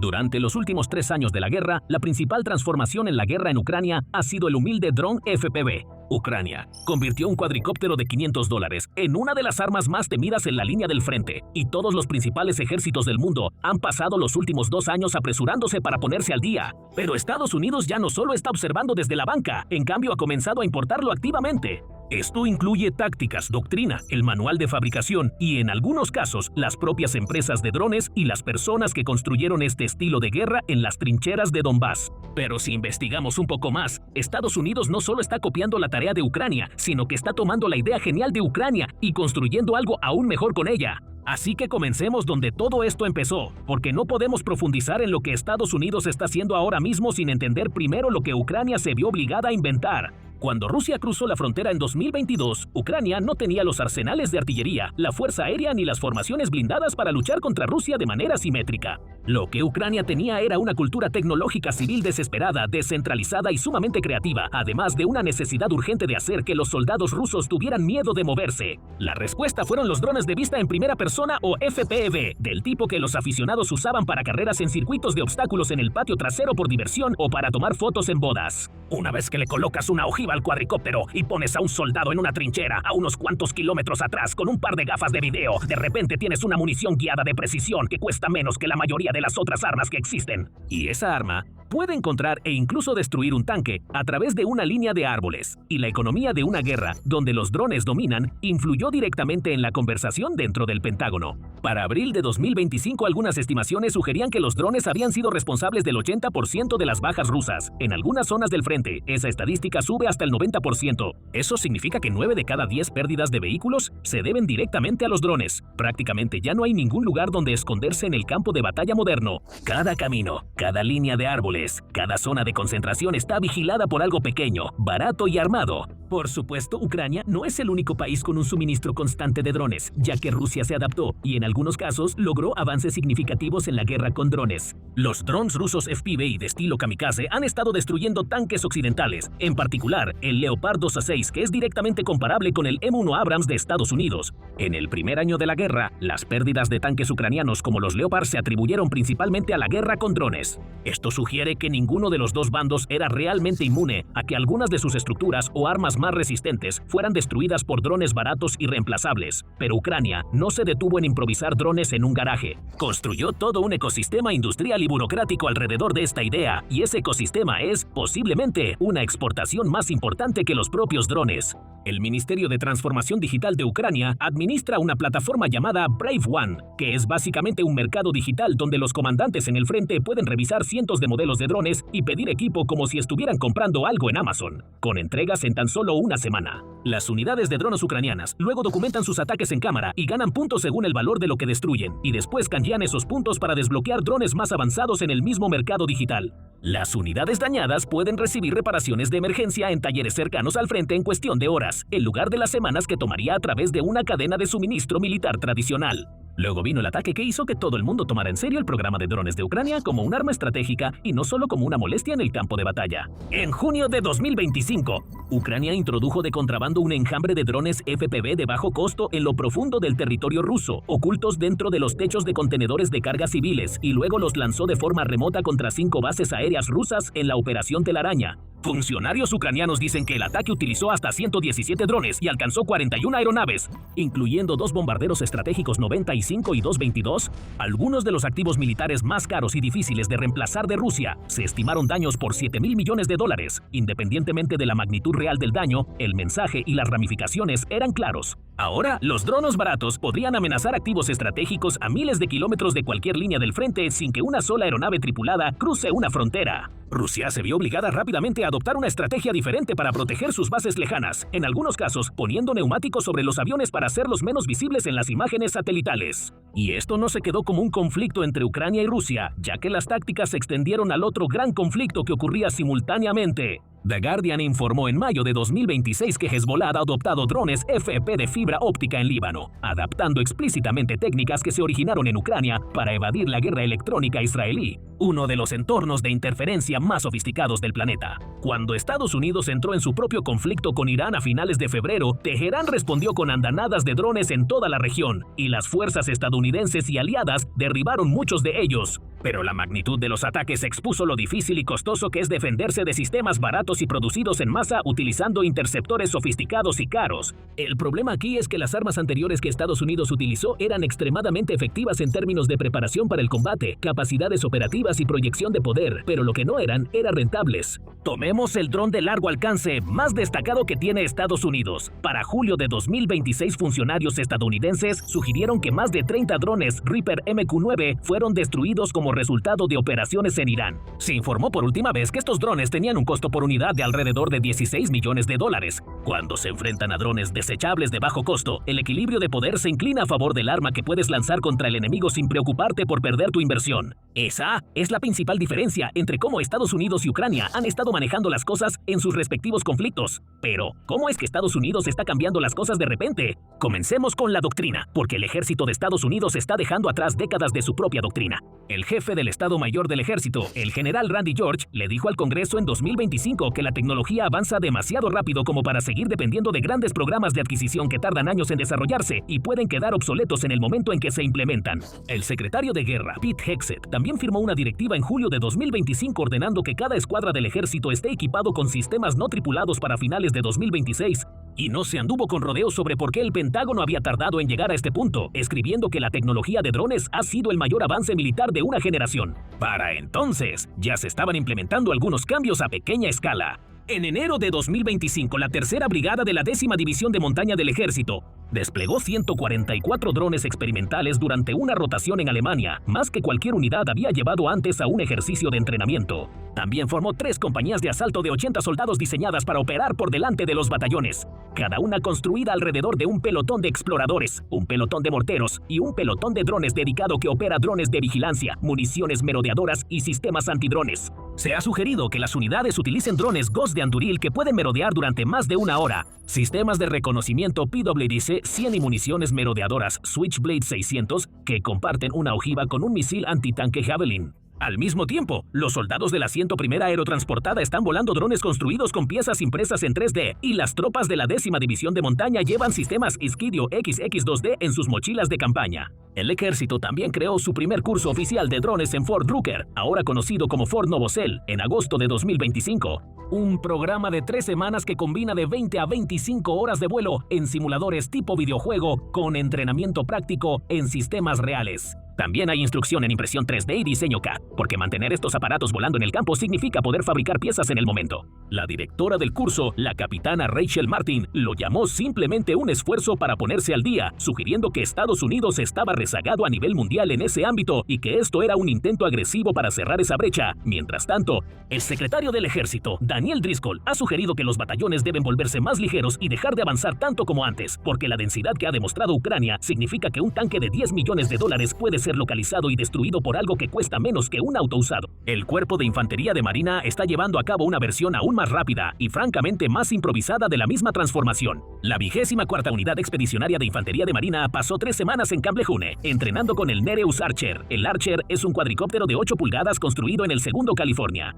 Durante los últimos 3 años de la guerra, la principal transformación en la guerra en Ucrania ha sido el humilde dron FPV. Ucrania convirtió un cuadricóptero de $500 en una de las armas más temidas en la línea del frente, y todos los principales ejércitos del mundo han pasado los últimos 2 años apresurándose para ponerse al día. Pero Estados Unidos ya no solo está observando desde la banca, en cambio ha comenzado a importarlo activamente. Esto incluye tácticas, doctrina, el manual de fabricación y, en algunos casos, las propias empresas de drones y las personas que construyeron este estilo de guerra en las trincheras de Donbass. Pero si investigamos un poco más, Estados Unidos no solo está copiando la tarea de Ucrania, sino que está tomando la idea genial de Ucrania y construyendo algo aún mejor con ella. Así que comencemos donde todo esto empezó, porque no podemos profundizar en lo que Estados Unidos está haciendo ahora mismo sin entender primero lo que Ucrania se vio obligada a inventar. Cuando Rusia cruzó la frontera en 2022, Ucrania no tenía los arsenales de artillería, la fuerza aérea ni las formaciones blindadas para luchar contra Rusia de manera simétrica. Lo que Ucrania tenía era una cultura tecnológica civil desesperada, descentralizada y sumamente creativa, además de una necesidad urgente de hacer que los soldados rusos tuvieran miedo de moverse. La respuesta fueron los drones de vista en primera persona o FPV, del tipo que los aficionados usaban para carreras en circuitos de obstáculos en el patio trasero por diversión o para tomar fotos en bodas. Una vez que le colocas una ojiva al cuadricóptero y pones a un soldado en una trinchera a unos cuantos kilómetros atrás con un par de gafas de video, de repente tienes una munición guiada de precisión que cuesta menos que la mayoría de las otras armas que existen. Y esa arma puede encontrar e incluso destruir un tanque a través de una línea de árboles. Y la economía de una guerra, donde los drones dominan, influyó directamente en la conversación dentro del Pentágono. Para abril de 2025, algunas estimaciones sugerían que los drones habían sido responsables del 80% de las bajas rusas. En algunas zonas del frente, esa estadística sube hasta el 90%. Eso significa que 9 de cada 10 pérdidas de vehículos se deben directamente a los drones. Prácticamente ya no hay ningún lugar donde esconderse en el campo de batalla moderno. Cada camino, cada línea de árboles, cada zona de concentración está vigilada por algo pequeño, barato y armado. Por supuesto, Ucrania no es el único país con un suministro constante de drones, ya que Rusia se adaptó y en algunos casos logró avances significativos en la guerra con drones. Los drones rusos FPV de estilo kamikaze han estado destruyendo tanques occidentales, en particular el Leopard 2A6, que es directamente comparable con el M1 Abrams de Estados Unidos. En el primer año de la guerra, las pérdidas de tanques ucranianos como los Leopard se atribuyeron principalmente a la guerra con drones. Esto sugiere que ninguno de los dos bandos era realmente inmune a que algunas de sus estructuras o armas más resistentes fueran destruidas por drones baratos y reemplazables. Pero Ucrania no se detuvo en improvisar drones en un garaje. Construyó todo un ecosistema industrial y burocrático alrededor de esta idea, y ese ecosistema es, posiblemente, una exportación más importante que los propios drones. El Ministerio de Transformación Digital de Ucrania administra una plataforma llamada Brave One, que es básicamente un mercado digital donde los comandantes en el frente pueden revisar cientos de modelos de drones y pedir equipo como si estuvieran comprando algo en Amazon, con entregas en tan solo una semana. Las unidades de drones ucranianas luego documentan sus ataques en cámara y ganan puntos según el valor de lo que destruyen, y después canjean esos puntos para desbloquear drones más avanzados en el mismo mercado digital. Las unidades dañadas pueden recibir reparaciones de emergencia en talleres cercanos al frente en cuestión de horas, en lugar de las semanas que tomaría a través de una cadena de suministro militar tradicional. Luego vino el ataque que hizo que todo el mundo tomara en serio el programa de drones de Ucrania como un arma estratégica y no solo como una molestia en el campo de batalla. En junio de 2025, Ucrania introdujo de contrabando un enjambre de drones FPV de bajo costo en lo profundo del territorio ruso, ocultos dentro de los techos de contenedores de carga civiles, y luego los lanzó de forma remota contra 5 bases aéreas rusas en la Operación Telaraña. Funcionarios ucranianos dicen que el ataque utilizó hasta 117 drones y alcanzó 41 aeronaves, incluyendo 2 bombarderos estratégicos 95 y 222. Algunos de los activos militares más caros y difíciles de reemplazar de Rusia se estimaron daños por $7.000 millones. Independientemente de la magnitud real del daño, el mensaje y las ramificaciones eran claros. Ahora, los drones baratos podrían amenazar activos estratégicos a miles de kilómetros de cualquier línea del frente sin que una sola aeronave tripulada cruce una frontera. Rusia se vio obligada rápidamente a adoptar una estrategia diferente para proteger sus bases lejanas, en algunos casos poniendo neumáticos sobre los aviones para hacerlos menos visibles en las imágenes satelitales. Y esto no se quedó como un conflicto entre Ucrania y Rusia, ya que las tácticas se extendieron al otro gran conflicto que ocurría simultáneamente. The Guardian informó en mayo de 2026 que Hezbollah ha adoptado drones FP de fibra óptica en Líbano, adaptando explícitamente técnicas que se originaron en Ucrania para evadir la guerra electrónica israelí. uno de los entornos de interferencia más sofisticados del planeta. Cuando Estados Unidos entró en su propio conflicto con Irán a finales de febrero, Teherán respondió con andanadas de drones en toda la región, y las fuerzas estadounidenses y aliadas derribaron muchos de ellos. Pero la magnitud de los ataques expuso lo difícil y costoso que es defenderse de sistemas baratos y producidos en masa utilizando interceptores sofisticados y caros. El problema aquí es que las armas anteriores que Estados Unidos utilizó eran extremadamente efectivas en términos de preparación para el combate, capacidades operativas y proyección de poder, pero lo que no eran rentables. Tomemos el dron de largo alcance más destacado que tiene Estados Unidos. Para julio de 2026, funcionarios estadounidenses sugirieron que más de 30 drones Reaper MQ-9 fueron destruidos como resultado de operaciones en Irán. Se informó por última vez que estos drones tenían un costo por unidad de alrededor de $16 millones. Cuando se enfrentan a drones desechables de bajo costo, el equilibrio de poder se inclina a favor del arma que puedes lanzar contra el enemigo sin preocuparte por perder tu inversión. Esa es la principal diferencia entre cómo Estados Unidos y Ucrania han estado manejando las cosas en sus respectivos conflictos. Pero, ¿cómo es que Estados Unidos está cambiando las cosas de repente? Comencemos con la doctrina, porque el ejército de Estados Unidos está dejando atrás décadas de su propia doctrina. El jefe del Estado Mayor del Ejército, el general Randy George, le dijo al Congreso en 2025 que la tecnología avanza demasiado rápido como para seguir dependiendo de grandes programas de adquisición que tardan años en desarrollarse y pueden quedar obsoletos en el momento en que se implementan. El secretario de Guerra, Pete Hegseth, también firmó una directiva en julio de 2025 ordenando que cada escuadra del ejército esté equipado con sistemas no tripulados para finales de 2026. Y no se anduvo con rodeos sobre por qué el Pentágono había tardado en llegar a este punto, escribiendo que la tecnología de drones ha sido el mayor avance militar de una generación. Para entonces, ya se estaban implementando algunos cambios a pequeña escala. En enero de 2025, la tercera brigada de la 10ª División de Montaña del Ejército desplegó 144 drones experimentales durante una rotación en Alemania, más que cualquier unidad había llevado antes a un ejercicio de entrenamiento. También formó 3 compañías de asalto de 80 soldados diseñadas para operar por delante de los batallones, cada una construida alrededor de un pelotón de exploradores, un pelotón de morteros y un pelotón de drones dedicado que opera drones de vigilancia, municiones merodeadoras y sistemas antidrones. Se ha sugerido que las unidades utilicen drones Ghost de Anduril que pueden merodear durante más de una hora, sistemas de reconocimiento PWDC-100 y municiones merodeadoras Switchblade 600 que comparten una ojiva con un misil antitanque Javelin. Al mismo tiempo, los soldados de la 101ª Aerotransportada están volando drones construidos con piezas impresas en 3D, y las tropas de la 10ª División de Montaña llevan sistemas Skydio XX2D en sus mochilas de campaña. El ejército también creó su primer curso oficial de drones en Fort Rucker, ahora conocido como Fort Novosel, en agosto de 2025. Un programa de 3 semanas que combina de 20 a 25 horas de vuelo en simuladores tipo videojuego con entrenamiento práctico en sistemas reales. También hay instrucción en impresión 3D y diseño CAD, porque mantener estos aparatos volando en el campo significa poder fabricar piezas en el momento. La directora del curso, la capitana Rachel Martin, lo llamó simplemente un esfuerzo para ponerse al día, sugiriendo que Estados Unidos estaba rezagado a nivel mundial en ese ámbito y que esto era un intento agresivo para cerrar esa brecha. Mientras tanto, el secretario del Ejército, Daniel Driscoll, ha sugerido que los batallones deben volverse más ligeros y dejar de avanzar tanto como antes, porque la densidad que ha demostrado Ucrania significa que un tanque de $10 millones puede ser localizado y destruido por algo que cuesta menos que un auto usado. El Cuerpo de Infantería de Marina está llevando a cabo una versión aún más rápida y francamente más improvisada de la misma transformación. La 24ª Unidad Expedicionaria de Infantería de Marina pasó 3 semanas en Camp Lejeune, entrenando con el Nereus Archer. El Archer es un cuadricóptero de 8 pulgadas construido en el 2º California,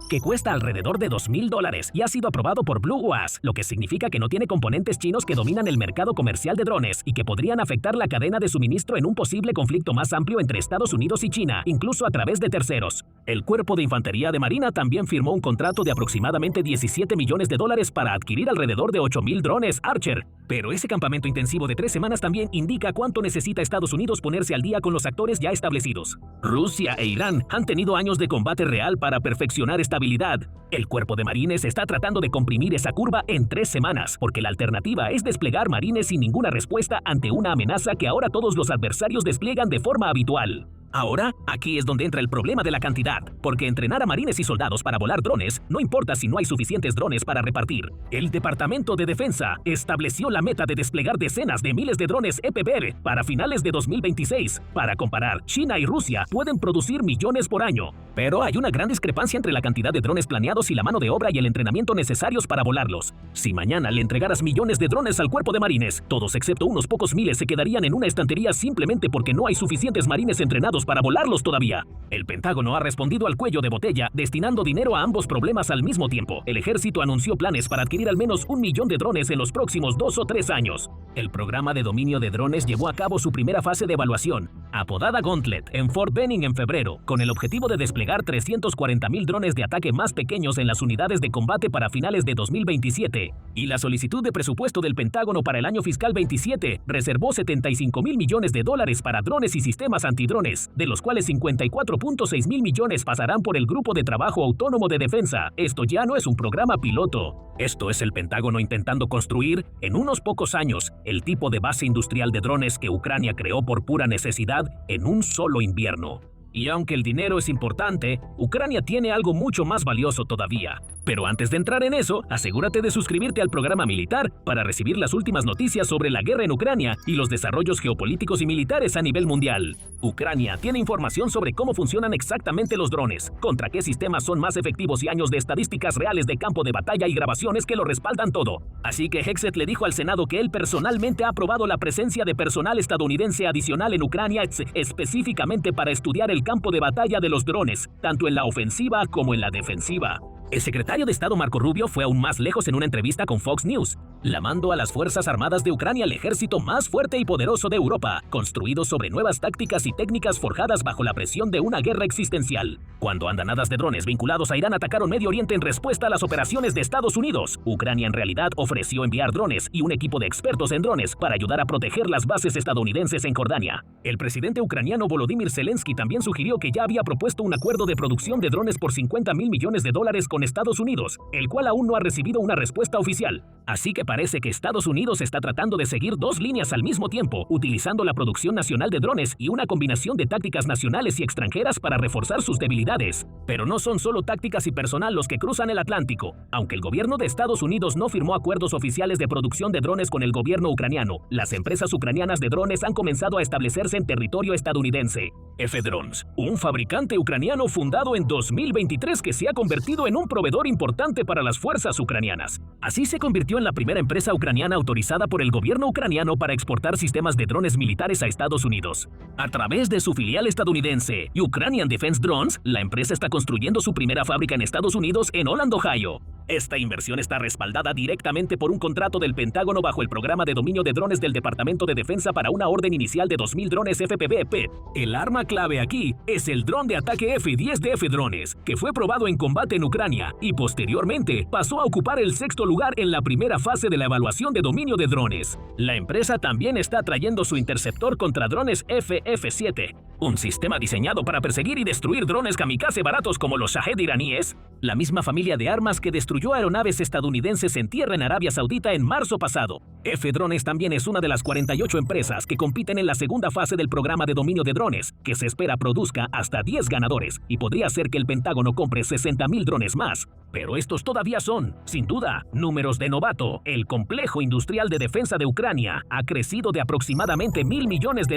que cuesta alrededor de $2,000 y ha sido aprobado por Blue UAS, lo que significa que no tiene componentes chinos que dominan el mercado comercial de drones y que podrían afectar la cadena de suministro en un posible conflicto más amplio entre Estados Unidos y China, incluso a través de terceros. El Cuerpo de Infantería de Marina también firmó un contrato de aproximadamente $17 millones para adquirir alrededor de 8,000 drones Archer. Pero ese campamento intensivo de 3 semanas también indica cuánto necesita Estados Unidos ponerse al día con los actores ya establecidos. Rusia e Irán han tenido años de combate real para perfeccionar esta habilidad. El Cuerpo de Marines está tratando de comprimir esa curva en 3 semanas, porque la alternativa es desplegar marines sin ninguna respuesta ante una amenaza que ahora todos los adversarios despliegan de forma habitual. Ahora, aquí es donde entra el problema de la cantidad, porque entrenar a marines y soldados para volar drones no importa si no hay suficientes drones para repartir. El Departamento de Defensa estableció la meta de desplegar decenas de miles de drones EPBR para finales de 2026. Para comparar, China y Rusia pueden producir millones por año. Pero hay una gran discrepancia entre la cantidad de drones planeados y la mano de obra y el entrenamiento necesarios para volarlos. Si mañana le entregaras millones de drones al cuerpo de marines, todos excepto unos pocos miles se quedarían en una estantería simplemente porque no hay suficientes marines entrenados para volarlos todavía. El Pentágono ha respondido al cuello de botella, destinando dinero a ambos problemas al mismo tiempo. El ejército anunció planes para adquirir al menos 1 millón de drones en los próximos 2 o 3 años. El programa de dominio de drones llevó a cabo su primera fase de evaluación, apodada Gauntlet, en Fort Benning en febrero, con el objetivo de desplegar 340,000 drones de ataque más pequeños en las unidades de combate para finales de 2027, y la solicitud de presupuesto del Pentágono para el año fiscal 27 reservó 75,000 millones de dólares para drones y sistemas antidrones, de los cuales 54,6 mil millones pasarán por el Grupo de Trabajo Autónomo de Defensa. Esto ya no es un programa piloto. Esto es el Pentágono intentando construir, en unos pocos años, el tipo de base industrial de drones que Ucrania creó por pura necesidad en un solo invierno. Y aunque el dinero es importante, Ucrania tiene algo mucho más valioso todavía. Pero antes de entrar en eso, asegúrate de suscribirte al programa militar para recibir las últimas noticias sobre la guerra en Ucrania y los desarrollos geopolíticos y militares a nivel mundial. Ucrania tiene información sobre cómo funcionan exactamente los drones, contra qué sistemas son más efectivos y años de estadísticas reales de campo de batalla y grabaciones que lo respaldan todo. Así que Hexet le dijo al Senado que él personalmente ha aprobado la presencia de personal estadounidense adicional en Ucrania específicamente para estudiar el campo de batalla de los drones, tanto en la ofensiva como en la defensiva. El secretario de Estado Marco Rubio fue aún más lejos en una entrevista con Fox News, llamando a las Fuerzas Armadas de Ucrania el ejército más fuerte y poderoso de Europa, construido sobre nuevas tácticas y técnicas forjadas bajo la presión de una guerra existencial. Cuando andanadas de drones vinculados a Irán atacaron Medio Oriente en respuesta a las operaciones de Estados Unidos, Ucrania en realidad ofreció enviar drones y un equipo de expertos en drones para ayudar a proteger las bases estadounidenses en Jordania. El presidente ucraniano Volodymyr Zelensky también sugirió que ya había propuesto un acuerdo de producción de drones por 50,000 millones de dólares con Estados Unidos, el cual aún no ha recibido una respuesta oficial. Así que parece que Estados Unidos está tratando de seguir dos líneas al mismo tiempo, utilizando la producción nacional de drones y una combinación de tácticas nacionales y extranjeras para reforzar sus debilidades. Pero no son solo tácticas y personal los que cruzan el Atlántico. Aunque el gobierno de Estados Unidos no firmó acuerdos oficiales de producción de drones con el gobierno ucraniano, las empresas ucranianas de drones han comenzado a establecerse en territorio estadounidense. F-Drones, un fabricante ucraniano fundado en 2023 que se ha convertido en un proveedor importante para las fuerzas ucranianas. Así se convirtió en la primera empresa ucraniana autorizada por el gobierno ucraniano para exportar sistemas de drones militares a Estados Unidos. A través de su filial estadounidense, Ukrainian Defense Drones, la empresa está construyendo su primera fábrica en Estados Unidos en Holland, Ohio. Esta inversión está respaldada directamente por un contrato del Pentágono bajo el programa de dominio de drones del Departamento de Defensa para una orden inicial de 2,000 drones FPV-P. El arma clave aquí es el dron de ataque F-10 de F-Drones, que fue probado en combate en Ucrania y posteriormente pasó a ocupar el 6º lugar en la primera fase de la evaluación de dominio de drones. La empresa también está trayendo su interceptor contra drones FF-7, un sistema diseñado para perseguir y destruir drones kamikaze baratos como los Shahed iraníes, la misma familia de armas que destruyó aeronaves estadounidenses en tierra en Arabia Saudita en marzo pasado. F-Drones también es una de las 48 empresas que compiten en la segunda fase del programa de dominio de drones, que se espera produzca hasta 10 ganadores y podría ser que el Pentágono compre 60,000 drones más. Pero estos todavía son, sin duda, números de novato. El complejo industrial de defensa de Ucrania ha crecido de aproximadamente $1,000 millones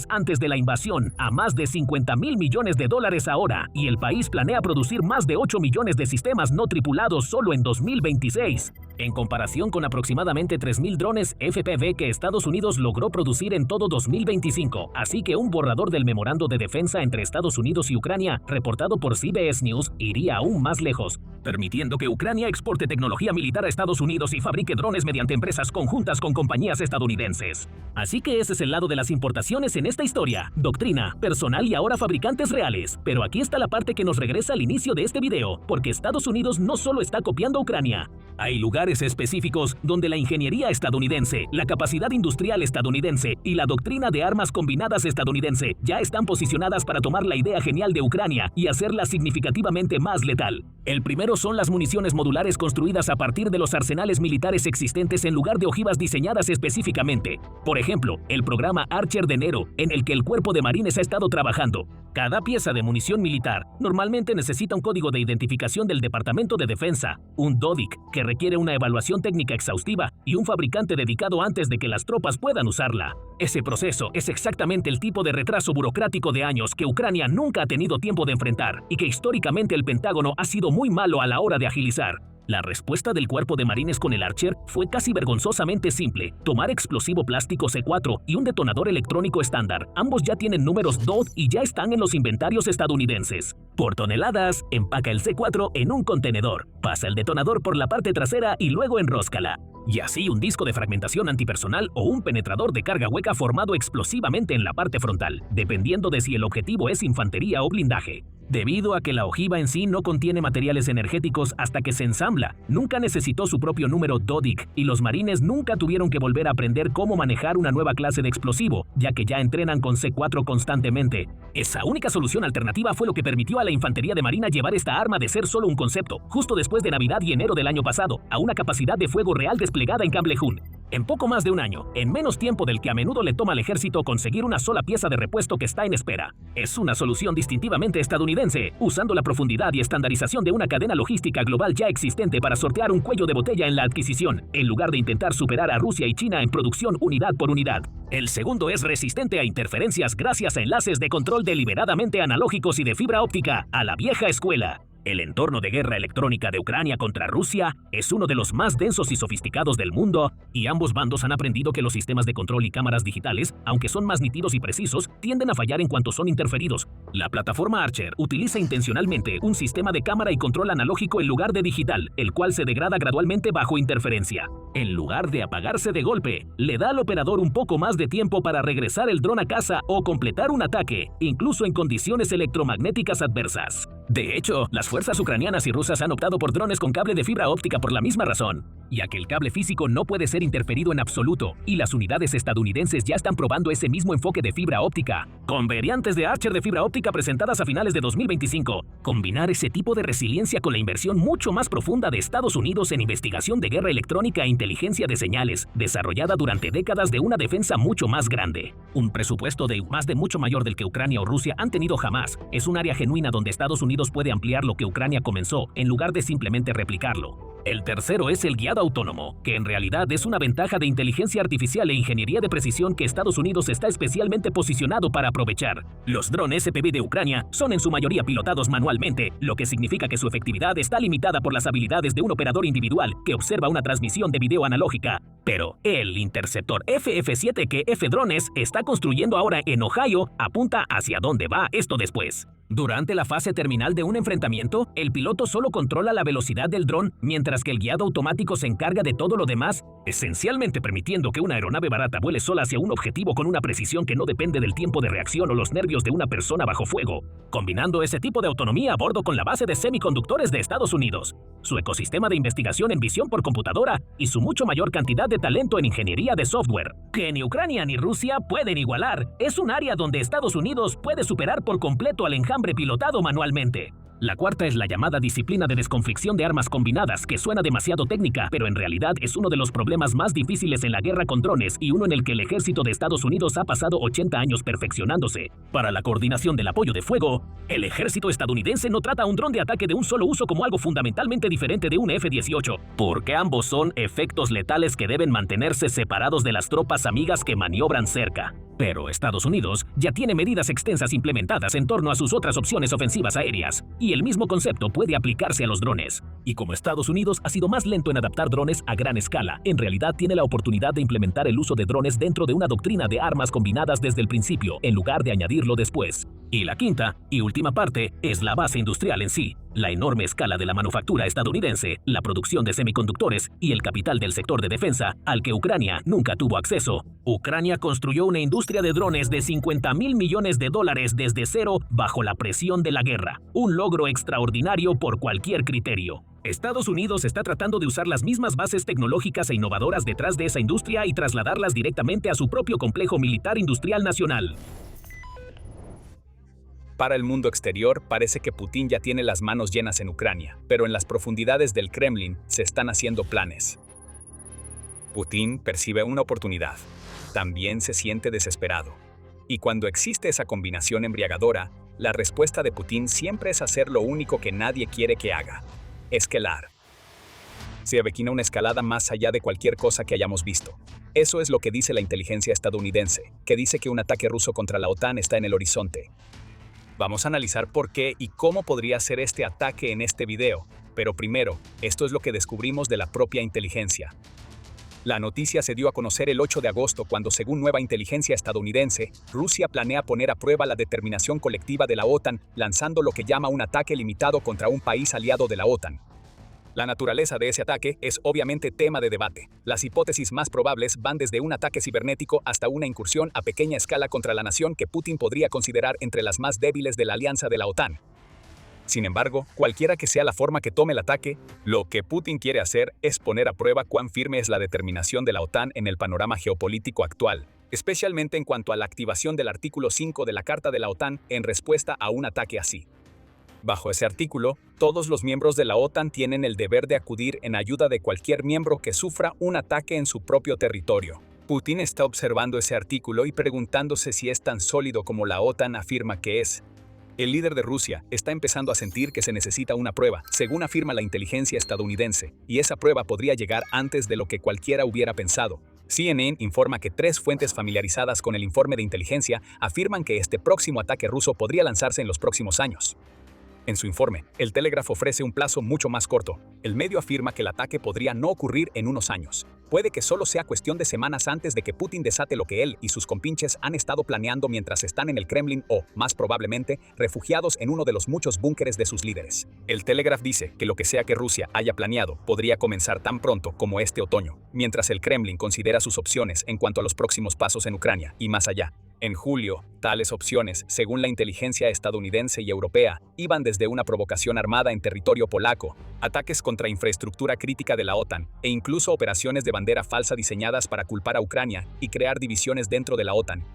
antes de la invasión a más de $50,000 millones ahora, y el país planea producir más de 8 millones de sistemas no tripulados solo en 2026. En comparación con aproximadamente 3,000 drones FPV que Estados Unidos logró producir en todo 2025, así que un borrador del memorando de defensa entre Estados Unidos y Ucrania, reportado por CBS News, iría aún más lejos, permitiendo que Ucrania exporte tecnología militar a Estados Unidos y fabrique drones mediante empresas conjuntas con compañías estadounidenses. Así que ese es el lado de las importaciones en esta historia: doctrina, personal y ahora fabricantes reales. Pero aquí está la parte que nos regresa al inicio de este video, porque Estados Unidos no solo está copiando a Ucrania. Hay lugares específicos donde la ingeniería estadounidense, la capacidad industrial estadounidense y la doctrina de armas combinadas estadounidense ya están posicionadas para tomar la idea genial de Ucrania y hacerla significativamente más letal. El primero primero son las municiones modulares construidas a partir de los arsenales militares existentes en lugar de ojivas diseñadas específicamente. Por ejemplo, el programa Archer de Nero, en el que el Cuerpo de Marines ha estado trabajando. Cada pieza de munición militar normalmente necesita un código de identificación del Departamento de Defensa, un DODIC, que requiere una evaluación técnica exhaustiva y un fabricante dedicado antes de que las tropas puedan usarla. Ese proceso es exactamente el tipo de retraso burocrático de años que Ucrania nunca ha tenido tiempo de enfrentar y que históricamente el Pentágono ha sido muy malo a la hora de agilizar. La respuesta del Cuerpo de Marines con el Archer fue casi vergonzosamente simple: tomar explosivo plástico C4 y un detonador electrónico estándar. Ambos ya tienen números DOD y ya están en los inventarios estadounidenses. Por toneladas, empaca el C4 en un contenedor, pasa el detonador por la parte trasera y luego enróscala. Y así un disco de fragmentación antipersonal o un penetrador de carga hueca formado explosivamente en la parte frontal, dependiendo de si el objetivo es infantería o blindaje. Debido a que la ojiva en sí no contiene materiales energéticos hasta que se ensambla, nunca necesitó su propio número DODIC y los marines nunca tuvieron que volver a aprender cómo manejar una nueva clase de explosivo, ya que ya entrenan con C4 constantemente. Esa única solución alternativa fue lo que permitió a la infantería de marina llevar esta arma de ser solo un concepto, justo después de Navidad y enero del año pasado, a una capacidad de fuego real desplegada en Camblehun. En poco más de un año, en menos tiempo del que a menudo le toma al ejército conseguir una sola pieza de repuesto que está en espera. Es una solución distintivamente estadounidense, usando la profundidad y estandarización de una cadena logística global ya existente para sortear un cuello de botella en la adquisición, en lugar de intentar superar a Rusia y China en producción unidad por unidad. El segundo es resistente a interferencias gracias a enlaces de control deliberadamente analógicos y de fibra óptica, a la vieja escuela. El entorno de guerra electrónica de Ucrania contra Rusia es uno de los más densos y sofisticados del mundo, y ambos bandos han aprendido que los sistemas de control y cámaras digitales, aunque son más nítidos y precisos, tienden a fallar en cuanto son interferidos. La plataforma Archer utiliza intencionalmente un sistema de cámara y control analógico en lugar de digital, el cual se degrada gradualmente bajo interferencia. En lugar de apagarse de golpe, le da al operador un poco más de tiempo para regresar el dron a casa o completar un ataque, incluso en condiciones electromagnéticas adversas. De hecho, las fuerzas ucranianas y rusas han optado por drones con cable de fibra óptica por la misma razón, ya que el cable físico no puede ser interferido en absoluto, y las unidades estadounidenses ya están probando ese mismo enfoque de fibra óptica, con variantes de Archer de fibra óptica presentadas a finales de 2025. Combinar ese tipo de resiliencia con la inversión mucho más profunda de Estados Unidos en investigación de guerra electrónica e inteligencia de señales, desarrollada durante décadas de una defensa mucho más grande. Un presupuesto de más de mucho mayor del que Ucrania o Rusia han tenido jamás. Es un área genuina donde Estados Unidos puede ampliar lo que Ucrania comenzó, en lugar de simplemente replicarlo. El tercero es el guiado autónomo, que en realidad es una ventaja de inteligencia artificial e ingeniería de precisión que Estados Unidos está especialmente posicionado para aprovechar. Los drones SPV de Ucrania son en su mayoría pilotados manualmente, lo que significa que su efectividad está limitada por las habilidades de un operador individual que observa una transmisión de video analógica. Pero el interceptor FF-7 que F-Drones está construyendo ahora en Ohio apunta hacia dónde va esto después. Durante la fase terminal de un enfrentamiento, el piloto solo controla la velocidad del dron, mientras que el guiado automático se encarga de todo lo demás, esencialmente permitiendo que una aeronave barata vuele sola hacia un objetivo con una precisión que no depende del tiempo de reacción o los nervios de una persona bajo fuego, combinando ese tipo de autonomía a bordo con la base de semiconductores de Estados Unidos, su ecosistema de investigación en visión por computadora y su mucho mayor cantidad de talento en ingeniería de software, que ni Ucrania ni Rusia pueden igualar. Es un área donde Estados Unidos puede superar por completo al enjambre pilotado manualmente. La cuarta es la llamada disciplina de desconflicción de armas combinadas, que suena demasiado técnica, pero en realidad es uno de los problemas más difíciles en la guerra con drones y uno en el que el ejército de Estados Unidos ha pasado 80 años perfeccionándose. Para la coordinación del apoyo de fuego, el ejército estadounidense no trata a un dron de ataque de un solo uso como algo fundamentalmente diferente de un F-18, porque ambos son efectos letales que deben mantenerse separados de las tropas amigas que maniobran cerca. Pero Estados Unidos ya tiene medidas extensas implementadas en torno a sus otras opciones ofensivas aéreas, y el mismo concepto puede aplicarse a los drones. Y como Estados Unidos ha sido más lento en adaptar drones a gran escala, en realidad tiene la oportunidad de implementar el uso de drones dentro de una doctrina de armas combinadas desde el principio, en lugar de añadirlo después. Y la quinta y última parte es la base industrial en sí, la enorme escala de la manufactura estadounidense, la producción de semiconductores y el capital del sector de defensa al que Ucrania nunca tuvo acceso. Ucrania construyó una industria de drones de $50,000 millones desde cero bajo la presión de la guerra, un logro extraordinario por cualquier criterio. Estados Unidos está tratando de usar las mismas bases tecnológicas e innovadoras detrás de esa industria y trasladarlas directamente a su propio complejo militar industrial nacional. Para el mundo exterior, parece que Putin ya tiene las manos llenas en Ucrania, pero en las profundidades del Kremlin se están haciendo planes. Putin percibe una oportunidad. También se siente desesperado. Y cuando existe esa combinación embriagadora, la respuesta de Putin siempre es hacer lo único que nadie quiere que haga: escalar. Se avecina una escalada más allá de cualquier cosa que hayamos visto. Eso es lo que dice la inteligencia estadounidense, que dice que un ataque ruso contra la OTAN está en el horizonte. Vamos a analizar por qué y cómo podría ser este ataque en este video, pero primero, esto es lo que descubrimos de la propia inteligencia. La noticia se dio a conocer el 8 de agosto cuando, según nueva inteligencia estadounidense, Rusia planea poner a prueba la determinación colectiva de la OTAN, lanzando lo que llama un ataque limitado contra un país aliado de la OTAN. La naturaleza de ese ataque es obviamente tema de debate. Las hipótesis más probables van desde un ataque cibernético hasta una incursión a pequeña escala contra la nación que Putin podría considerar entre las más débiles de la alianza de la OTAN. Sin embargo, cualquiera que sea la forma que tome el ataque, lo que Putin quiere hacer es poner a prueba cuán firme es la determinación de la OTAN en el panorama geopolítico actual, especialmente en cuanto a la activación del artículo 5 de la Carta de la OTAN en respuesta a un ataque así. Bajo ese artículo, todos los miembros de la OTAN tienen el deber de acudir en ayuda de cualquier miembro que sufra un ataque en su propio territorio. Putin está observando ese artículo y preguntándose si es tan sólido como la OTAN afirma que es. El líder de Rusia está empezando a sentir que se necesita una prueba, según afirma la inteligencia estadounidense, y esa prueba podría llegar antes de lo que cualquiera hubiera pensado. CNN informa que 3 fuentes familiarizadas con el informe de inteligencia afirman que este próximo ataque ruso podría lanzarse en los próximos años. En su informe, el Telegraph ofrece un plazo mucho más corto. El medio afirma que el ataque podría no ocurrir en unos años. Puede que solo sea cuestión de semanas antes de que Putin desate lo que él y sus compinches han estado planeando mientras están en el Kremlin o, más probablemente, refugiados en uno de los muchos búnkeres de sus líderes. El Telegraph dice que lo que sea que Rusia haya planeado podría comenzar tan pronto como este otoño, mientras el Kremlin considera sus opciones en cuanto a los próximos pasos en Ucrania y más allá. En julio, tales opciones, según la inteligencia estadounidense y europea, iban desde una provocación armada en territorio polaco, ataques contra infraestructura crítica de la OTAN e incluso operaciones de bandera falsa diseñadas para culpar a Ucrania y crear divisiones dentro de la OTAN.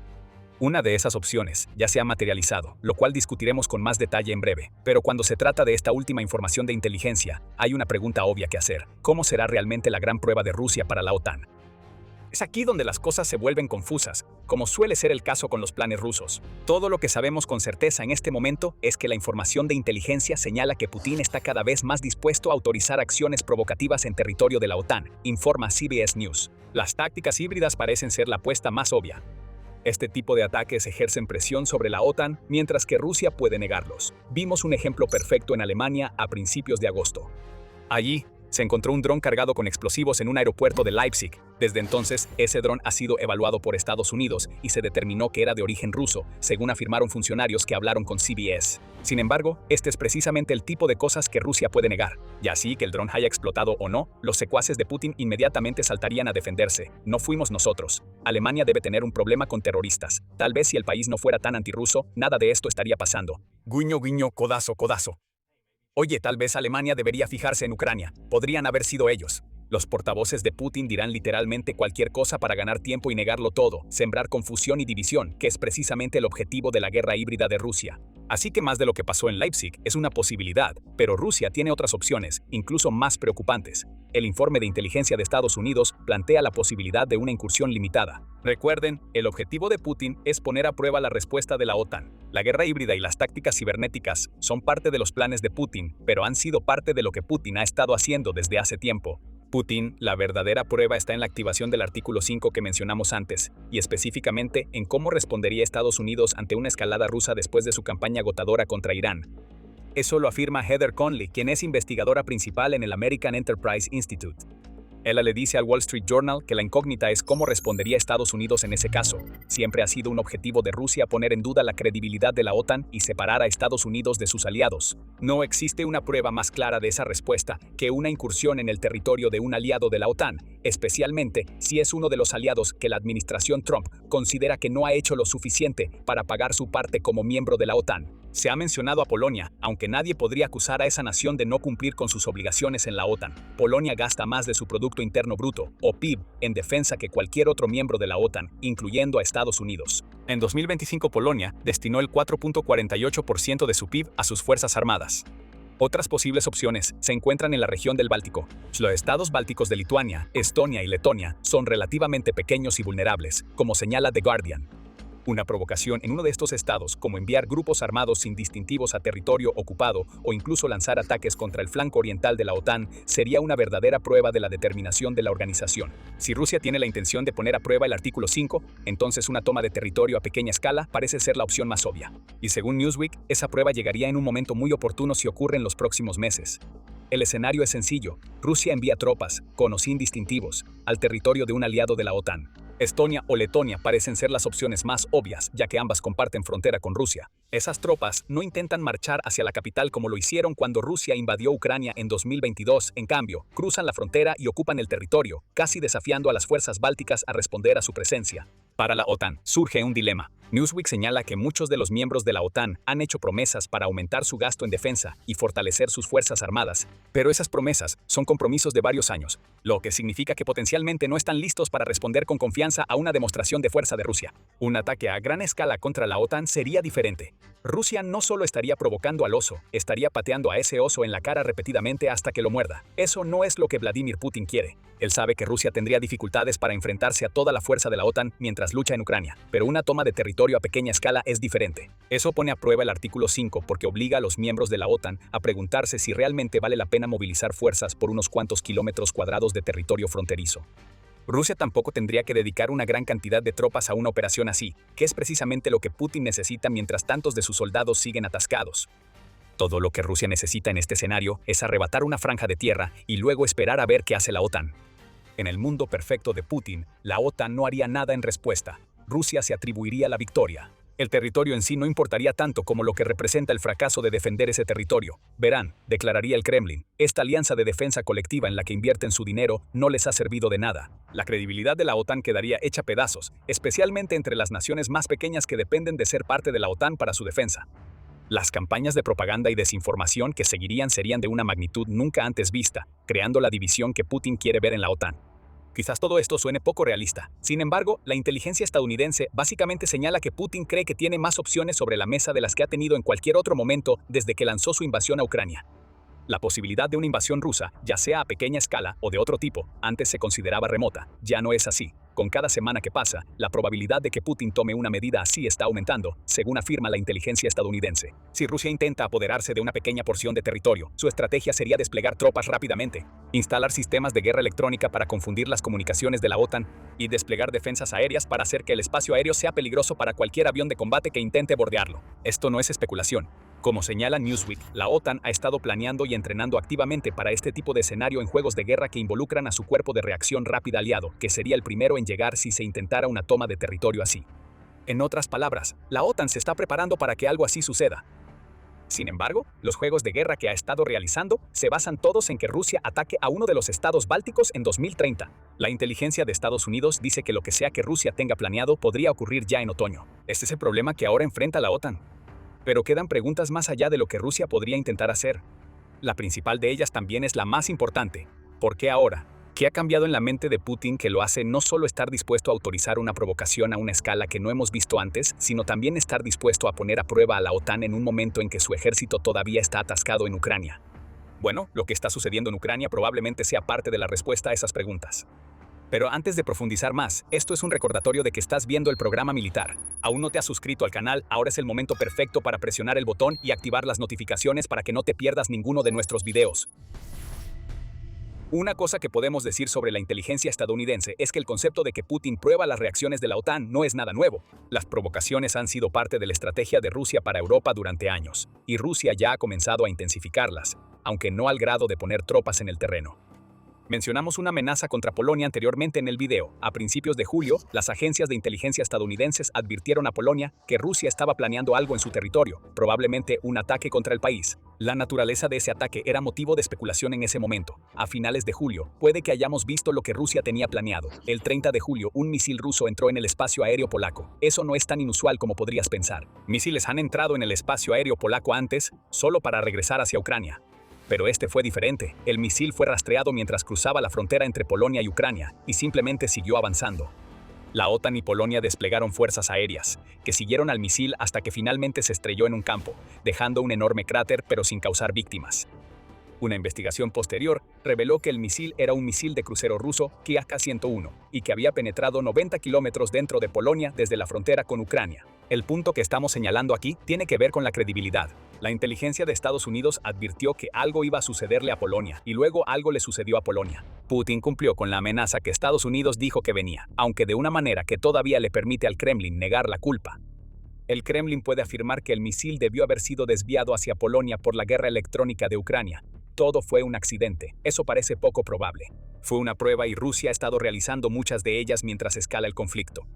Una de esas opciones ya se ha materializado, lo cual discutiremos con más detalle en breve. Pero cuando se trata de esta última información de inteligencia, hay una pregunta obvia que hacer: ¿cómo será realmente la gran prueba de Rusia para la OTAN? Es aquí donde las cosas se vuelven confusas, como suele ser el caso con los planes rusos. Todo lo que sabemos con certeza en este momento es que la información de inteligencia señala que Putin está cada vez más dispuesto a autorizar acciones provocativas en territorio de la OTAN, informa CBS News. Las tácticas híbridas parecen ser la apuesta más obvia. Este tipo de ataques ejercen presión sobre la OTAN, mientras que Rusia puede negarlos. Vimos un ejemplo perfecto en Alemania a principios de agosto. Allí, se encontró un dron cargado con explosivos en un aeropuerto de Leipzig. Desde entonces, ese dron ha sido evaluado por Estados Unidos y se determinó que era de origen ruso, según afirmaron funcionarios que hablaron con CBS. Sin embargo, este es precisamente el tipo de cosas que Rusia puede negar. Y así que el dron haya explotado o no, los secuaces de Putin inmediatamente saltarían a defenderse. No fuimos nosotros. Alemania debe tener un problema con terroristas. Tal vez si el país no fuera tan antirruso, nada de esto estaría pasando. Guiño, guiño, codazo, codazo. Oye, tal vez Alemania debería fijarse en Ucrania. Podrían haber sido ellos. Los portavoces de Putin dirán literalmente cualquier cosa para ganar tiempo y negarlo todo, sembrar confusión y división, que es precisamente el objetivo de la guerra híbrida de Rusia. Así que más de lo que pasó en Leipzig es una posibilidad, pero Rusia tiene otras opciones, incluso más preocupantes. El informe de inteligencia de Estados Unidos plantea la posibilidad de una incursión limitada. Recuerden, el objetivo de Putin es poner a prueba la respuesta de la OTAN. La guerra híbrida y las tácticas cibernéticas son parte de los planes de Putin, pero han sido parte de lo que Putin ha estado haciendo desde hace tiempo. Putin, la verdadera prueba está en la activación del artículo 5 que mencionamos antes, y específicamente en cómo respondería Estados Unidos ante una escalada rusa después de su campaña agotadora contra Irán. Eso lo afirma Heather Conley, quien es investigadora principal en el American Enterprise Institute. Ella le dice al Wall Street Journal que la incógnita es cómo respondería Estados Unidos en ese caso. Siempre ha sido un objetivo de Rusia poner en duda la credibilidad de la OTAN y separar a Estados Unidos de sus aliados. No existe una prueba más clara de esa respuesta que una incursión en el territorio de un aliado de la OTAN, especialmente si es uno de los aliados que la administración Trump considera que no ha hecho lo suficiente para pagar su parte como miembro de la OTAN. Se ha mencionado a Polonia, aunque nadie podría acusar a esa nación de no cumplir con sus obligaciones en la OTAN. Polonia gasta más de su Producto Interno Bruto, o PIB, en defensa que cualquier otro miembro de la OTAN, incluyendo a Estados Unidos. En 2025 Polonia destinó el 4.48% de su PIB a sus Fuerzas Armadas. Otras posibles opciones se encuentran en la región del Báltico. Los estados bálticos de Lituania, Estonia y Letonia son relativamente pequeños y vulnerables, como señala The Guardian. Una provocación en uno de estos estados, como enviar grupos armados sin distintivos a territorio ocupado o incluso lanzar ataques contra el flanco oriental de la OTAN, sería una verdadera prueba de la determinación de la organización. Si Rusia tiene la intención de poner a prueba el artículo 5, entonces una toma de territorio a pequeña escala parece ser la opción más obvia. Y según Newsweek, esa prueba llegaría en un momento muy oportuno si ocurre en los próximos meses. El escenario es sencillo. Rusia envía tropas, con o sin distintivos, al territorio de un aliado de la OTAN. Estonia o Letonia parecen ser las opciones más obvias, ya que ambas comparten frontera con Rusia. Esas tropas no intentan marchar hacia la capital como lo hicieron cuando Rusia invadió Ucrania en 2022. En cambio, cruzan la frontera y ocupan el territorio, casi desafiando a las fuerzas bálticas a responder a su presencia. Para la OTAN, surge un dilema. Newsweek señala que muchos de los miembros de la OTAN han hecho promesas para aumentar su gasto en defensa y fortalecer sus fuerzas armadas, pero esas promesas son compromisos de varios años, lo que significa que potencialmente no están listos para responder con confianza a una demostración de fuerza de Rusia. Un ataque a gran escala contra la OTAN sería diferente. Rusia no solo estaría provocando al oso, estaría pateando a ese oso en la cara repetidamente hasta que lo muerda. Eso no es lo que Vladimir Putin quiere. Él sabe que Rusia tendría dificultades para enfrentarse a toda la fuerza de la OTAN mientras lucha en Ucrania, pero una toma de territorio a pequeña escala es diferente. Eso pone a prueba el artículo 5 porque obliga a los miembros de la OTAN a preguntarse si realmente vale la pena movilizar fuerzas por unos cuantos kilómetros cuadrados de territorio fronterizo. Rusia tampoco tendría que dedicar una gran cantidad de tropas a una operación así, que es precisamente lo que Putin necesita mientras tantos de sus soldados siguen atascados. Todo lo que Rusia necesita en este escenario es arrebatar una franja de tierra y luego esperar a ver qué hace la OTAN. En el mundo perfecto de Putin, la OTAN no haría nada en respuesta. Rusia se atribuiría la victoria. El territorio en sí no importaría tanto como lo que representa el fracaso de defender ese territorio. Verán, declararía el Kremlin, esta alianza de defensa colectiva en la que invierten su dinero no les ha servido de nada. La credibilidad de la OTAN quedaría hecha pedazos, especialmente entre las naciones más pequeñas que dependen de ser parte de la OTAN para su defensa. Las campañas de propaganda y desinformación que seguirían serían de una magnitud nunca antes vista, creando la división que Putin quiere ver en la OTAN. Quizás todo esto suene poco realista. Sin embargo, la inteligencia estadounidense básicamente señala que Putin cree que tiene más opciones sobre la mesa de las que ha tenido en cualquier otro momento desde que lanzó su invasión a Ucrania. La posibilidad de una invasión rusa, ya sea a pequeña escala o de otro tipo, antes se consideraba remota. Ya no es así. Con cada semana que pasa, la probabilidad de que Putin tome una medida así está aumentando, según afirma la inteligencia estadounidense. Si Rusia intenta apoderarse de una pequeña porción de territorio, su estrategia sería desplegar tropas rápidamente, instalar sistemas de guerra electrónica para confundir las comunicaciones de la OTAN y desplegar defensas aéreas para hacer que el espacio aéreo sea peligroso para cualquier avión de combate que intente bordearlo. Esto no es especulación. Como señala Newsweek, la OTAN ha estado planeando y entrenando activamente para este tipo de escenario en juegos de guerra que involucran a su cuerpo de reacción rápida aliado, que sería el primero en llegar si se intentara una toma de territorio así. En otras palabras, la OTAN se está preparando para que algo así suceda. Sin embargo, los juegos de guerra que ha estado realizando se basan todos en que Rusia ataque a uno de los estados bálticos en 2030. La inteligencia de Estados Unidos dice que lo que sea que Rusia tenga planeado podría ocurrir ya en otoño. Este es el problema que ahora enfrenta la OTAN. Pero quedan preguntas más allá de lo que Rusia podría intentar hacer. La principal de ellas también es la más importante. ¿Por qué ahora? ¿Qué ha cambiado en la mente de Putin que lo hace no solo estar dispuesto a autorizar una provocación a una escala que no hemos visto antes, sino también estar dispuesto a poner a prueba a la OTAN en un momento en que su ejército todavía está atascado en Ucrania? Bueno, lo que está sucediendo en Ucrania probablemente sea parte de la respuesta a esas preguntas. Pero antes de profundizar más, esto es un recordatorio de que estás viendo el programa militar. Aún no te has suscrito al canal, ahora es el momento perfecto para presionar el botón y activar las notificaciones para que no te pierdas ninguno de nuestros videos. Una cosa que podemos decir sobre la inteligencia estadounidense es que el concepto de que Putin prueba las reacciones de la OTAN no es nada nuevo. Las provocaciones han sido parte de la estrategia de Rusia para Europa durante años, y Rusia ya ha comenzado a intensificarlas, aunque no al grado de poner tropas en el terreno. Mencionamos una amenaza contra Polonia anteriormente en el video. A principios de julio, las agencias de inteligencia estadounidenses advirtieron a Polonia que Rusia estaba planeando algo en su territorio, probablemente un ataque contra el país. La naturaleza de ese ataque era motivo de especulación en ese momento. A finales de julio, puede que hayamos visto lo que Rusia tenía planeado. El 30 de julio, un misil ruso entró en el espacio aéreo polaco. Eso no es tan inusual como podrías pensar. Misiles han entrado en el espacio aéreo polaco antes, solo para regresar hacia Ucrania. Pero este fue diferente. El misil fue rastreado mientras cruzaba la frontera entre Polonia y Ucrania y simplemente siguió avanzando. La OTAN y Polonia desplegaron fuerzas aéreas, que siguieron al misil hasta que finalmente se estrelló en un campo, dejando un enorme cráter pero sin causar víctimas. Una investigación posterior reveló que el misil era un misil de crucero ruso Kiak-101 y que había penetrado 90 kilómetros dentro de Polonia desde la frontera con Ucrania. El punto que estamos señalando aquí tiene que ver con la credibilidad. La inteligencia de Estados Unidos advirtió que algo iba a sucederle a Polonia y luego algo le sucedió a Polonia. Putin cumplió con la amenaza que Estados Unidos dijo que venía, aunque de una manera que todavía le permite al Kremlin negar la culpa. El Kremlin puede afirmar que el misil debió haber sido desviado hacia Polonia por la guerra electrónica de Ucrania. Todo fue un accidente. Eso parece poco probable. Fue una prueba y Rusia ha estado realizando muchas de ellas mientras escala el conflicto.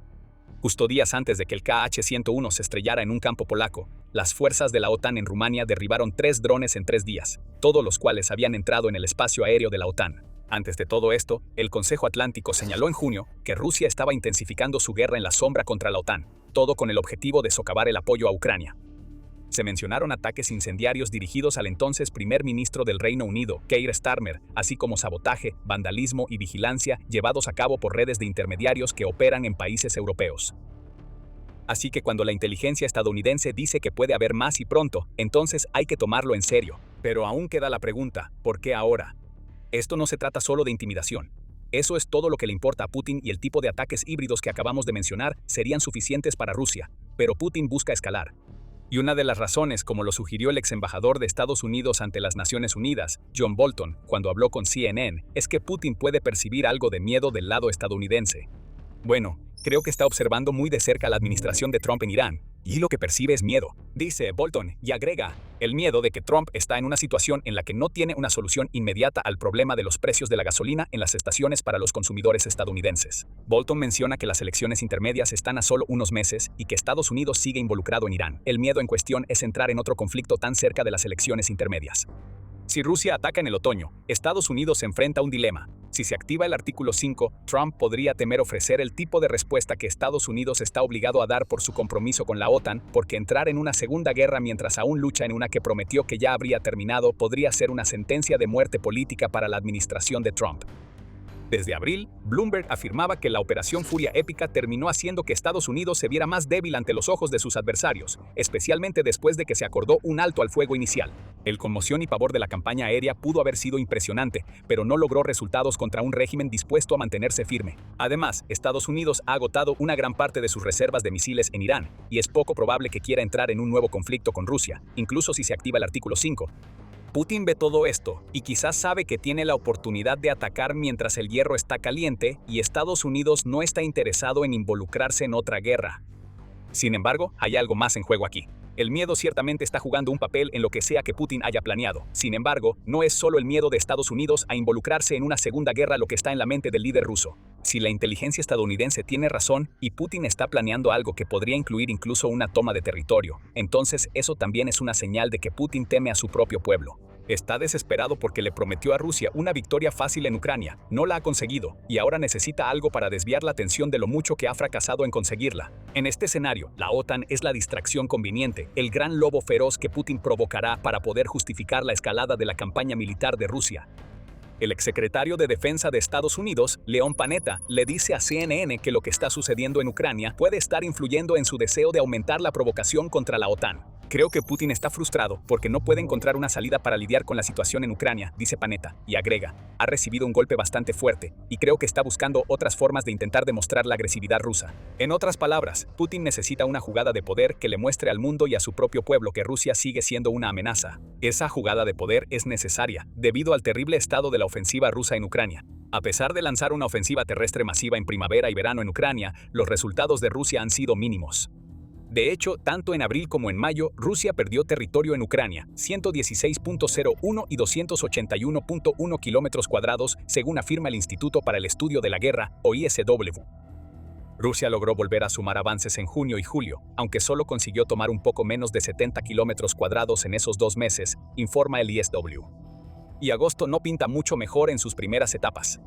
Justo días antes de que el Kh-101 se estrellara en un campo polaco, las fuerzas de la OTAN en Rumania derribaron 3 drones en 3 días, todos los cuales habían entrado en el espacio aéreo de la OTAN. Antes de todo esto, el Consejo Atlántico señaló en junio que Rusia estaba intensificando su guerra en la sombra contra la OTAN, todo con el objetivo de socavar el apoyo a Ucrania. Se mencionaron ataques incendiarios dirigidos al entonces primer ministro del Reino Unido, Keir Starmer, así como sabotaje, vandalismo y vigilancia llevados a cabo por redes de intermediarios que operan en países europeos. Así que cuando la inteligencia estadounidense dice que puede haber más y pronto, entonces hay que tomarlo en serio. Pero aún queda la pregunta, ¿por qué ahora? Esto no se trata solo de intimidación. Eso es todo lo que le importa a Putin y el tipo de ataques híbridos que acabamos de mencionar serían suficientes para Rusia, pero Putin busca escalar. Y una de las razones, como lo sugirió el ex embajador de Estados Unidos ante las Naciones Unidas, John Bolton, cuando habló con CNN, es que Putin puede percibir algo de miedo del lado estadounidense. Bueno, creo que está observando muy de cerca la administración de Trump en Irán, y lo que percibe es miedo, dice Bolton, y agrega, el miedo de que Trump está en una situación en la que no tiene una solución inmediata al problema de los precios de la gasolina en las estaciones para los consumidores estadounidenses. Bolton menciona que las elecciones intermedias están a solo unos meses y que Estados Unidos sigue involucrado en Irán. El miedo en cuestión es entrar en otro conflicto tan cerca de las elecciones intermedias. Si Rusia ataca en el otoño, Estados Unidos se enfrenta a un dilema. Si se activa el artículo 5, Trump podría temer ofrecer el tipo de respuesta que Estados Unidos está obligado a dar por su compromiso con la OTAN, porque entrar en una segunda guerra mientras aún lucha en una que prometió que ya habría terminado podría ser una sentencia de muerte política para la administración de Trump. Desde abril, Bloomberg afirmaba que la Operación Furia Épica terminó haciendo que Estados Unidos se viera más débil ante los ojos de sus adversarios, especialmente después de que se acordó un alto al fuego inicial. El conmoción y pavor de la campaña aérea pudo haber sido impresionante, pero no logró resultados contra un régimen dispuesto a mantenerse firme. Además, Estados Unidos ha agotado una gran parte de sus reservas de misiles en Irán, y es poco probable que quiera entrar en un nuevo conflicto con Rusia, incluso si se activa el artículo 5. Putin ve todo esto y quizás sabe que tiene la oportunidad de atacar mientras el hierro está caliente y Estados Unidos no está interesado en involucrarse en otra guerra. Sin embargo, hay algo más en juego aquí. El miedo ciertamente está jugando un papel en lo que sea que Putin haya planeado. Sin embargo, no es solo el miedo de Estados Unidos a involucrarse en una segunda guerra lo que está en la mente del líder ruso. Si la inteligencia estadounidense tiene razón y Putin está planeando algo que podría incluir incluso una toma de territorio, entonces eso también es una señal de que Putin teme a su propio pueblo. Está desesperado porque le prometió a Rusia una victoria fácil en Ucrania, no la ha conseguido, y ahora necesita algo para desviar la atención de lo mucho que ha fracasado en conseguirla. En este escenario, la OTAN es la distracción conveniente, el gran lobo feroz que Putin provocará para poder justificar la escalada de la campaña militar de Rusia. El exsecretario de Defensa de Estados Unidos, Leon Panetta, le dice a CNN que lo que está sucediendo en Ucrania puede estar influyendo en su deseo de aumentar la provocación contra la OTAN. Creo que Putin está frustrado porque no puede encontrar una salida para lidiar con la situación en Ucrania, dice Panetta, y agrega, ha recibido un golpe bastante fuerte, y creo que está buscando otras formas de intentar demostrar la agresividad rusa. En otras palabras, Putin necesita una jugada de poder que le muestre al mundo y a su propio pueblo que Rusia sigue siendo una amenaza. Esa jugada de poder es necesaria, debido al terrible estado de la ofensiva rusa en Ucrania. A pesar de lanzar una ofensiva terrestre masiva en primavera y verano en Ucrania, los resultados de Rusia han sido mínimos. De hecho, tanto en abril como en mayo, Rusia perdió territorio en Ucrania, 116.01 y 281.1 kilómetros cuadrados, según afirma el Instituto para el Estudio de la Guerra, o ISW. Rusia logró volver a sumar avances en junio y julio, aunque solo consiguió tomar un poco menos de 70 kilómetros cuadrados en esos 2 meses, informa el ISW. Y agosto no pinta mucho mejor en sus primeras etapas.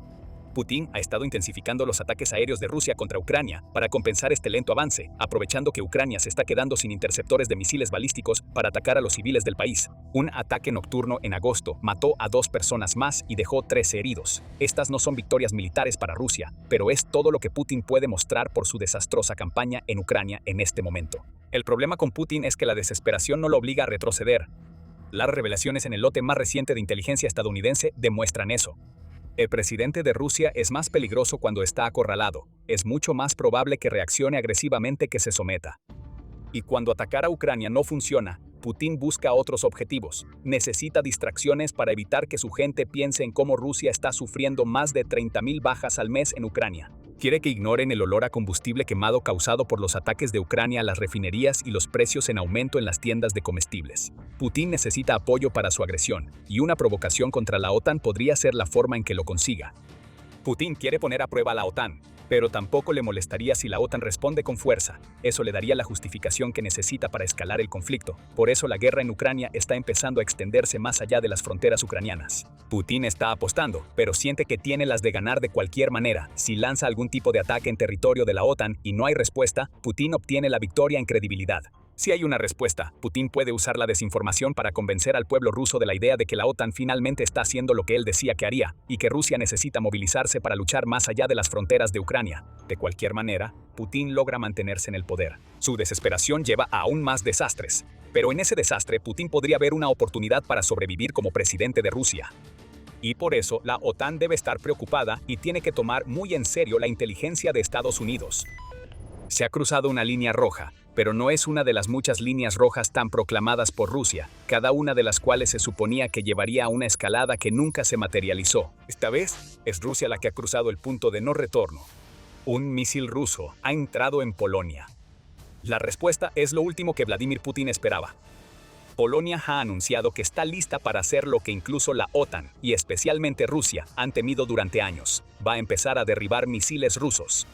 Putin ha estado intensificando los ataques aéreos de Rusia contra Ucrania para compensar este lento avance, aprovechando que Ucrania se está quedando sin interceptores de misiles balísticos para atacar a los civiles del país. Un ataque nocturno en agosto mató a 2 personas más y dejó 13 heridos. Estas no son victorias militares para Rusia, pero es todo lo que Putin puede mostrar por su desastrosa campaña en Ucrania en este momento. El problema con Putin es que la desesperación no lo obliga a retroceder. Las revelaciones en el lote más reciente de inteligencia estadounidense demuestran eso. El presidente de Rusia es más peligroso cuando está acorralado. Es mucho más probable que reaccione agresivamente que se someta. Y cuando atacar a Ucrania no funciona, Putin busca otros objetivos. Necesita distracciones para evitar que su gente piense en cómo Rusia está sufriendo más de 30.000 bajas al mes en Ucrania. Quiere que ignoren el olor a combustible quemado causado por los ataques de Ucrania a las refinerías y los precios en aumento en las tiendas de comestibles. Putin necesita apoyo para su agresión, y una provocación contra la OTAN podría ser la forma en que lo consiga. Putin quiere poner a prueba a la OTAN, pero tampoco le molestaría si la OTAN responde con fuerza. Eso le daría la justificación que necesita para escalar el conflicto. Por eso la guerra en Ucrania está empezando a extenderse más allá de las fronteras ucranianas. Putin está apostando, pero siente que tiene las de ganar de cualquier manera. Si lanza algún tipo de ataque en territorio de la OTAN y no hay respuesta, Putin obtiene la victoria en credibilidad. Si hay una respuesta, Putin puede usar la desinformación para convencer al pueblo ruso de la idea de que la OTAN finalmente está haciendo lo que él decía que haría, y que Rusia necesita movilizarse para luchar más allá de las fronteras de Ucrania. De cualquier manera, Putin logra mantenerse en el poder. Su desesperación lleva a aún más desastres. Pero en ese desastre, Putin podría ver una oportunidad para sobrevivir como presidente de Rusia. Y por eso, la OTAN debe estar preocupada y tiene que tomar muy en serio la inteligencia de Estados Unidos. Se ha cruzado una línea roja, pero no es una de las muchas líneas rojas tan proclamadas por Rusia, cada una de las cuales se suponía que llevaría a una escalada que nunca se materializó. Esta vez, es Rusia la que ha cruzado el punto de no retorno. Un misil ruso ha entrado en Polonia. La respuesta es lo último que Vladimir Putin esperaba. Polonia ha anunciado que está lista para hacer lo que incluso la OTAN, y especialmente Rusia, han temido durante años. Va a empezar a derribar misiles rusos.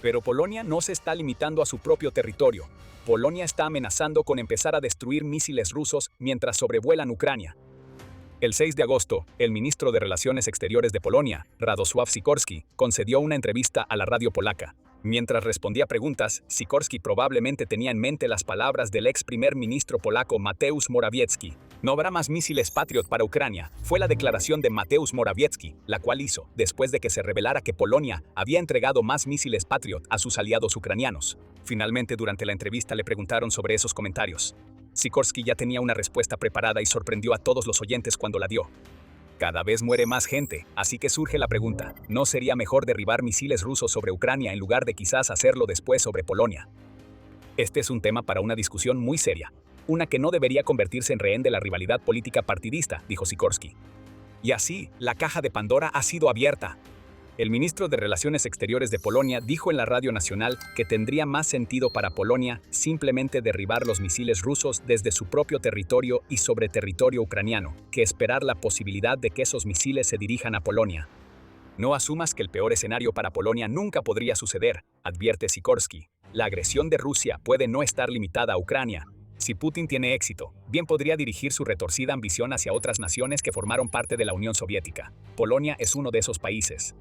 Pero Polonia no se está limitando a su propio territorio. Polonia está amenazando con empezar a destruir misiles rusos mientras sobrevuelan Ucrania. El 6 de agosto, el ministro de Relaciones Exteriores de Polonia, Radosław Sikorski, concedió una entrevista a la radio polaca. Mientras respondía preguntas, Sikorski probablemente tenía en mente las palabras del ex primer ministro polaco Mateusz Morawiecki. No habrá más misiles Patriot para Ucrania, fue la declaración de Mateusz Morawiecki, la cual hizo después de que se revelara que Polonia había entregado más misiles Patriot a sus aliados ucranianos. Finalmente, durante la entrevista le preguntaron sobre esos comentarios. Sikorski ya tenía una respuesta preparada y sorprendió a todos los oyentes cuando la dio. Cada vez muere más gente, así que surge la pregunta, ¿no sería mejor derribar misiles rusos sobre Ucrania en lugar de quizás hacerlo después sobre Polonia? Este es un tema para una discusión muy seria, una que no debería convertirse en rehén de la rivalidad política partidista, dijo Sikorski. Y así, la caja de Pandora ha sido abierta. El ministro de Relaciones Exteriores de Polonia dijo en la radio nacional que tendría más sentido para Polonia simplemente derribar los misiles rusos desde su propio territorio y sobre territorio ucraniano, que esperar la posibilidad de que esos misiles se dirijan a Polonia. No asumas que el peor escenario para Polonia nunca podría suceder, advierte Sikorski. La agresión de Rusia puede no estar limitada a Ucrania. Si Putin tiene éxito, bien podría dirigir su retorcida ambición hacia otras naciones que formaron parte de la Unión Soviética. Polonia es uno de esos países.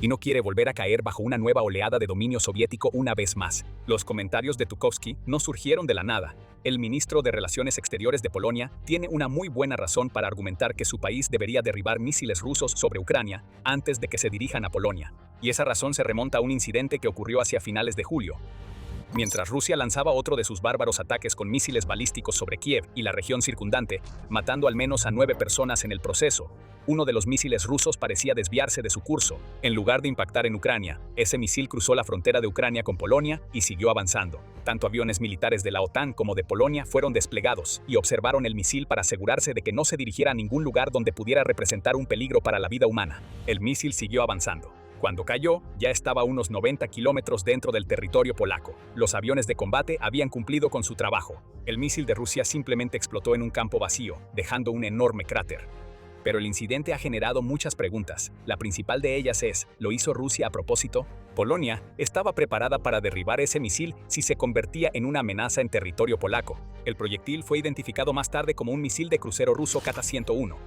Y no quiere volver a caer bajo una nueva oleada de dominio soviético una vez más. Los comentarios de Tukovsky no surgieron de la nada. El ministro de Relaciones Exteriores de Polonia tiene una muy buena razón para argumentar que su país debería derribar misiles rusos sobre Ucrania antes de que se dirijan a Polonia. Y esa razón se remonta a un incidente que ocurrió hacia finales de julio. Mientras Rusia lanzaba otro de sus bárbaros ataques con misiles balísticos sobre Kiev y la región circundante, matando al menos a 9 personas en el proceso, uno de los misiles rusos parecía desviarse de su curso. En lugar de impactar en Ucrania, ese misil cruzó la frontera de Ucrania con Polonia y siguió avanzando. Tanto aviones militares de la OTAN como de Polonia fueron desplegados y observaron el misil para asegurarse de que no se dirigiera a ningún lugar donde pudiera representar un peligro para la vida humana. El misil siguió avanzando. Cuando cayó, ya estaba a unos 90 kilómetros dentro del territorio polaco. Los aviones de combate habían cumplido con su trabajo. El misil de Rusia simplemente explotó en un campo vacío, dejando un enorme cráter. Pero el incidente ha generado muchas preguntas. La principal de ellas es, ¿lo hizo Rusia a propósito? Polonia estaba preparada para derribar ese misil si se convertía en una amenaza en territorio polaco. El proyectil fue identificado más tarde como un misil de crucero ruso Kata-101.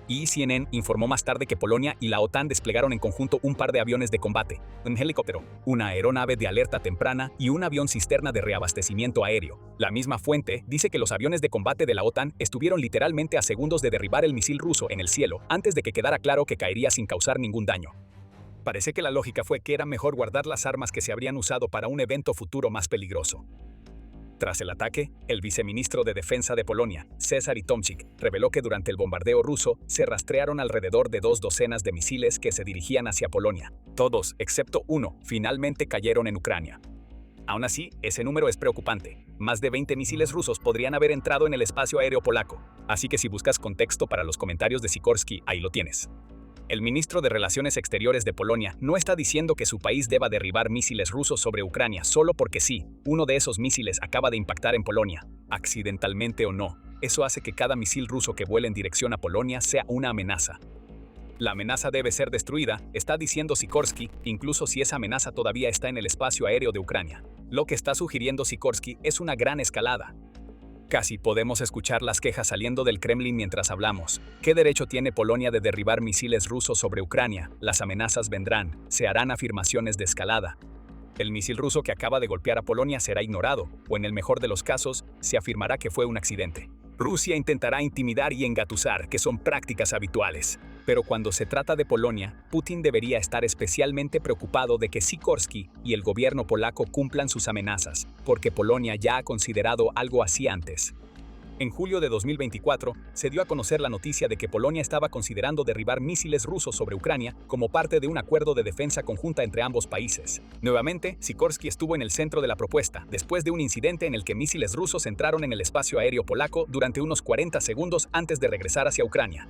Y CNN informó más tarde que Polonia y la OTAN desplegaron en conjunto un par de aviones de combate, un helicóptero, una aeronave de alerta temprana y un avión cisterna de reabastecimiento aéreo. La misma fuente dice que los aviones de combate de la OTAN estuvieron literalmente a segundos de derribar el misil ruso en el cielo antes de que quedara claro que caería sin causar ningún daño. Parece que la lógica fue que era mejor guardar las armas que se habrían usado para un evento futuro más peligroso. Tras el ataque, el viceministro de Defensa de Polonia, Cezary Tomczyk, reveló que durante el bombardeo ruso se rastrearon alrededor de 2 docenas de misiles que se dirigían hacia Polonia. Todos, excepto uno, finalmente cayeron en Ucrania. Aún así, ese número es preocupante. Más de 20 misiles rusos podrían haber entrado en el espacio aéreo polaco. Así que si buscas contexto para los comentarios de Sikorski, ahí lo tienes. El ministro de Relaciones Exteriores de Polonia no está diciendo que su país deba derribar misiles rusos sobre Ucrania solo porque sí, uno de esos misiles acaba de impactar en Polonia, accidentalmente o no. Eso hace que cada misil ruso que vuele en dirección a Polonia sea una amenaza. La amenaza debe ser destruida, está diciendo Sikorski, incluso si esa amenaza todavía está en el espacio aéreo de Ucrania. Lo que está sugiriendo Sikorski es una gran escalada. Casi podemos escuchar las quejas saliendo del Kremlin mientras hablamos. ¿Qué derecho tiene Polonia de derribar misiles rusos sobre Ucrania? Las amenazas vendrán, se harán afirmaciones de escalada. El misil ruso que acaba de golpear a Polonia será ignorado, o en el mejor de los casos, se afirmará que fue un accidente. Rusia intentará intimidar y engatusar, que son prácticas habituales. Pero cuando se trata de Polonia, Putin debería estar especialmente preocupado de que Sikorski y el gobierno polaco cumplan sus amenazas, porque Polonia ya ha considerado algo así antes. En julio de 2024, se dio a conocer la noticia de que Polonia estaba considerando derribar misiles rusos sobre Ucrania como parte de un acuerdo de defensa conjunta entre ambos países. Nuevamente, Sikorski estuvo en el centro de la propuesta, después de un incidente en el que misiles rusos entraron en el espacio aéreo polaco durante unos 40 segundos antes de regresar hacia Ucrania.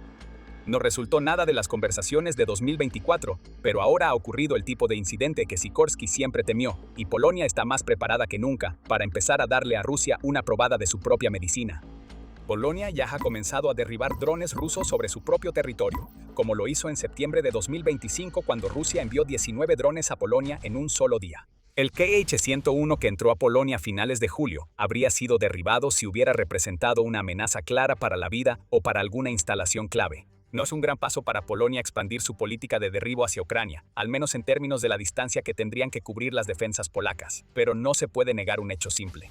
No resultó nada de las conversaciones de 2024, pero ahora ha ocurrido el tipo de incidente que Sikorski siempre temió, y Polonia está más preparada que nunca para empezar a darle a Rusia una probada de su propia medicina. Polonia ya ha comenzado a derribar drones rusos sobre su propio territorio, como lo hizo en septiembre de 2025 cuando Rusia envió 19 drones a Polonia en un solo día. El Kh-101 que entró a Polonia a finales de julio habría sido derribado si hubiera representado una amenaza clara para la vida o para alguna instalación clave. No es un gran paso para Polonia expandir su política de derribo hacia Ucrania, al menos en términos de la distancia que tendrían que cubrir las defensas polacas, pero no se puede negar un hecho simple.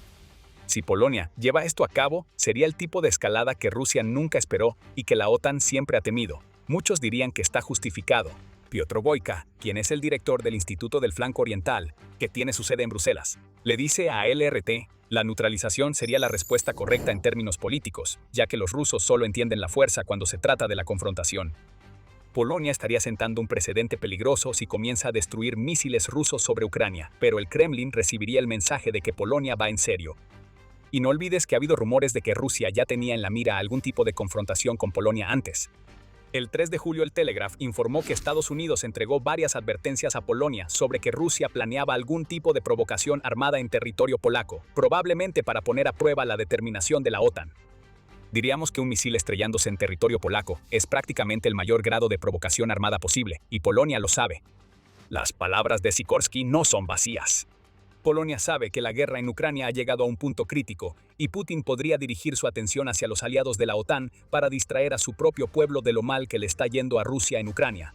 Si Polonia lleva esto a cabo, sería el tipo de escalada que Rusia nunca esperó y que la OTAN siempre ha temido. Muchos dirían que está justificado. Piotr Boyka, quien es el director del Instituto del Flanco Oriental, que tiene su sede en Bruselas, le dice a LRT, la neutralización sería la respuesta correcta en términos políticos, ya que los rusos solo entienden la fuerza cuando se trata de la confrontación. Polonia estaría sentando un precedente peligroso si comienza a destruir misiles rusos sobre Ucrania, pero el Kremlin recibiría el mensaje de que Polonia va en serio. Y no olvides que ha habido rumores de que Rusia ya tenía en la mira algún tipo de confrontación con Polonia antes. El 3 de julio el Telegraph informó que Estados Unidos entregó varias advertencias a Polonia sobre que Rusia planeaba algún tipo de provocación armada en territorio polaco, probablemente para poner a prueba la determinación de la OTAN. Diríamos que un misil estrellándose en territorio polaco es prácticamente el mayor grado de provocación armada posible, y Polonia lo sabe. Las palabras de Sikorski no son vacías. Polonia sabe que la guerra en Ucrania ha llegado a un punto crítico y Putin podría dirigir su atención hacia los aliados de la OTAN para distraer a su propio pueblo de lo mal que le está yendo a Rusia en Ucrania.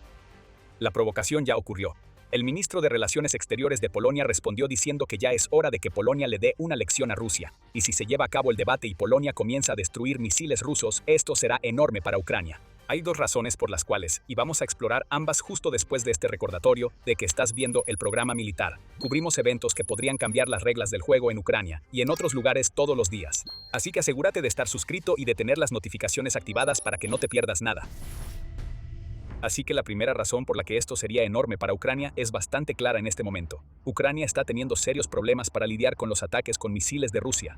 La provocación ya ocurrió. El ministro de Relaciones Exteriores de Polonia respondió diciendo que ya es hora de que Polonia le dé una lección a Rusia, y si se lleva a cabo el debate y Polonia comienza a destruir misiles rusos, esto será enorme para Ucrania. Hay dos razones por las cuales, y vamos a explorar ambas justo después de este recordatorio de que estás viendo el programa militar. Cubrimos eventos que podrían cambiar las reglas del juego en Ucrania y en otros lugares todos los días. Así que asegúrate de estar suscrito y de tener las notificaciones activadas para que no te pierdas nada. Así que la primera razón por la que esto sería enorme para Ucrania es bastante clara en este momento. Ucrania está teniendo serios problemas para lidiar con los ataques con misiles de Rusia.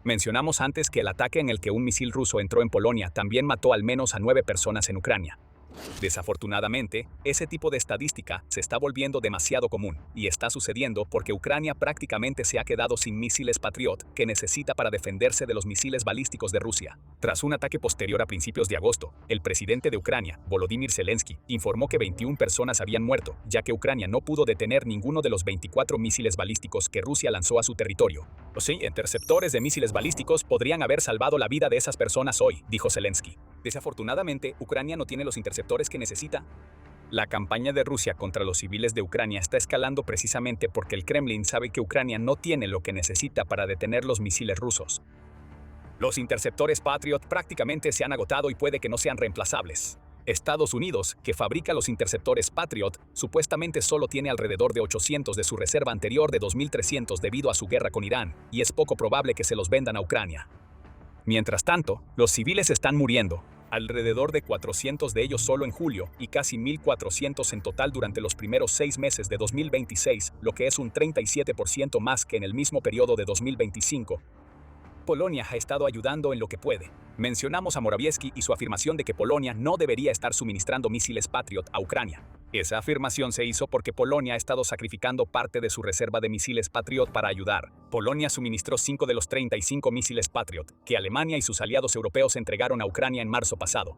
Mencionamos antes que el ataque en el que un misil ruso entró en Polonia también mató al menos a 9 personas en Ucrania. Desafortunadamente, ese tipo de estadística se está volviendo demasiado común, y está sucediendo porque Ucrania prácticamente se ha quedado sin misiles Patriot que necesita para defenderse de los misiles balísticos de Rusia. Tras un ataque posterior a principios de agosto, el presidente de Ucrania, Volodymyr Zelensky, informó que 21 personas habían muerto, ya que Ucrania no pudo detener ninguno de los 24 misiles balísticos que Rusia lanzó a su territorio. Los interceptores de misiles balísticos podrían haber salvado la vida de esas personas hoy, dijo Zelensky. Desafortunadamente, Ucrania no tiene los interceptores que necesita. La campaña de Rusia contra los civiles de Ucrania está escalando precisamente porque el Kremlin sabe que Ucrania no tiene lo que necesita para detener los misiles rusos. Los interceptores Patriot prácticamente se han agotado y puede que no sean reemplazables. Estados Unidos, que fabrica los interceptores Patriot, supuestamente solo tiene alrededor de 800 de su reserva anterior de 2.300 debido a su guerra con Irán, y es poco probable que se los vendan a Ucrania. Mientras tanto, los civiles están muriendo, alrededor de 400 de ellos solo en julio y casi 1.400 en total durante los primeros 6 meses de 2026, lo que es un 37% más que en el mismo periodo de 2025. Polonia ha estado ayudando en lo que puede. Mencionamos a Morawiecki y su afirmación de que Polonia no debería estar suministrando misiles Patriot a Ucrania. Esa afirmación se hizo porque Polonia ha estado sacrificando parte de su reserva de misiles Patriot para ayudar. Polonia suministró 5 de los 35 misiles Patriot que Alemania y sus aliados europeos entregaron a Ucrania en marzo pasado.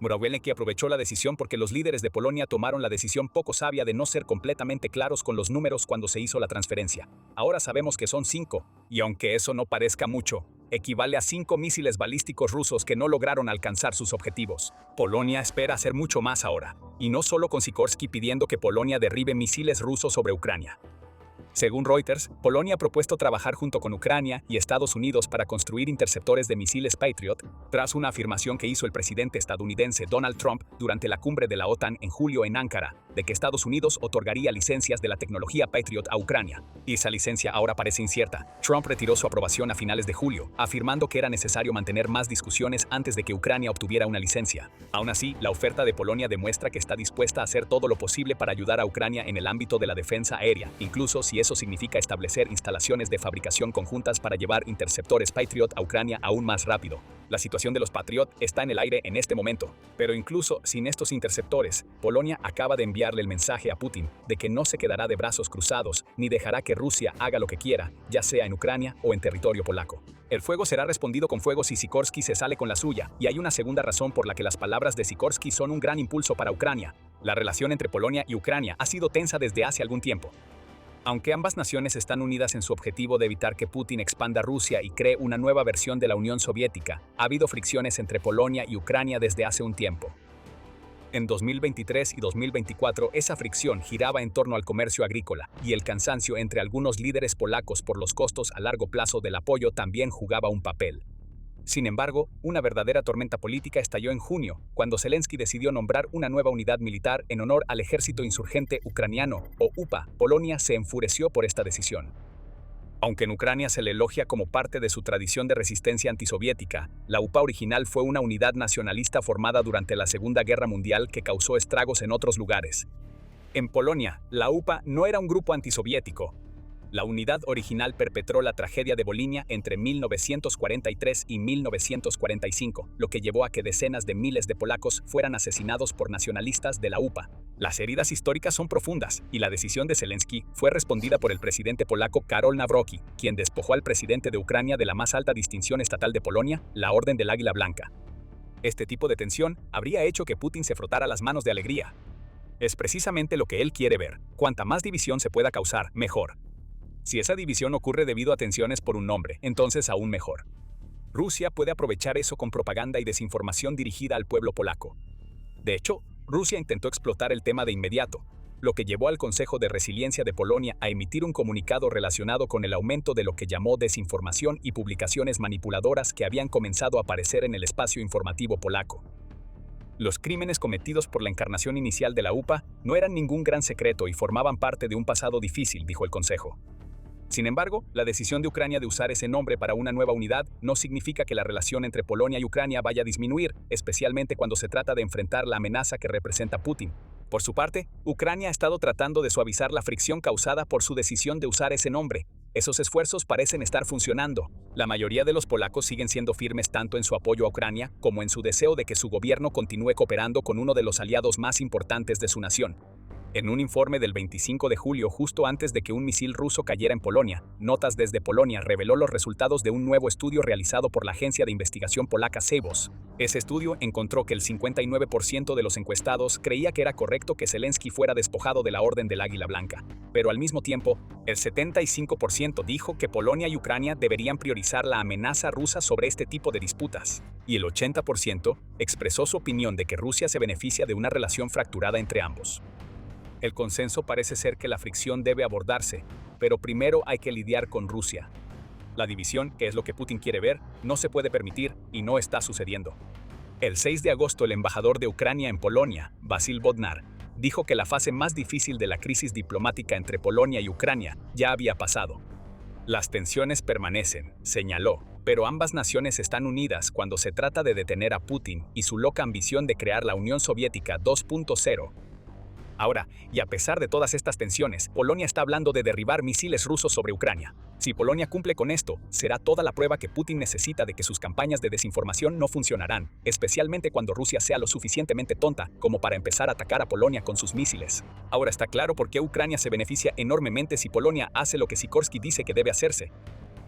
Morawiecki aprovechó la decisión porque los líderes de Polonia tomaron la decisión poco sabia de no ser completamente claros con los números cuando se hizo la transferencia. Ahora sabemos que son 5, y aunque eso no parezca mucho, equivale a 5 misiles balísticos rusos que no lograron alcanzar sus objetivos. Polonia espera hacer mucho más ahora, y no solo con Sikorsky pidiendo que Polonia derribe misiles rusos sobre Ucrania. Según Reuters, Polonia ha propuesto trabajar junto con Ucrania y Estados Unidos para construir interceptores de misiles Patriot, tras una afirmación que hizo el presidente estadounidense Donald Trump durante la cumbre de la OTAN en julio en Ankara, de que Estados Unidos otorgaría licencias de la tecnología Patriot a Ucrania. Y esa licencia ahora parece incierta. Trump retiró su aprobación a finales de julio, afirmando que era necesario mantener más discusiones antes de que Ucrania obtuviera una licencia. Aún así, la oferta de Polonia demuestra que está dispuesta a hacer todo lo posible para ayudar a Ucrania en el ámbito de la defensa aérea, incluso si eso significa establecer instalaciones de fabricación conjuntas para llevar interceptores Patriot a Ucrania aún más rápido. La situación de los Patriot está en el aire en este momento, pero incluso sin estos interceptores, Polonia acaba de enviarle el mensaje a Putin de que no se quedará de brazos cruzados ni dejará que Rusia haga lo que quiera, ya sea en Ucrania o en territorio polaco. El fuego será respondido con fuego si Sikorsky se sale con la suya, y hay una segunda razón por la que las palabras de Sikorsky son un gran impulso para Ucrania. La relación entre Polonia y Ucrania ha sido tensa desde hace algún tiempo. Aunque ambas naciones están unidas en su objetivo de evitar que Putin expanda Rusia y cree una nueva versión de la Unión Soviética, ha habido fricciones entre Polonia y Ucrania desde hace un tiempo. En 2023 y 2024, esa fricción giraba en torno al comercio agrícola, y el cansancio entre algunos líderes polacos por los costos a largo plazo del apoyo también jugaba un papel. Sin embargo, una verdadera tormenta política estalló en junio, cuando Zelensky decidió nombrar una nueva unidad militar en honor al ejército insurgente ucraniano, o UPA. Polonia se enfureció por esta decisión. Aunque en Ucrania se le elogia como parte de su tradición de resistencia antisoviética, la UPA original fue una unidad nacionalista formada durante la Segunda Guerra Mundial que causó estragos en otros lugares. En Polonia, la UPA no era un grupo antisoviético. La unidad original perpetró la tragedia de Volhynia entre 1943 y 1945, lo que llevó a que decenas de miles de polacos fueran asesinados por nacionalistas de la UPA. Las heridas históricas son profundas, y la decisión de Zelensky fue respondida por el presidente polaco Karol Nawrocki, quien despojó al presidente de Ucrania de la más alta distinción estatal de Polonia, la Orden del Águila Blanca. Este tipo de tensión habría hecho que Putin se frotara las manos de alegría. Es precisamente lo que él quiere ver. Cuanta más división se pueda causar, mejor. Si esa división ocurre debido a tensiones por un nombre, entonces aún mejor. Rusia puede aprovechar eso con propaganda y desinformación dirigida al pueblo polaco. De hecho, Rusia intentó explotar el tema de inmediato, lo que llevó al Consejo de Resiliencia de Polonia a emitir un comunicado relacionado con el aumento de lo que llamó desinformación y publicaciones manipuladoras que habían comenzado a aparecer en el espacio informativo polaco. Los crímenes cometidos por la encarnación inicial de la UPA no eran ningún gran secreto y formaban parte de un pasado difícil, dijo el Consejo. Sin embargo, la decisión de Ucrania de usar ese nombre para una nueva unidad no significa que la relación entre Polonia y Ucrania vaya a disminuir, especialmente cuando se trata de enfrentar la amenaza que representa Putin. Por su parte, Ucrania ha estado tratando de suavizar la fricción causada por su decisión de usar ese nombre, Esos esfuerzos parecen estar funcionando. La mayoría de los polacos siguen siendo firmes tanto en su apoyo a Ucrania como en su deseo de que su gobierno continúe cooperando con uno de los aliados más importantes de su nación. En un informe del 25 de julio, justo antes de que un misil ruso cayera en Polonia, Notas desde Polonia reveló los resultados de un nuevo estudio realizado por la agencia de investigación polaca SEBOS. Ese estudio encontró que el 59% de los encuestados creía que era correcto que Zelensky fuera despojado de la Orden del Águila Blanca, pero al mismo tiempo, el 75% dijo que Polonia y Ucrania deberían priorizar la amenaza rusa sobre este tipo de disputas, y el 80% expresó su opinión de que Rusia se beneficia de una relación fracturada entre ambos. El consenso parece ser que la fricción debe abordarse, pero primero hay que lidiar con Rusia. La división, que es lo que Putin quiere ver, no se puede permitir y no está sucediendo. El 6 de agosto, el embajador de Ucrania en Polonia, Vasyl Bodnar, dijo que la fase más difícil de la crisis diplomática entre Polonia y Ucrania ya había pasado. Las tensiones permanecen, señaló, pero ambas naciones están unidas cuando se trata de detener a Putin y su loca ambición de crear la Unión Soviética 2.0. Ahora, y a pesar de todas estas tensiones, Polonia está hablando de derribar misiles rusos sobre Ucrania. Si Polonia cumple con esto, será toda la prueba que Putin necesita de que sus campañas de desinformación no funcionarán, especialmente cuando Rusia sea lo suficientemente tonta como para empezar a atacar a Polonia con sus misiles. Ahora está claro por qué Ucrania se beneficia enormemente si Polonia hace lo que Sikorski dice que debe hacerse.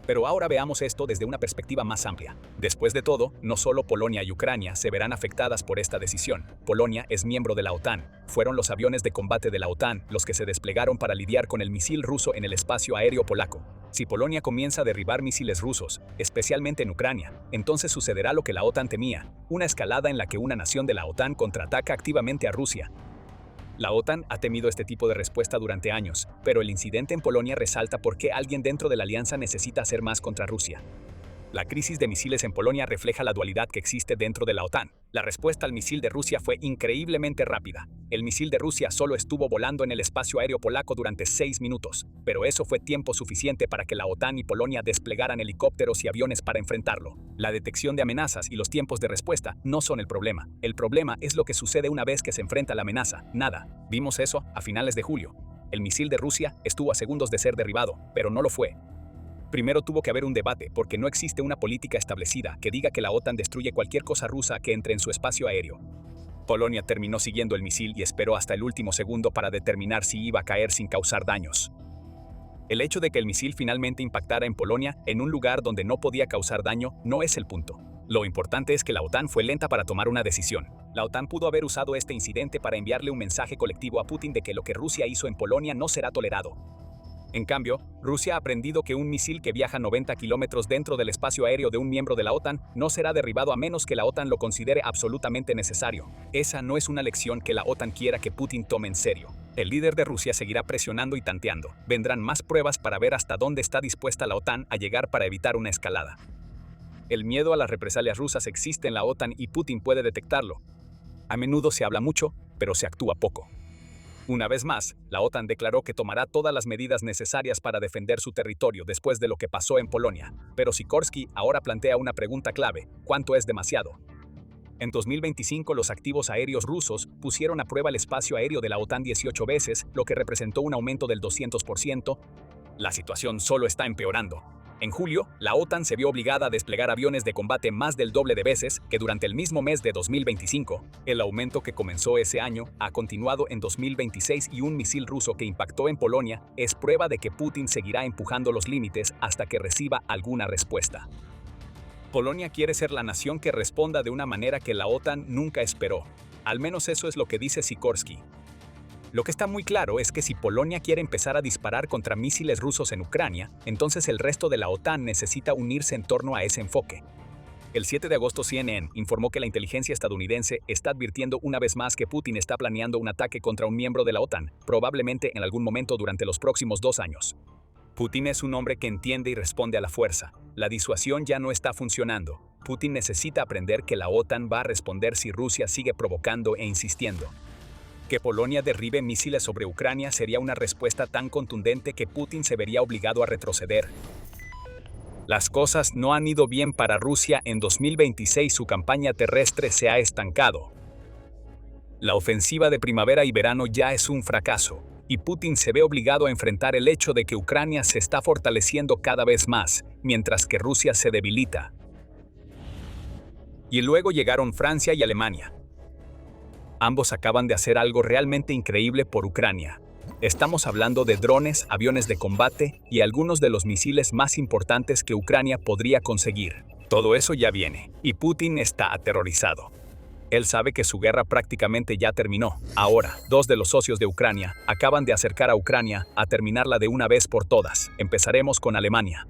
Pero ahora veamos esto desde una perspectiva más amplia. Después de todo, no solo Polonia y Ucrania se verán afectadas por esta decisión. Polonia es miembro de la OTAN. Fueron los aviones de combate de la OTAN los que se desplegaron para lidiar con el misil ruso en el espacio aéreo polaco. Si Polonia comienza a derribar misiles rusos, especialmente en Ucrania, entonces sucederá lo que la OTAN temía, una escalada en la que una nación de la OTAN contraataca activamente a Rusia. La OTAN ha temido este tipo de respuesta durante años, pero el incidente en Polonia resalta por qué alguien dentro de la alianza necesita hacer más contra Rusia. La crisis de misiles en Polonia refleja la dualidad que existe dentro de la OTAN. La respuesta al misil de Rusia fue increíblemente rápida. El misil de Rusia solo estuvo volando en el espacio aéreo polaco durante 6 minutos, pero eso fue tiempo suficiente para que la OTAN y Polonia desplegaran helicópteros y aviones para enfrentarlo. La detección de amenazas y los tiempos de respuesta no son el problema. El problema es lo que sucede una vez que se enfrenta la amenaza. Nada. Vimos eso a finales de julio. El misil de Rusia estuvo a segundos de ser derribado, pero no lo fue. Primero tuvo que haber un debate porque no existe una política establecida que diga que la OTAN destruye cualquier cosa rusa que entre en su espacio aéreo. Polonia terminó siguiendo el misil y esperó hasta el último segundo para determinar si iba a caer sin causar daños. El hecho de que el misil finalmente impactara en Polonia, en un lugar donde no podía causar daño, no es el punto. Lo importante es que la OTAN fue lenta para tomar una decisión. La OTAN pudo haber usado este incidente para enviarle un mensaje colectivo a Putin de que lo que Rusia hizo en Polonia no será tolerado. En cambio, Rusia ha aprendido que un misil que viaja 90 kilómetros dentro del espacio aéreo de un miembro de la OTAN no será derribado a menos que la OTAN lo considere absolutamente necesario. Esa no es una lección que la OTAN quiera que Putin tome en serio. El líder de Rusia seguirá presionando y tanteando. Vendrán más pruebas para ver hasta dónde está dispuesta la OTAN a llegar para evitar una escalada. El miedo a las represalias rusas existe en la OTAN y Putin puede detectarlo. A menudo se habla mucho, pero se actúa poco. Una vez más, la OTAN declaró que tomará todas las medidas necesarias para defender su territorio después de lo que pasó en Polonia. Pero Sikorski ahora plantea una pregunta clave: ¿cuánto es demasiado? En 2025, los activos aéreos rusos pusieron a prueba el espacio aéreo de la OTAN 18 veces, lo que representó un aumento del 200%. La situación solo está empeorando. En julio, la OTAN se vio obligada a desplegar aviones de combate más del doble de veces que durante el mismo mes de 2025. El aumento que comenzó ese año ha continuado en 2026 y un misil ruso que impactó en Polonia es prueba de que Putin seguirá empujando los límites hasta que reciba alguna respuesta. Polonia quiere ser la nación que responda de una manera que la OTAN nunca esperó. Al menos eso es lo que dice Sikorski. Lo que está muy claro es que si Polonia quiere empezar a disparar contra misiles rusos en Ucrania, entonces el resto de la OTAN necesita unirse en torno a ese enfoque. El 7 de agosto CNN informó que la inteligencia estadounidense está advirtiendo una vez más que Putin está planeando un ataque contra un miembro de la OTAN, probablemente en algún momento durante los próximos 2 años. Putin es un hombre que entiende y responde a la fuerza. La disuasión ya no está funcionando. Putin necesita aprender que la OTAN va a responder si Rusia sigue provocando e insistiendo. Que Polonia derribe misiles sobre Ucrania sería una respuesta tan contundente que Putin se vería obligado a retroceder. Las cosas no han ido bien para Rusia. En 2026 su campaña terrestre se ha estancado. La ofensiva de primavera y verano ya es un fracaso. y Putin se ve obligado a enfrentar el hecho de que Ucrania se está fortaleciendo cada vez más, mientras que Rusia se debilita. Y luego llegaron Francia y Alemania. Ambos acaban de hacer algo realmente increíble por Ucrania. Estamos hablando de drones, aviones de combate y algunos de los misiles más importantes que Ucrania podría conseguir. Todo eso ya viene, y Putin está aterrorizado. Él sabe que su guerra prácticamente ya terminó. Ahora, dos de los socios de Ucrania acaban de acercar a Ucrania a terminarla de una vez por todas. Empezaremos con Alemania.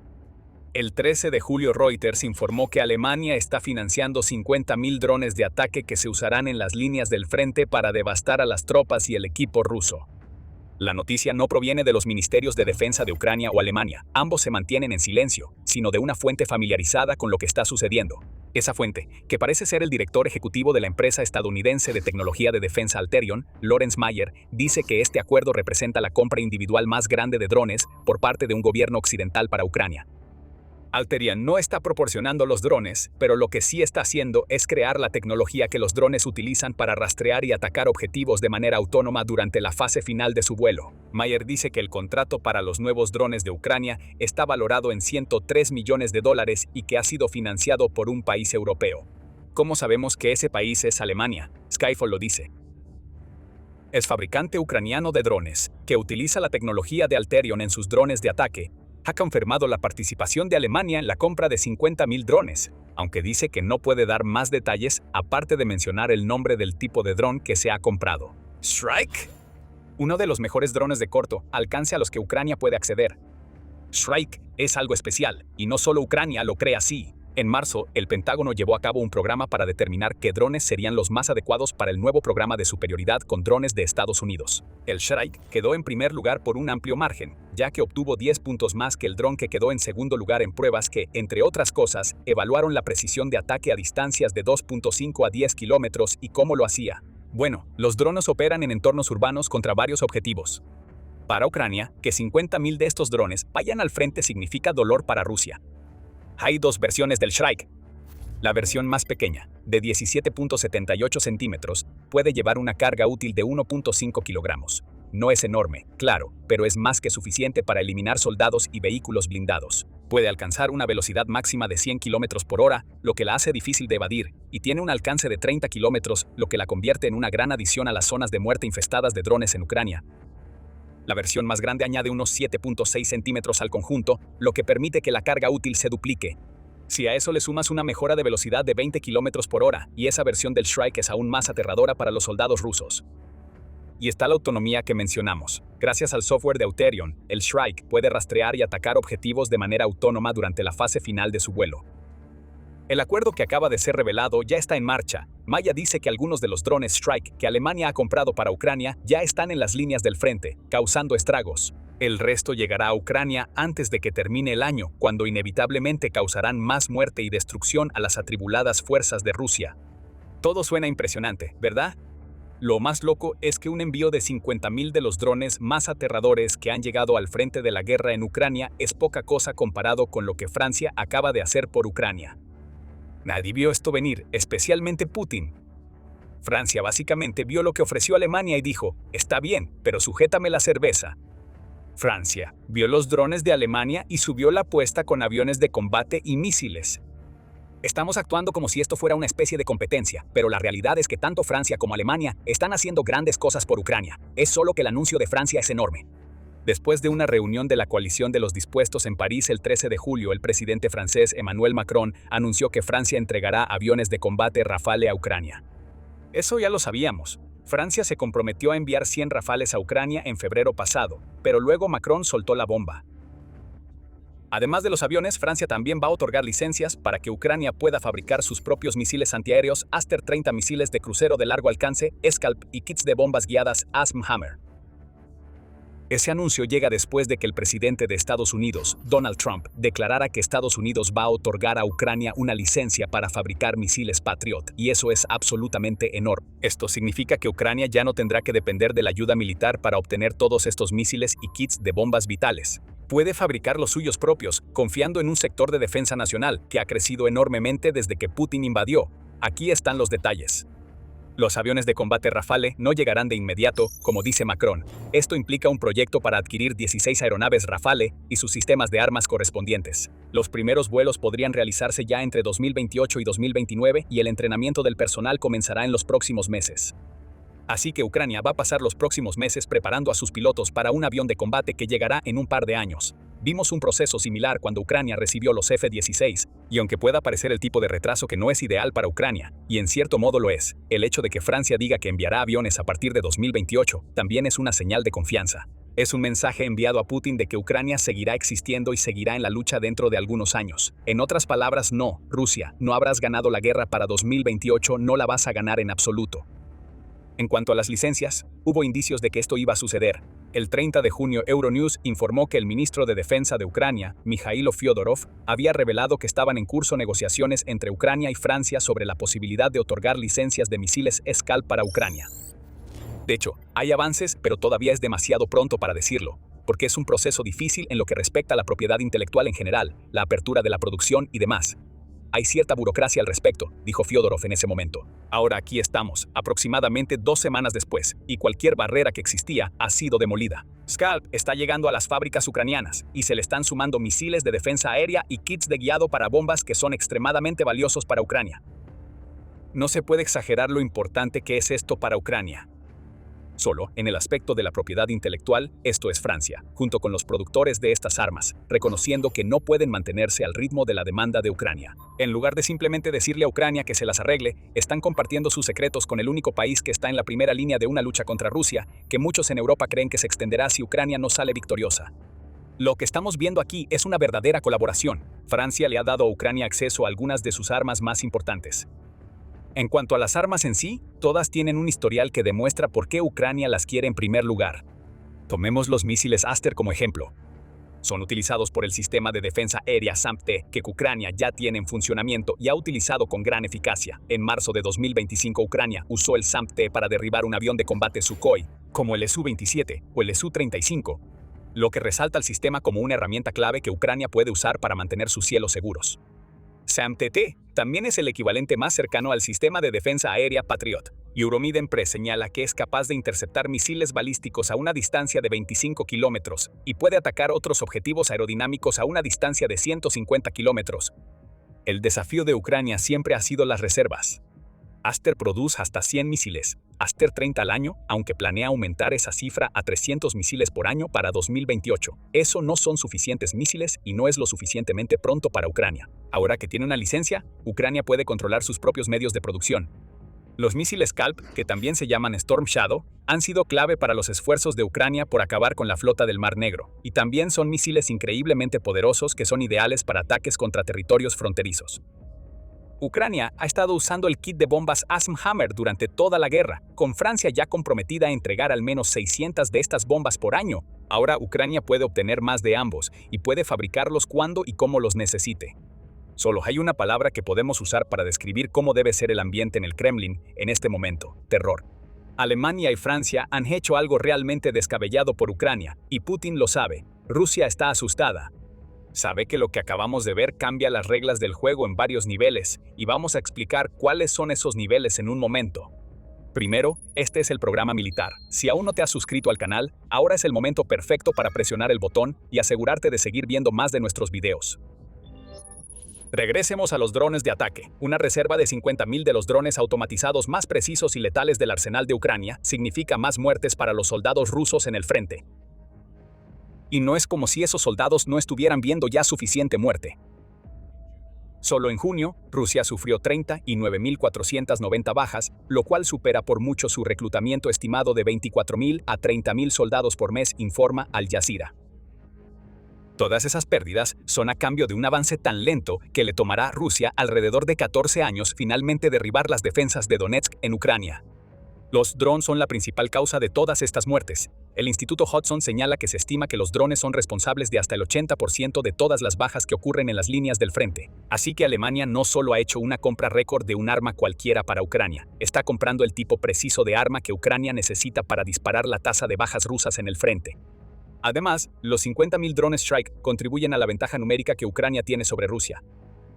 El 13 de julio Reuters informó que Alemania está financiando 50.000 drones de ataque que se usarán en las líneas del frente para devastar a las tropas y el equipo ruso. La noticia no proviene de los ministerios de defensa de Ucrania o Alemania, ambos se mantienen en silencio, sino de una fuente familiarizada con lo que está sucediendo. Esa fuente, que parece ser el director ejecutivo de la empresa estadounidense de tecnología de defensa Alterion, Lawrence Mayer, dice que este acuerdo representa la compra individual más grande de drones por parte de un gobierno occidental para Ucrania. Alterion no está proporcionando los drones, pero lo que sí está haciendo es crear la tecnología que los drones utilizan para rastrear y atacar objetivos de manera autónoma durante la fase final de su vuelo. Mayer dice que el contrato para los nuevos drones de Ucrania está valorado en $103 millones y que ha sido financiado por un país europeo. ¿Cómo sabemos que ese país es Alemania? Skyfall lo dice. Es fabricante ucraniano de drones, que utiliza la tecnología de Alterion en sus drones de ataque. Ha confirmado la participación de Alemania en la compra de 50.000 drones, aunque dice que no puede dar más detalles aparte de mencionar el nombre del tipo de dron que se ha comprado. ¿Shrike? Uno de los mejores drones de corto alcance a los que Ucrania puede acceder. Shrike es algo especial, y no solo Ucrania lo cree así. En marzo, el Pentágono llevó a cabo un programa para determinar qué drones serían los más adecuados para el nuevo programa de superioridad con drones de Estados Unidos. El Shrike quedó en primer lugar por un amplio margen, ya que obtuvo 10 puntos más que el dron que quedó en segundo lugar en pruebas que, entre otras cosas, evaluaron la precisión de ataque a distancias de 2.5 a 10 kilómetros y cómo lo hacía. Bueno, los drones operan en entornos urbanos contra varios objetivos. Para Ucrania, que 50.000 de estos drones vayan al frente significa dolor para Rusia. Hay dos versiones del Shrike. La versión más pequeña, de 17.78 centímetros, puede llevar una carga útil de 1.5 kilogramos. No es enorme, claro, pero es más que suficiente para eliminar soldados y vehículos blindados. Puede alcanzar una velocidad máxima de 100 kilómetros por hora, lo que la hace difícil de evadir, y tiene un alcance de 30 kilómetros, lo que la convierte en una gran adición a las zonas de muerte infestadas de drones en Ucrania. La versión más grande añade unos 7.6 centímetros al conjunto, lo que permite que la carga útil se duplique. Si a eso le sumas una mejora de velocidad de 20 kilómetros por hora, y esa versión del Shrike es aún más aterradora para los soldados rusos. Y está la autonomía que mencionamos. Gracias al software de Alterion, el Shrike puede rastrear y atacar objetivos de manera autónoma durante la fase final de su vuelo. El acuerdo que acaba de ser revelado ya está en marcha. Maya dice que algunos de los drones Shrike que Alemania ha comprado para Ucrania ya están en las líneas del frente, causando estragos. El resto llegará a Ucrania antes de que termine el año, cuando inevitablemente causarán más muerte y destrucción a las atribuladas fuerzas de Rusia. Todo suena impresionante, ¿verdad? Lo más loco es que un envío de 50.000 de los drones más aterradores que han llegado al frente de la guerra en Ucrania es poca cosa comparado con lo que Francia acaba de hacer por Ucrania. Nadie vio esto venir, especialmente Putin. Francia básicamente vio lo que ofreció Alemania y dijo, está bien, pero sujétame la cerveza. Francia vio los drones de Alemania y subió la apuesta con aviones de combate y misiles. Estamos actuando como si esto fuera una especie de competencia, pero la realidad es que tanto Francia como Alemania están haciendo grandes cosas por Ucrania. Es solo que el anuncio de Francia es enorme. Después de una reunión de la coalición de los dispuestos en París el 13 de julio, el presidente francés Emmanuel Macron anunció que Francia entregará aviones de combate Rafale a Ucrania. Eso ya lo sabíamos. Francia se comprometió a enviar 100 Rafales a Ucrania en febrero pasado, pero luego Macron soltó la bomba. Además de los aviones, Francia también va a otorgar licencias para que Ucrania pueda fabricar sus propios misiles antiaéreos Aster 30 misiles de crucero de largo alcance, Scalp y kits de bombas guiadas ASM-Hammer. Ese anuncio llega después de que el presidente de Estados Unidos, Donald Trump, declarara que Estados Unidos va a otorgar a Ucrania una licencia para fabricar misiles Patriot, y eso es absolutamente enorme. Esto significa que Ucrania ya no tendrá que depender de la ayuda militar para obtener todos estos misiles y kits de bombas vitales. Puede fabricar los suyos propios, confiando en un sector de defensa nacional que ha crecido enormemente desde que Putin invadió. Aquí están los detalles. Los aviones de combate Rafale no llegarán de inmediato, como dice Macron. Esto implica un proyecto para adquirir 16 aeronaves Rafale y sus sistemas de armas correspondientes. Los primeros vuelos podrían realizarse ya entre 2028 y 2029 y el entrenamiento del personal comenzará en los próximos meses. Así que Ucrania va a pasar los próximos meses preparando a sus pilotos para un avión de combate que llegará en un par de años. Vimos un proceso similar cuando Ucrania recibió los F-16, y aunque pueda parecer el tipo de retraso que no es ideal para Ucrania, y en cierto modo lo es, el hecho de que Francia diga que enviará aviones a partir de 2028 también es una señal de confianza. Es un mensaje enviado a Putin de que Ucrania seguirá existiendo y seguirá en la lucha dentro de algunos años. En otras palabras, no, Rusia, no habrás ganado la guerra para 2028, no la vas a ganar en absoluto. En cuanto a las licencias, hubo indicios de que esto iba a suceder. El 30 de junio Euronews informó que el ministro de Defensa de Ucrania, Mikhailo Fyodorov, había revelado que estaban en curso negociaciones entre Ucrania y Francia sobre la posibilidad de otorgar licencias de misiles Scalp para Ucrania. De hecho, hay avances, pero todavía es demasiado pronto para decirlo, porque es un proceso difícil en lo que respecta a la propiedad intelectual en general, la apertura de la producción y demás. Hay cierta burocracia al respecto, dijo Fyodorov en ese momento. Ahora aquí estamos, aproximadamente 2 semanas después, y cualquier barrera que existía ha sido demolida. Scalp está llegando a las fábricas ucranianas, y se le están sumando misiles de defensa aérea y kits de guiado para bombas que son extremadamente valiosos para Ucrania. No se puede exagerar lo importante que es esto para Ucrania. Solo, en el aspecto de la propiedad intelectual, esto es Francia, junto con los productores de estas armas, reconociendo que no pueden mantenerse al ritmo de la demanda de Ucrania. En lugar de simplemente decirle a Ucrania que se las arregle, están compartiendo sus secretos con el único país que está en la primera línea de una lucha contra Rusia, que muchos en Europa creen que se extenderá si Ucrania no sale victoriosa. Lo que estamos viendo aquí es una verdadera colaboración. Francia le ha dado a Ucrania acceso a algunas de sus armas más importantes. En cuanto a las armas en sí, todas tienen un historial que demuestra por qué Ucrania las quiere en primer lugar. Tomemos los misiles Aster como ejemplo. Son utilizados por el sistema de defensa aérea SAMP-T, que Ucrania ya tiene en funcionamiento y ha utilizado con gran eficacia. En marzo de 2025 Ucrania usó el SAMP-T para derribar un avión de combate Sukhoi, como el Su-27 o el Su-35, lo que resalta al sistema como una herramienta clave que Ucrania puede usar para mantener sus cielos seguros. SAMP-T también es el equivalente más cercano al sistema de defensa aérea Patriot. Euromiden Press señala que es capaz de interceptar misiles balísticos a una distancia de 25 kilómetros y puede atacar otros objetivos aerodinámicos a una distancia de 150 kilómetros. El desafío de Ucrania siempre ha sido las reservas. Aster produce hasta 100 misiles, Aster 30 al año, aunque planea aumentar esa cifra a 300 misiles por año para 2028. Eso no son suficientes misiles y no es lo suficientemente pronto para Ucrania. Ahora que tiene una licencia, Ucrania puede controlar sus propios medios de producción. Los misiles Scalp, que también se llaman Storm Shadow, han sido clave para los esfuerzos de Ucrania por acabar con la flota del Mar Negro, y también son misiles increíblemente poderosos que son ideales para ataques contra territorios fronterizos. Ucrania ha estado usando el kit de bombas ASM-Hammer durante toda la guerra, con Francia ya comprometida a entregar al menos 600 de estas bombas por año. Ahora Ucrania puede obtener más de ambos y puede fabricarlos cuando y cómo los necesite. Solo hay una palabra que podemos usar para describir cómo debe ser el ambiente en el Kremlin en este momento: terror. Alemania y Francia han hecho algo realmente descabellado por Ucrania, y Putin lo sabe. Rusia está asustada. Sabe que lo que acabamos de ver cambia las reglas del juego en varios niveles, y vamos a explicar cuáles son esos niveles en un momento. Primero, este es el programa militar. Si aún no te has suscrito al canal, ahora es el momento perfecto para presionar el botón y asegurarte de seguir viendo más de nuestros videos. Regresemos a los drones de ataque. Una reserva de 50.000 de los drones automatizados más precisos y letales del arsenal de Ucrania significa más muertes para los soldados rusos en el frente. Y no es como si esos soldados no estuvieran viendo ya suficiente muerte. Solo en junio, Rusia sufrió 39.490 bajas, lo cual supera por mucho su reclutamiento estimado de 24.000 a 30.000 soldados por mes, informa Al Jazeera. Todas esas pérdidas son a cambio de un avance tan lento que le tomará a Rusia alrededor de 14 años finalmente derribar las defensas de Donetsk en Ucrania. Los drones son la principal causa de todas estas muertes. El Instituto Hudson señala que se estima que los drones son responsables de hasta el 80% de todas las bajas que ocurren en las líneas del frente. Así que Alemania no solo ha hecho una compra récord de un arma cualquiera para Ucrania, está comprando el tipo preciso de arma que Ucrania necesita para disparar la tasa de bajas rusas en el frente. Además, los 50.000 drones Strike contribuyen a la ventaja numérica que Ucrania tiene sobre Rusia.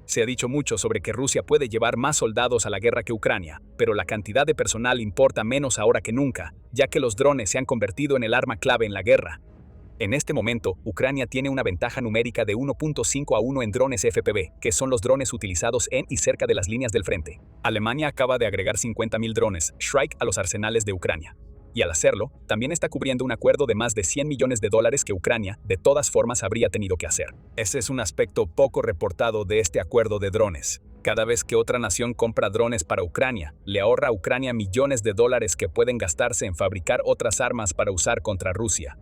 Se ha dicho mucho sobre que Rusia puede llevar más soldados a la guerra que Ucrania, pero la cantidad de personal importa menos ahora que nunca, ya que los drones se han convertido en el arma clave en la guerra. En este momento, Ucrania tiene una ventaja numérica de 1.5-1 en drones FPV, que son los drones utilizados en y cerca de las líneas del frente. Alemania acaba de agregar 50.000 drones Shrike a los arsenales de Ucrania. Y al hacerlo, también está cubriendo un acuerdo de más de $100 millones que Ucrania, de todas formas, habría tenido que hacer. Ese es un aspecto poco reportado de este acuerdo de drones. Cada vez que otra nación compra drones para Ucrania, le ahorra a Ucrania millones de dólares que pueden gastarse en fabricar otras armas para usar contra Rusia.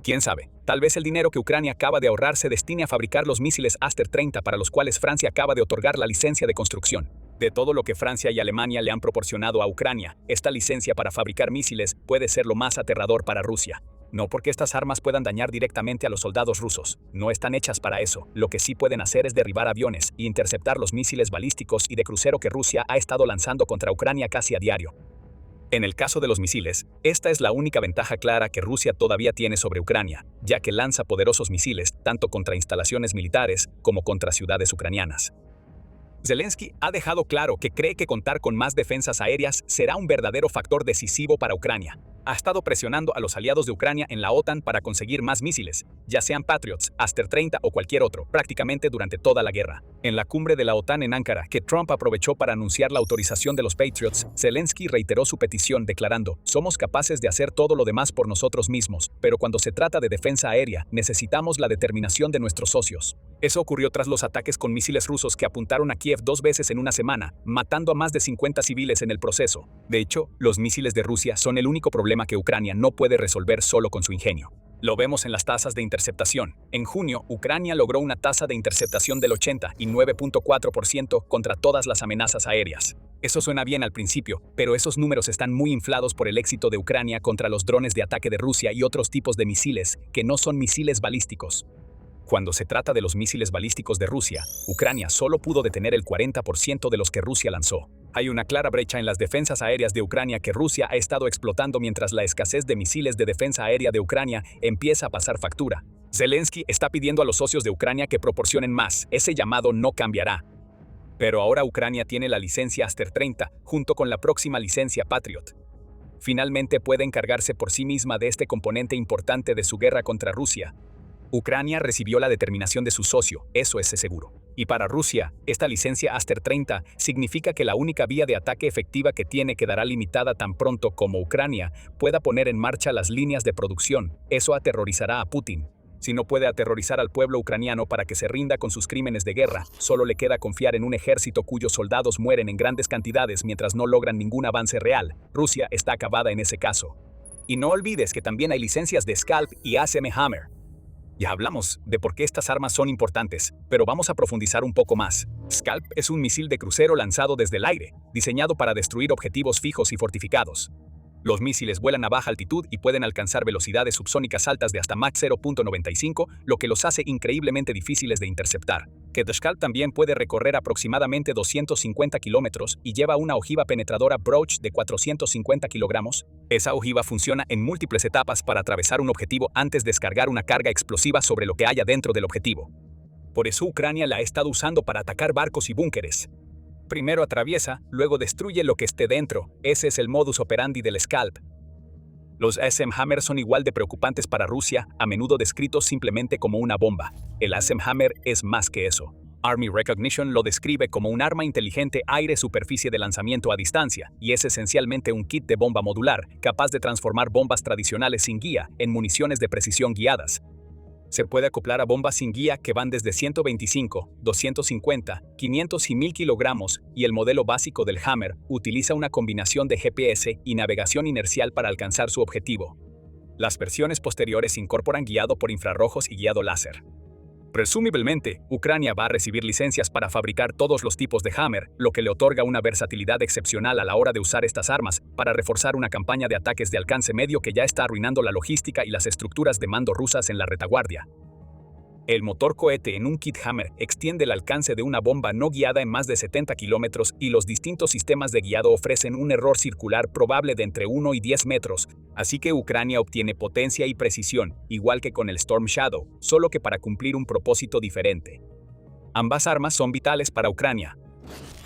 ¿Quién sabe? Tal vez el dinero que Ucrania acaba de ahorrar se destine a fabricar los misiles Aster 30 para los cuales Francia acaba de otorgar la licencia de construcción. De todo lo que Francia y Alemania le han proporcionado a Ucrania, esta licencia para fabricar misiles puede ser lo más aterrador para Rusia. No porque estas armas puedan dañar directamente a los soldados rusos, no están hechas para eso. Lo que sí pueden hacer es derribar aviones e interceptar los misiles balísticos y de crucero que Rusia ha estado lanzando contra Ucrania casi a diario. En el caso de los misiles, esta es la única ventaja clara que Rusia todavía tiene sobre Ucrania, ya que lanza poderosos misiles tanto contra instalaciones militares como contra ciudades ucranianas. Zelensky ha dejado claro que cree que contar con más defensas aéreas será un verdadero factor decisivo para Ucrania. Ha estado presionando a los aliados de Ucrania en la OTAN para conseguir más misiles, ya sean Patriots, Aster 30 o cualquier otro, prácticamente durante toda la guerra. En la cumbre de la OTAN en Ankara, que Trump aprovechó para anunciar la autorización de los Patriots, Zelensky reiteró su petición declarando: "Somos capaces de hacer todo lo demás por nosotros mismos, pero cuando se trata de defensa aérea, necesitamos la determinación de nuestros socios". Eso ocurrió tras los ataques con misiles rusos que apuntaron a Kiev 2 veces en una semana, matando a más de 50 civiles en el proceso. De hecho, los misiles de Rusia son el único problema que Ucrania no puede resolver solo con su ingenio. Lo vemos en las tasas de interceptación. En junio, Ucrania logró una tasa de interceptación del 89.4% contra todas las amenazas aéreas. Eso suena bien al principio, pero esos números están muy inflados por el éxito de Ucrania contra los drones de ataque de Rusia y otros tipos de misiles que no son misiles balísticos. Cuando se trata de los misiles balísticos de Rusia, Ucrania solo pudo detener el 40% de los que Rusia lanzó. Hay una clara brecha en las defensas aéreas de Ucrania que Rusia ha estado explotando mientras la escasez de misiles de defensa aérea de Ucrania empieza a pasar factura. Zelensky está pidiendo a los socios de Ucrania que proporcionen más. Ese llamado no cambiará. Pero ahora Ucrania tiene la licencia Aster 30, junto con la próxima licencia Patriot. Finalmente puede encargarse por sí misma de este componente importante de su guerra contra Rusia. Ucrania recibió la determinación de su socio, eso es seguro. Y para Rusia, esta licencia Aster 30 significa que la única vía de ataque efectiva que tiene quedará limitada tan pronto como Ucrania pueda poner en marcha las líneas de producción. Eso aterrorizará a Putin. Si no puede aterrorizar al pueblo ucraniano para que se rinda con sus crímenes de guerra, solo le queda confiar en un ejército cuyos soldados mueren en grandes cantidades mientras no logran ningún avance real. Rusia está acabada en ese caso. Y no olvides que también hay licencias de Scalp y ASM Hammer. Ya hablamos de por qué estas armas son importantes, pero vamos a profundizar un poco más. Scalp es un misil de crucero lanzado desde el aire, diseñado para destruir objetivos fijos y fortificados. Los misiles vuelan a baja altitud y pueden alcanzar velocidades subsónicas altas de hasta Mach 0.95, lo que los hace increíblemente difíciles de interceptar. The Scalp también puede recorrer aproximadamente 250 kilómetros y lleva una ojiva penetradora Broach de 450 kilogramos. Esa ojiva funciona en múltiples etapas para atravesar un objetivo antes de descargar una carga explosiva sobre lo que haya dentro del objetivo. Por eso Ucrania la ha estado usando para atacar barcos y búnkeres. Primero atraviesa, luego destruye lo que esté dentro. Ese es el modus operandi del Scalp. Los ASM Hammer son igual de preocupantes para Rusia, a menudo descritos simplemente como una bomba. El ASM Hammer es más que eso. Army Recognition lo describe como un arma inteligente aire-superficie de lanzamiento a distancia, y es esencialmente un kit de bomba modular, capaz de transformar bombas tradicionales sin guía en municiones de precisión guiadas. Se puede acoplar a bombas sin guía que van desde 125, 250, 500 y 1000 kilogramos, y el modelo básico del Hammer utiliza una combinación de GPS y navegación inercial para alcanzar su objetivo. Las versiones posteriores incorporan guiado por infrarrojos y guiado láser. Presumiblemente, Ucrania va a recibir licencias para fabricar todos los tipos de Hammer, lo que le otorga una versatilidad excepcional a la hora de usar estas armas para reforzar una campaña de ataques de alcance medio que ya está arruinando la logística y las estructuras de mando rusas en la retaguardia. El motor cohete en un kit Hammer extiende el alcance de una bomba no guiada en más de 70 kilómetros y los distintos sistemas de guiado ofrecen un error circular probable de entre 1 y 10 metros, así que Ucrania obtiene potencia y precisión, igual que con el Storm Shadow, solo que para cumplir un propósito diferente. Ambas armas son vitales para Ucrania.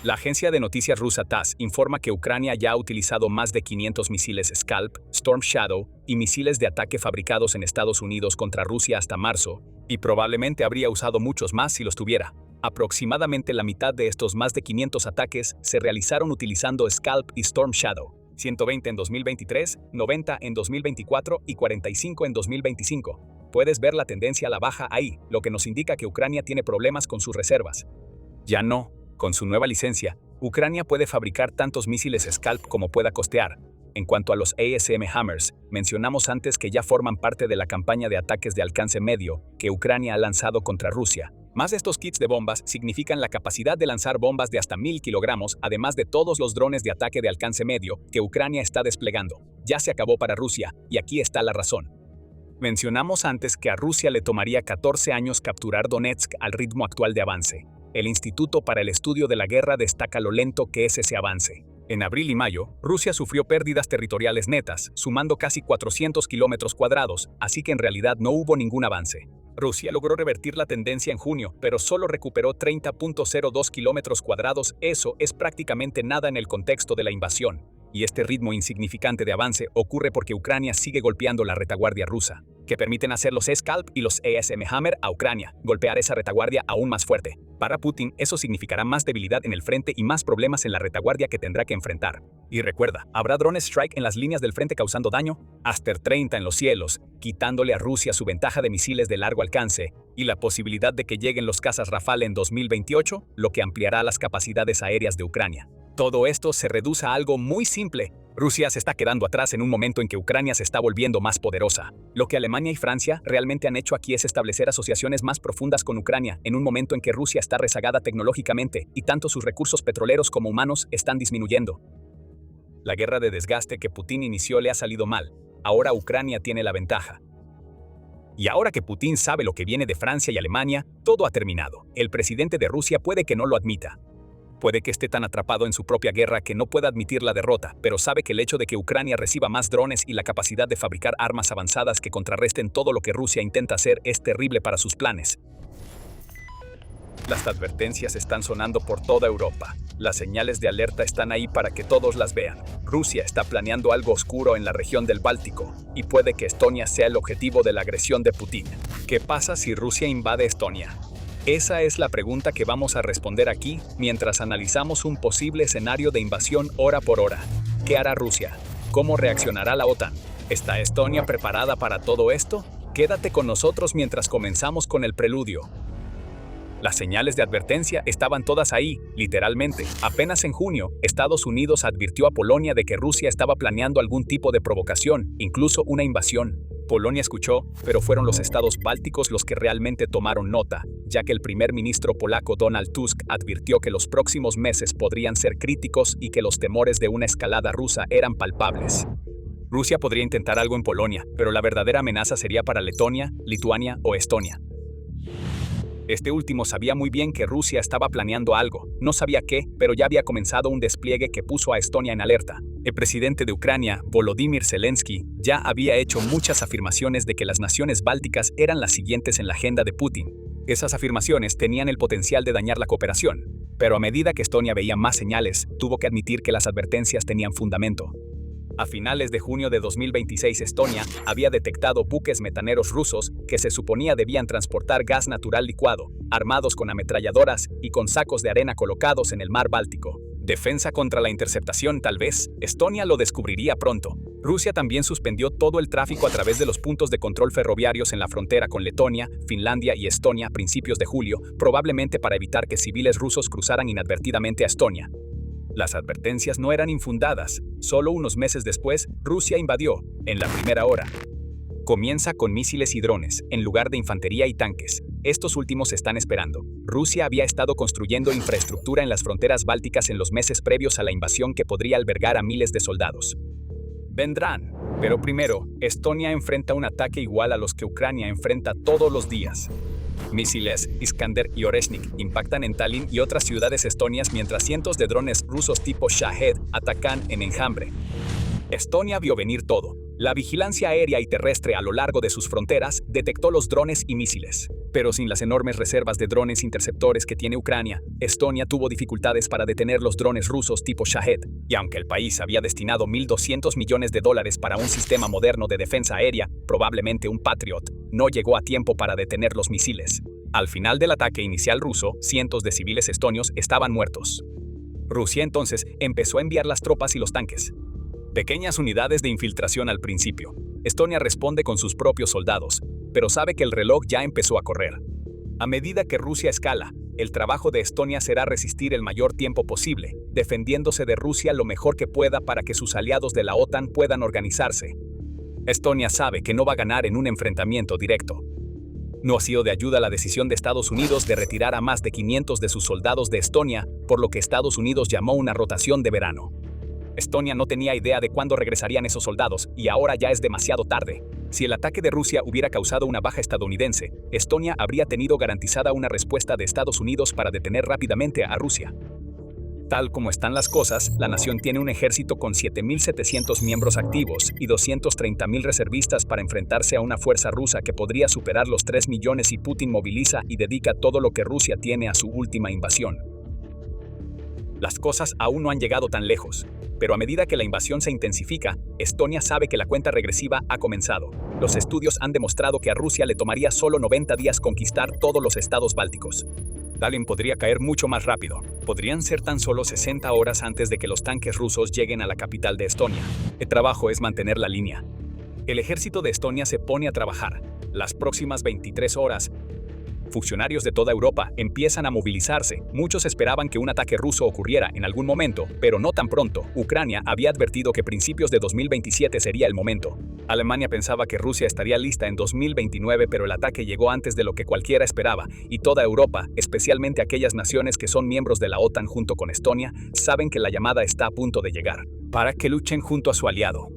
La agencia de noticias rusa TASS informa que Ucrania ya ha utilizado más de 500 misiles Scalp, Storm Shadow y misiles de ataque fabricados en Estados Unidos contra Rusia hasta marzo, y probablemente habría usado muchos más si los tuviera. Aproximadamente la mitad de estos más de 500 ataques se realizaron utilizando Scalp y Storm Shadow, 120 en 2023, 90 en 2024 y 45 en 2025. Puedes ver la tendencia a la baja ahí, lo que nos indica que Ucrania tiene problemas con sus reservas. Ya no. Con su nueva licencia, Ucrania puede fabricar tantos misiles Scalp como pueda costear. En cuanto a los ASM Hammers, mencionamos antes que ya forman parte de la campaña de ataques de alcance medio que Ucrania ha lanzado contra Rusia. Más de estos kits de bombas significan la capacidad de lanzar bombas de hasta 1000 kilogramos, además de todos los drones de ataque de alcance medio que Ucrania está desplegando. Ya se acabó para Rusia, y aquí está la razón. Mencionamos antes que a Rusia le tomaría 14 años capturar Donetsk al ritmo actual de avance. El Instituto para el Estudio de la Guerra destaca lo lento que es ese avance. En abril y mayo, Rusia sufrió pérdidas territoriales netas, sumando casi 400 kilómetros cuadrados, así que en realidad no hubo ningún avance. Rusia logró revertir la tendencia en junio, pero solo recuperó 30.02 kilómetros cuadrados. Eso es prácticamente nada en el contexto de la invasión. Y este ritmo insignificante de avance ocurre porque Ucrania sigue golpeando la retaguardia rusa, que permiten hacer los Scalp y los ASM Hammer a Ucrania, golpear esa retaguardia aún más fuerte. Para Putin, eso significará más debilidad en el frente y más problemas en la retaguardia que tendrá que enfrentar. Y recuerda, habrá drones Strike en las líneas del frente causando daño, Aster 30 en los cielos, quitándole a Rusia su ventaja de misiles de largo alcance, y la posibilidad de que lleguen los cazas Rafale en 2028, lo que ampliará las capacidades aéreas de Ucrania. Todo esto se reduce a algo muy simple. Rusia se está quedando atrás en un momento en que Ucrania se está volviendo más poderosa. Lo que Alemania y Francia realmente han hecho aquí es establecer asociaciones más profundas con Ucrania, en un momento en que Rusia está rezagada tecnológicamente y tanto sus recursos petroleros como humanos están disminuyendo. La guerra de desgaste que Putin inició le ha salido mal. Ahora Ucrania tiene la ventaja. Y ahora que Putin sabe lo que viene de Francia y Alemania, todo ha terminado. El presidente de Rusia puede que no lo admita. Puede que esté tan atrapado en su propia guerra que no pueda admitir la derrota, pero sabe que el hecho de que Ucrania reciba más drones y la capacidad de fabricar armas avanzadas que contrarresten todo lo que Rusia intenta hacer es terrible para sus planes. Las advertencias están sonando por toda Europa. Las señales de alerta están ahí para que todos las vean. Rusia está planeando algo oscuro en la región del Báltico, y puede que Estonia sea el objetivo de la agresión de Putin. ¿Qué pasa si Rusia invade Estonia? Esa es la pregunta que vamos a responder aquí mientras analizamos un posible escenario de invasión hora por hora. ¿Qué hará Rusia? ¿Cómo reaccionará la OTAN? ¿Está Estonia preparada para todo esto? Quédate con nosotros mientras comenzamos con el preludio. Las señales de advertencia estaban todas ahí, literalmente. Apenas en junio, Estados Unidos advirtió a Polonia de que Rusia estaba planeando algún tipo de provocación, incluso una invasión. Polonia escuchó, pero fueron los estados bálticos los que realmente tomaron nota, ya que el primer ministro polaco Donald Tusk advirtió que los próximos meses podrían ser críticos y que los temores de una escalada rusa eran palpables. Rusia podría intentar algo en Polonia, pero la verdadera amenaza sería para Letonia, Lituania o Estonia. Este último sabía muy bien que Rusia estaba planeando algo, no sabía qué, pero ya había comenzado un despliegue que puso a Estonia en alerta. El presidente de Ucrania, Volodymyr Zelensky, ya había hecho muchas afirmaciones de que las naciones bálticas eran las siguientes en la agenda de Putin. Esas afirmaciones tenían el potencial de dañar la cooperación, pero a medida que Estonia veía más señales, tuvo que admitir que las advertencias tenían fundamento. A finales de junio de 2026, Estonia había detectado buques metaneros rusos que se suponía debían transportar gas natural licuado, armados con ametralladoras y con sacos de arena colocados en el mar Báltico. Defensa contra la interceptación, tal vez. Estonia lo descubriría pronto. Rusia también suspendió todo el tráfico a través de los puntos de control ferroviarios en la frontera con Letonia, Finlandia y Estonia a principios de julio, probablemente para evitar que civiles rusos cruzaran inadvertidamente a Estonia. Las advertencias no eran infundadas. Solo unos meses después, Rusia invadió, en la primera hora. Comienza con misiles y drones, en lugar de infantería y tanques. Estos últimos están esperando. Rusia había estado construyendo infraestructura en las fronteras bálticas en los meses previos a la invasión que podría albergar a miles de soldados. Vendrán. Pero primero, Estonia enfrenta un ataque igual a los que Ucrania enfrenta todos los días. Misiles Iskander y Oreshnik impactan en Tallinn y otras ciudades estonias mientras cientos de drones rusos tipo Shahed atacan en enjambre. Estonia vio venir todo. La vigilancia aérea y terrestre a lo largo de sus fronteras detectó los drones y misiles. Pero sin las enormes reservas de drones interceptores que tiene Ucrania, Estonia tuvo dificultades para detener los drones rusos tipo Shahed, y aunque el país había destinado $1.200 millones para un sistema moderno de defensa aérea, probablemente un Patriot, no llegó a tiempo para detener los misiles. Al final del ataque inicial ruso, cientos de civiles estonios estaban muertos. Rusia entonces empezó a enviar las tropas y los tanques. Pequeñas unidades de infiltración al principio. Estonia responde con sus propios soldados, pero sabe que el reloj ya empezó a correr. A medida que Rusia escala, el trabajo de Estonia será resistir el mayor tiempo posible, defendiéndose de Rusia lo mejor que pueda para que sus aliados de la OTAN puedan organizarse. Estonia sabe que no va a ganar en un enfrentamiento directo. No ha sido de ayuda la decisión de Estados Unidos de retirar a más de 500 de sus soldados de Estonia, por lo que Estados Unidos llamó una rotación de verano. Estonia no tenía idea de cuándo regresarían esos soldados, y ahora ya es demasiado tarde. Si el ataque de Rusia hubiera causado una baja estadounidense, Estonia habría tenido garantizada una respuesta de Estados Unidos para detener rápidamente a Rusia. Tal como están las cosas, la nación tiene un ejército con 7.700 miembros activos y 230.000 reservistas para enfrentarse a una fuerza rusa que podría superar los 3 millones, y Putin moviliza y dedica todo lo que Rusia tiene a su última invasión. Las cosas aún no han llegado tan lejos, pero a medida que la invasión se intensifica, Estonia sabe que la cuenta regresiva ha comenzado. Los estudios han demostrado que a Rusia le tomaría solo 90 días conquistar todos los estados bálticos. Stalin podría caer mucho más rápido. Podrían ser tan solo 60 horas antes de que los tanques rusos lleguen a la capital de Estonia. El trabajo es mantener la línea. El ejército de Estonia se pone a trabajar. Las próximas 23 horas, funcionarios de toda Europa empiezan a movilizarse. Muchos esperaban que un ataque ruso ocurriera en algún momento, pero no tan pronto. Ucrania había advertido que principios de 2027 sería el momento. Alemania pensaba que Rusia estaría lista en 2029, pero el ataque llegó antes de lo que cualquiera esperaba, y toda Europa, especialmente aquellas naciones que son miembros de la OTAN junto con Estonia, saben que la llamada está a punto de llegar, para que luchen junto a su aliado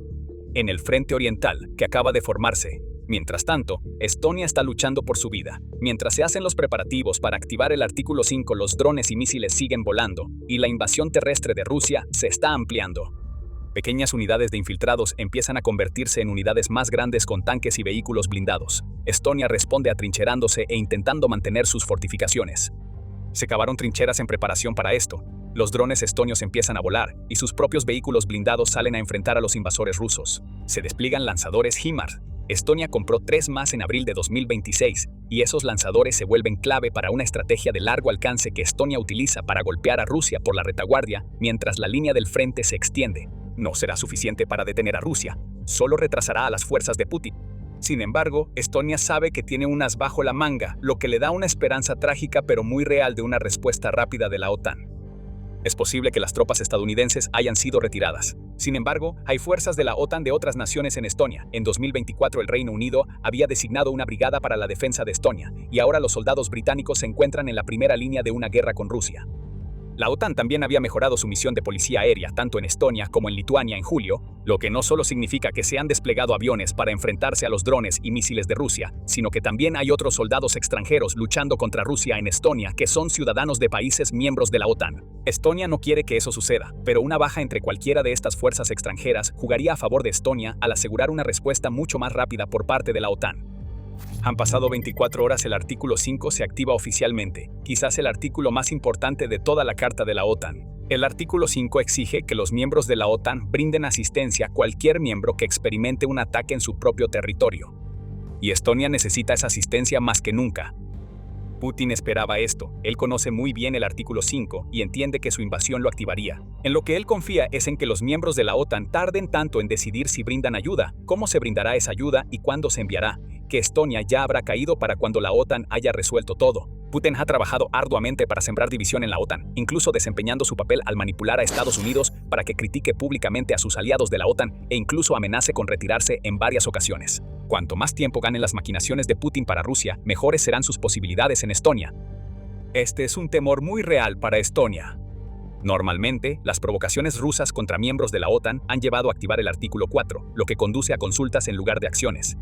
en el frente oriental, que acaba de formarse. Mientras tanto, Estonia está luchando por su vida. Mientras se hacen los preparativos para activar el artículo 5, los drones y misiles siguen volando, y la invasión terrestre de Rusia se está ampliando. Pequeñas unidades de infiltrados empiezan a convertirse en unidades más grandes con tanques y vehículos blindados. Estonia responde atrincherándose e intentando mantener sus fortificaciones. Se cavaron trincheras en preparación para esto. Los drones estonios empiezan a volar, y sus propios vehículos blindados salen a enfrentar a los invasores rusos. Se despliegan lanzadores HIMARS. Estonia compró 3 más en abril de 2026, y esos lanzadores se vuelven clave para una estrategia de largo alcance que Estonia utiliza para golpear a Rusia por la retaguardia mientras la línea del frente se extiende. No será suficiente para detener a Rusia, solo retrasará a las fuerzas de Putin. Sin embargo, Estonia sabe que tiene un as bajo la manga, lo que le da una esperanza trágica pero muy real de una respuesta rápida de la OTAN. Es posible que las tropas estadounidenses hayan sido retiradas. Sin embargo, hay fuerzas de la OTAN de otras naciones en Estonia. En 2024 el Reino Unido había designado una brigada para la defensa de Estonia, y ahora los soldados británicos se encuentran en la primera línea de una guerra con Rusia. La OTAN también había mejorado su misión de policía aérea tanto en Estonia como en Lituania en julio, lo que no solo significa que se han desplegado aviones para enfrentarse a los drones y misiles de Rusia, sino que también hay otros soldados extranjeros luchando contra Rusia en Estonia que son ciudadanos de países miembros de la OTAN. Estonia no quiere que eso suceda, pero una baja entre cualquiera de estas fuerzas extranjeras jugaría a favor de Estonia al asegurar una respuesta mucho más rápida por parte de la OTAN. Han pasado 24 horas, el artículo 5 se activa oficialmente, quizás el artículo más importante de toda la Carta de la OTAN. El artículo 5 exige que los miembros de la OTAN brinden asistencia a cualquier miembro que experimente un ataque en su propio territorio. Y Estonia necesita esa asistencia más que nunca. Putin esperaba esto, él conoce muy bien el artículo 5 y entiende que su invasión lo activaría. En lo que él confía es en que los miembros de la OTAN tarden tanto en decidir si brindan ayuda, cómo se brindará esa ayuda y cuándo se enviará, que Estonia ya habrá caído para cuando la OTAN haya resuelto todo. Putin ha trabajado arduamente para sembrar división en la OTAN, incluso desempeñando su papel al manipular a Estados Unidos para que critique públicamente a sus aliados de la OTAN e incluso amenace con retirarse en varias ocasiones. Cuanto más tiempo ganen las maquinaciones de Putin para Rusia, mejores serán sus posibilidades en Estonia. Este es un temor muy real para Estonia. Normalmente, las provocaciones rusas contra miembros de la OTAN han llevado a activar el artículo 4, lo que conduce a consultas en lugar de acciones.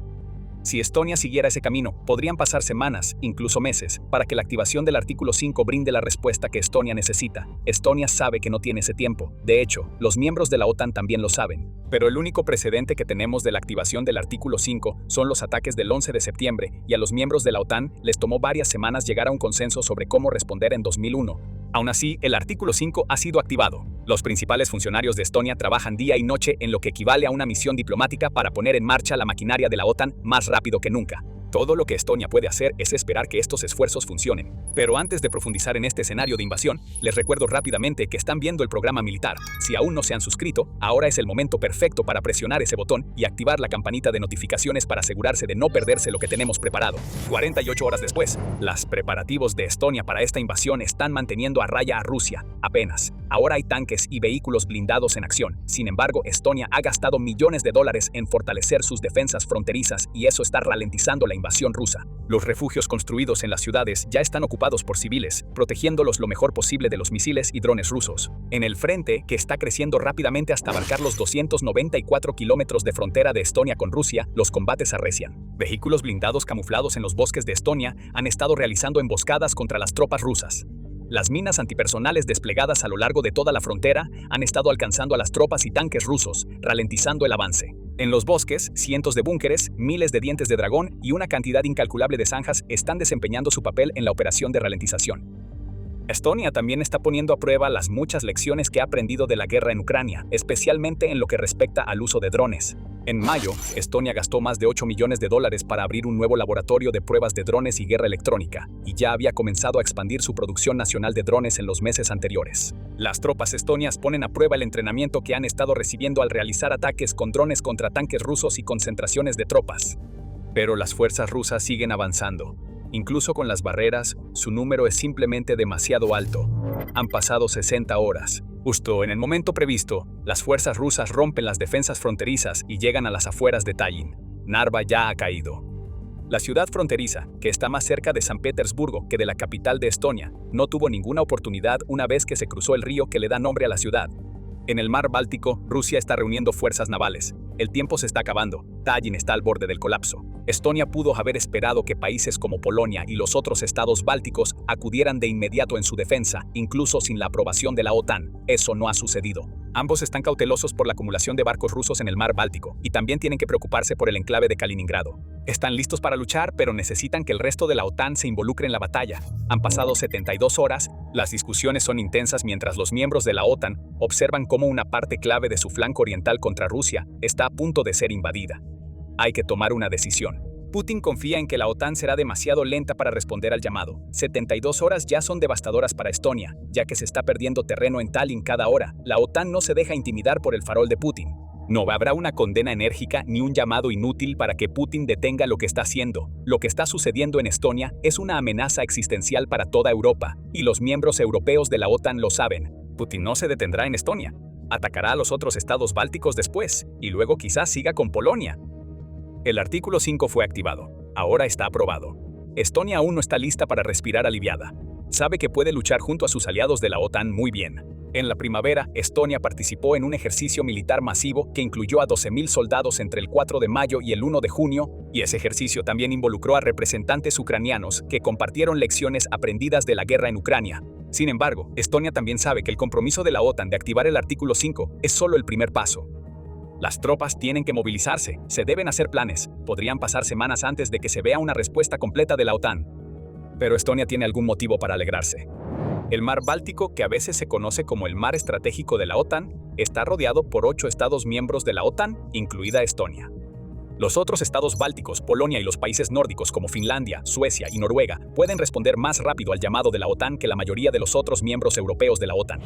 Si Estonia siguiera ese camino, podrían pasar semanas, incluso meses, para que la activación del artículo 5 brinde la respuesta que Estonia necesita. Estonia sabe que no tiene ese tiempo. De hecho, los miembros de la OTAN también lo saben. Pero el único precedente que tenemos de la activación del artículo 5 son los ataques del 11 de septiembre, y a los miembros de la OTAN les tomó varias semanas llegar a un consenso sobre cómo responder en 2001. Aún así, el artículo 5 ha sido activado. Los principales funcionarios de Estonia trabajan día y noche en lo que equivale a una misión diplomática para poner en marcha la maquinaria de la OTAN más rápido que nunca. Todo lo que Estonia puede hacer es esperar que estos esfuerzos funcionen. Pero antes de profundizar en este escenario de invasión, les recuerdo rápidamente que están viendo el programa militar. Si aún no se han suscrito, ahora es el momento perfecto para presionar ese botón y activar la campanita de notificaciones para asegurarse de no perderse lo que tenemos preparado. 48 horas después, los preparativos de Estonia para esta invasión están manteniendo a raya a Rusia. Apenas. Ahora hay tanques y vehículos blindados en acción. Sin embargo, Estonia ha gastado millones de dólares en fortalecer sus defensas fronterizas y eso está ralentizando la invasión rusa. Los refugios construidos en las ciudades ya están ocupados por civiles, protegiéndolos lo mejor posible de los misiles y drones rusos. En el frente, que está creciendo rápidamente hasta abarcar los 294 kilómetros de frontera de Estonia con Rusia, los combates arrecian. Vehículos blindados camuflados en los bosques de Estonia han estado realizando emboscadas contra las tropas rusas. Las minas antipersonales desplegadas a lo largo de toda la frontera han estado alcanzando a las tropas y tanques rusos, ralentizando el avance. En los bosques, cientos de búnkeres, miles de dientes de dragón y una cantidad incalculable de zanjas están desempeñando su papel en la operación de ralentización. Estonia también está poniendo a prueba las muchas lecciones que ha aprendido de la guerra en Ucrania, especialmente en lo que respecta al uso de drones. En mayo, Estonia gastó más de 8 millones de dólares para abrir un nuevo laboratorio de pruebas de drones y guerra electrónica, y ya había comenzado a expandir su producción nacional de drones en los meses anteriores. Las tropas estonias ponen a prueba el entrenamiento que han estado recibiendo al realizar ataques con drones contra tanques rusos y concentraciones de tropas. Pero las fuerzas rusas siguen avanzando. Incluso con las barreras, su número es simplemente demasiado alto. Han pasado 60 horas. Justo en el momento previsto, las fuerzas rusas rompen las defensas fronterizas y llegan a las afueras de Tallin. Narva ya ha caído. La ciudad fronteriza, que está más cerca de San Petersburgo que de la capital de Estonia, no tuvo ninguna oportunidad una vez que se cruzó el río que le da nombre a la ciudad. En el mar Báltico, Rusia está reuniendo fuerzas navales. El tiempo se está acabando. Tallin está al borde del colapso. Estonia pudo haber esperado que países como Polonia y los otros estados bálticos acudieran de inmediato en su defensa, incluso sin la aprobación de la OTAN. Eso no ha sucedido. Ambos están cautelosos por la acumulación de barcos rusos en el mar Báltico y también tienen que preocuparse por el enclave de Kaliningrado. Están listos para luchar, pero necesitan que el resto de la OTAN se involucre en la batalla. Han pasado 72 horas, las discusiones son intensas mientras los miembros de la OTAN observan cómo una parte clave de su flanco oriental contra Rusia está a punto de ser invadida. Hay que tomar una decisión. Putin confía en que la OTAN será demasiado lenta para responder al llamado. 72 horas ya son devastadoras para Estonia, ya que se está perdiendo terreno en Tallin cada hora. La OTAN no se deja intimidar por el farol de Putin. No habrá una condena enérgica ni un llamado inútil para que Putin detenga lo que está haciendo. Lo que está sucediendo en Estonia es una amenaza existencial para toda Europa, y los miembros europeos de la OTAN lo saben. Putin no se detendrá en Estonia. Atacará a los otros estados bálticos después, y luego quizás siga con Polonia. El artículo 5 fue activado. Ahora está aprobado. Estonia aún no está lista para respirar aliviada. Sabe que puede luchar junto a sus aliados de la OTAN muy bien. En la primavera, Estonia participó en un ejercicio militar masivo que incluyó a 12.000 soldados entre el 4 de mayo y el 1 de junio, y ese ejercicio también involucró a representantes ucranianos que compartieron lecciones aprendidas de la guerra en Ucrania. Sin embargo, Estonia también sabe que el compromiso de la OTAN de activar el artículo 5 es solo el primer paso. Las tropas tienen que movilizarse, se deben hacer planes, podrían pasar semanas antes de que se vea una respuesta completa de la OTAN. Pero Estonia tiene algún motivo para alegrarse. El mar Báltico, que a veces se conoce como el mar estratégico de la OTAN, está rodeado por 8 estados miembros de la OTAN, incluida Estonia. Los otros estados bálticos, Polonia y los países nórdicos como Finlandia, Suecia y Noruega pueden responder más rápido al llamado de la OTAN que la mayoría de los otros miembros europeos de la OTAN.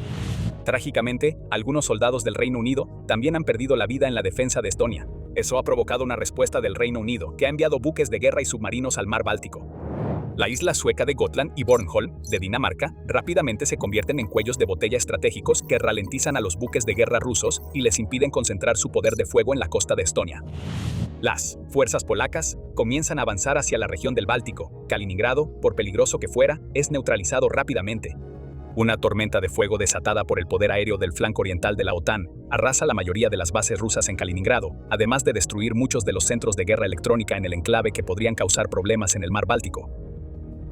Trágicamente, algunos soldados del Reino Unido también han perdido la vida en la defensa de Estonia. Eso ha provocado una respuesta del Reino Unido, que ha enviado buques de guerra y submarinos al mar Báltico. La isla sueca de Gotland y Bornholm, de Dinamarca, rápidamente se convierten en cuellos de botella estratégicos que ralentizan a los buques de guerra rusos y les impiden concentrar su poder de fuego en la costa de Estonia. Las fuerzas polacas comienzan a avanzar hacia la región del Báltico. Kaliningrado, por peligroso que fuera, es neutralizado rápidamente. Una tormenta de fuego desatada por el poder aéreo del flanco oriental de la OTAN arrasa la mayoría de las bases rusas en Kaliningrado, además de destruir muchos de los centros de guerra electrónica en el enclave que podrían causar problemas en el mar Báltico.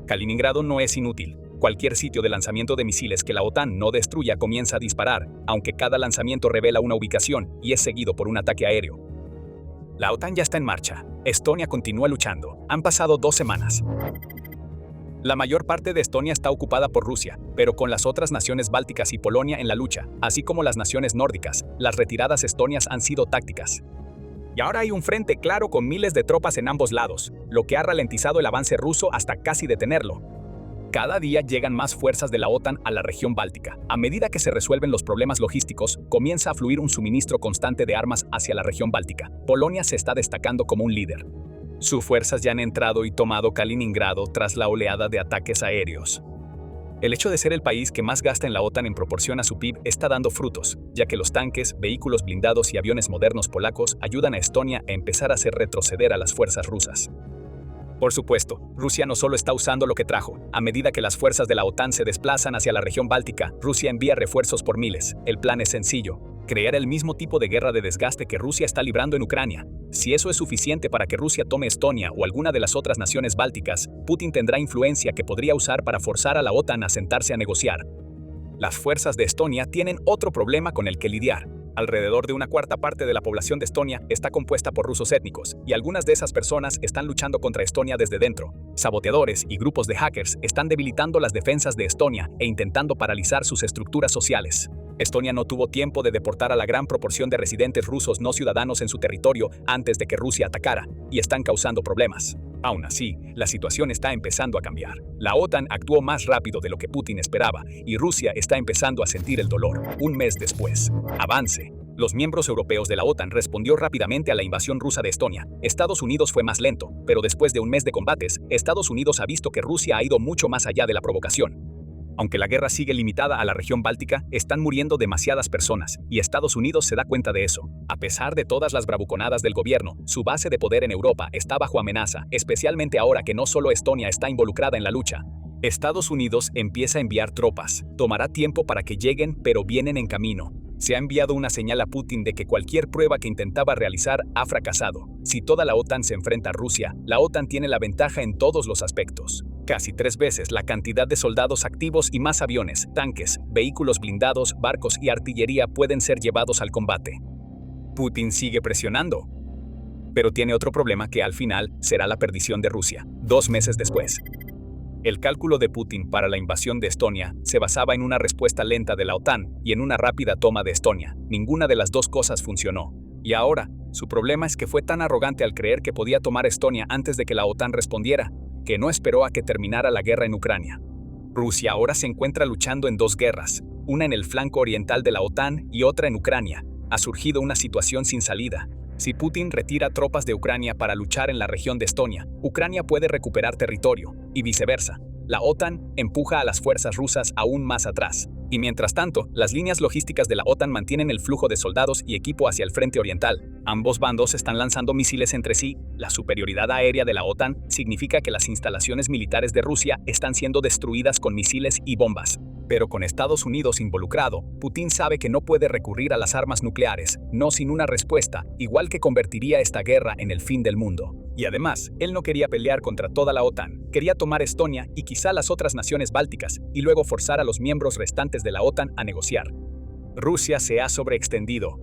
Kaliningrado no es inútil. Cualquier sitio de lanzamiento de misiles que la OTAN no destruya comienza a disparar, aunque cada lanzamiento revela una ubicación y es seguido por un ataque aéreo. La OTAN ya está en marcha. Estonia continúa luchando. Han pasado 2 semanas. La mayor parte de Estonia está ocupada por Rusia, pero con las otras naciones bálticas y Polonia en la lucha, así como las naciones nórdicas, las retiradas estonias han sido tácticas. Y ahora hay un frente claro con miles de tropas en ambos lados, lo que ha ralentizado el avance ruso hasta casi detenerlo. Cada día llegan más fuerzas de la OTAN a la región báltica. A medida que se resuelven los problemas logísticos, comienza a fluir un suministro constante de armas hacia la región báltica. Polonia se está destacando como un líder. Sus fuerzas ya han entrado y tomado Kaliningrado tras la oleada de ataques aéreos. El hecho de ser el país que más gasta en la OTAN en proporción a su PIB está dando frutos, ya que los tanques, vehículos blindados y aviones modernos polacos ayudan a Estonia a empezar a hacer retroceder a las fuerzas rusas. Por supuesto, Rusia no solo está usando lo que trajo. A medida que las fuerzas de la OTAN se desplazan hacia la región báltica, Rusia envía refuerzos por miles. El plan es sencillo: crear el mismo tipo de guerra de desgaste que Rusia está librando en Ucrania. Si eso es suficiente para que Rusia tome Estonia o alguna de las otras naciones bálticas, Putin tendrá influencia que podría usar para forzar a la OTAN a sentarse a negociar. Las fuerzas de Estonia tienen otro problema con el que lidiar. Alrededor de una cuarta parte de la población de Estonia está compuesta por rusos étnicos, y algunas de esas personas están luchando contra Estonia desde dentro. Saboteadores y grupos de hackers están debilitando las defensas de Estonia e intentando paralizar sus estructuras sociales. Estonia no tuvo tiempo de deportar a la gran proporción de residentes rusos no ciudadanos en su territorio antes de que Rusia atacara, y están causando problemas. Aún así, la situación está empezando a cambiar. La OTAN actuó más rápido de lo que Putin esperaba, y Rusia está empezando a sentir el dolor. Un mes después. Avance. Los miembros europeos de la OTAN respondió rápidamente a la invasión rusa de Estonia. Estados Unidos fue más lento, pero después de un mes de combates, Estados Unidos ha visto que Rusia ha ido mucho más allá de la provocación. Aunque la guerra sigue limitada a la región báltica, están muriendo demasiadas personas, y Estados Unidos se da cuenta de eso. A pesar de todas las bravuconadas del gobierno, su base de poder en Europa está bajo amenaza, especialmente ahora que no solo Estonia está involucrada en la lucha. Estados Unidos empieza a enviar tropas. Tomará tiempo para que lleguen, pero vienen en camino. Se ha enviado una señal a Putin de que cualquier prueba que intentaba realizar ha fracasado. Si toda la OTAN se enfrenta a Rusia, la OTAN tiene la ventaja en todos los aspectos. Casi 3 veces la cantidad de soldados activos y más aviones, tanques, vehículos blindados, barcos y artillería pueden ser llevados al combate. Putin sigue presionando. Pero tiene otro problema que al final será la perdición de Rusia. 2 meses después. El cálculo de Putin para la invasión de Estonia se basaba en una respuesta lenta de la OTAN y en una rápida toma de Estonia. Ninguna de las dos cosas funcionó. Y ahora, su problema es que fue tan arrogante al creer que podía tomar Estonia antes de que la OTAN respondiera, que no esperó a que terminara la guerra en Ucrania. Rusia ahora se encuentra luchando en 2 guerras, una en el flanco oriental de la OTAN y otra en Ucrania. Ha surgido una situación sin salida. Si Putin retira tropas de Ucrania para luchar en la región de Estonia, Ucrania puede recuperar territorio, y viceversa. La OTAN empuja a las fuerzas rusas aún más atrás. Y mientras tanto, las líneas logísticas de la OTAN mantienen el flujo de soldados y equipo hacia el frente oriental. Ambos bandos están lanzando misiles entre sí. La superioridad aérea de la OTAN significa que las instalaciones militares de Rusia están siendo destruidas con misiles y bombas. Pero con Estados Unidos involucrado, Putin sabe que no puede recurrir a las armas nucleares, no sin una respuesta, igual que convertiría esta guerra en el fin del mundo. Y además, él no quería pelear contra toda la OTAN, quería tomar Estonia y quizá las otras naciones bálticas, y luego forzar a los miembros restantes de la OTAN a negociar. Rusia se ha sobreextendido.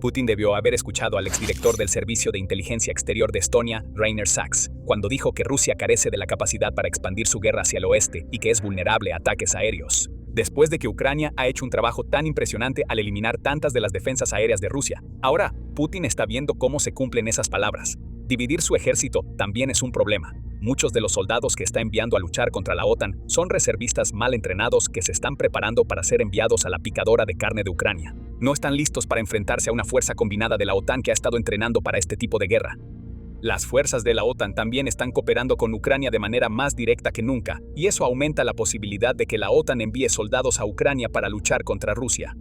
Putin debió haber escuchado al exdirector del Servicio de Inteligencia Exterior de Estonia, Rainer Sachs, cuando dijo que Rusia carece de la capacidad para expandir su guerra hacia el oeste y que es vulnerable a ataques aéreos. Después de que Ucrania ha hecho un trabajo tan impresionante al eliminar tantas de las defensas aéreas de Rusia, ahora Putin está viendo cómo se cumplen esas palabras. Dividir su ejército también es un problema. Muchos de los soldados que está enviando a luchar contra la OTAN son reservistas mal entrenados que se están preparando para ser enviados a la picadora de carne de Ucrania. No están listos para enfrentarse a una fuerza combinada de la OTAN que ha estado entrenando para este tipo de guerra. Las fuerzas de la OTAN también están cooperando con Ucrania de manera más directa que nunca, y eso aumenta la posibilidad de que la OTAN envíe soldados a Ucrania para luchar contra Rusia.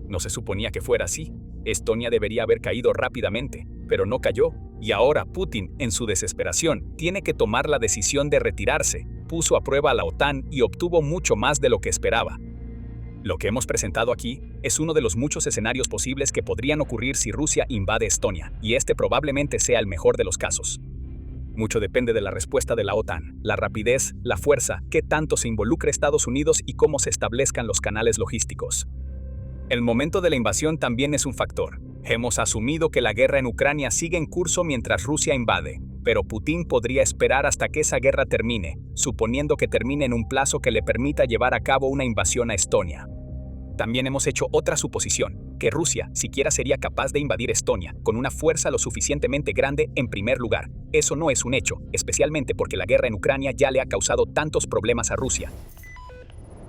No se suponía que fuera así. Estonia debería haber caído rápidamente, pero no cayó, y ahora Putin, en su desesperación, tiene que tomar la decisión de retirarse. puso a prueba a la OTAN y obtuvo mucho más de lo que esperaba. Lo que hemos presentado aquí es uno de los muchos escenarios posibles que podrían ocurrir si Rusia invade Estonia, y este probablemente sea el mejor de los casos. Mucho depende de la respuesta de la OTAN, la rapidez, la fuerza, qué tanto se involucre Estados Unidos y cómo se establezcan los canales logísticos. El momento de la invasión también es un factor. Hemos asumido que la guerra en Ucrania sigue en curso mientras Rusia invade, pero Putin podría esperar hasta que esa guerra termine, suponiendo que termine en un plazo que le permita llevar a cabo una invasión a Estonia. También hemos hecho otra suposición, que Rusia siquiera sería capaz de invadir Estonia con una fuerza lo suficientemente grande en primer lugar. Eso no es un hecho, especialmente porque la guerra en Ucrania ya le ha causado tantos problemas a Rusia.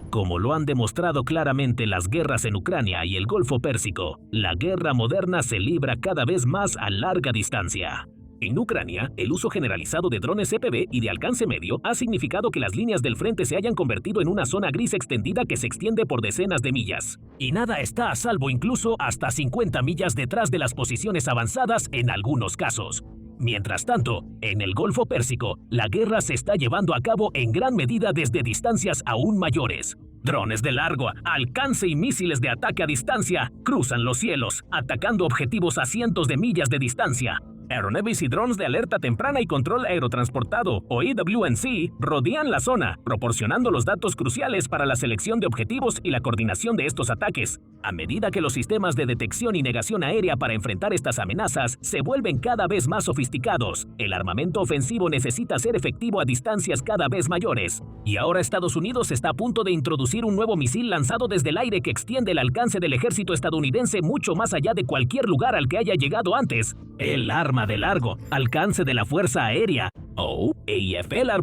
Como lo han demostrado claramente las guerras en Ucrania y el Golfo Pérsico, la guerra moderna se libra cada vez más a larga distancia. En Ucrania, el uso generalizado de drones CPV y de alcance medio ha significado que las líneas del frente se hayan convertido en una zona gris extendida que se extiende por decenas de millas. Y nada está a salvo, incluso hasta 50 millas detrás de las posiciones avanzadas en algunos casos. Mientras tanto, en el Golfo Pérsico, la guerra se está llevando a cabo en gran medida desde distancias aún mayores. Drones de largo alcance y misiles de ataque a distancia cruzan los cielos, atacando objetivos a cientos de millas de distancia. Aeronaves y drones de alerta temprana y control aerotransportado, o EWNC, rodean la zona, proporcionando los datos cruciales para la selección de objetivos y la coordinación de estos ataques. A medida que los sistemas de detección y negación aérea para enfrentar estas amenazas se vuelven cada vez más sofisticados, el armamento ofensivo necesita ser efectivo a distancias cada vez mayores. Y ahora Estados Unidos está a punto de introducir un nuevo misil lanzado desde el aire que extiende el alcance del ejército estadounidense mucho más allá de cualquier lugar al que haya llegado antes. El arma de largo alcance de la Fuerza Aérea, o AFLRAAM.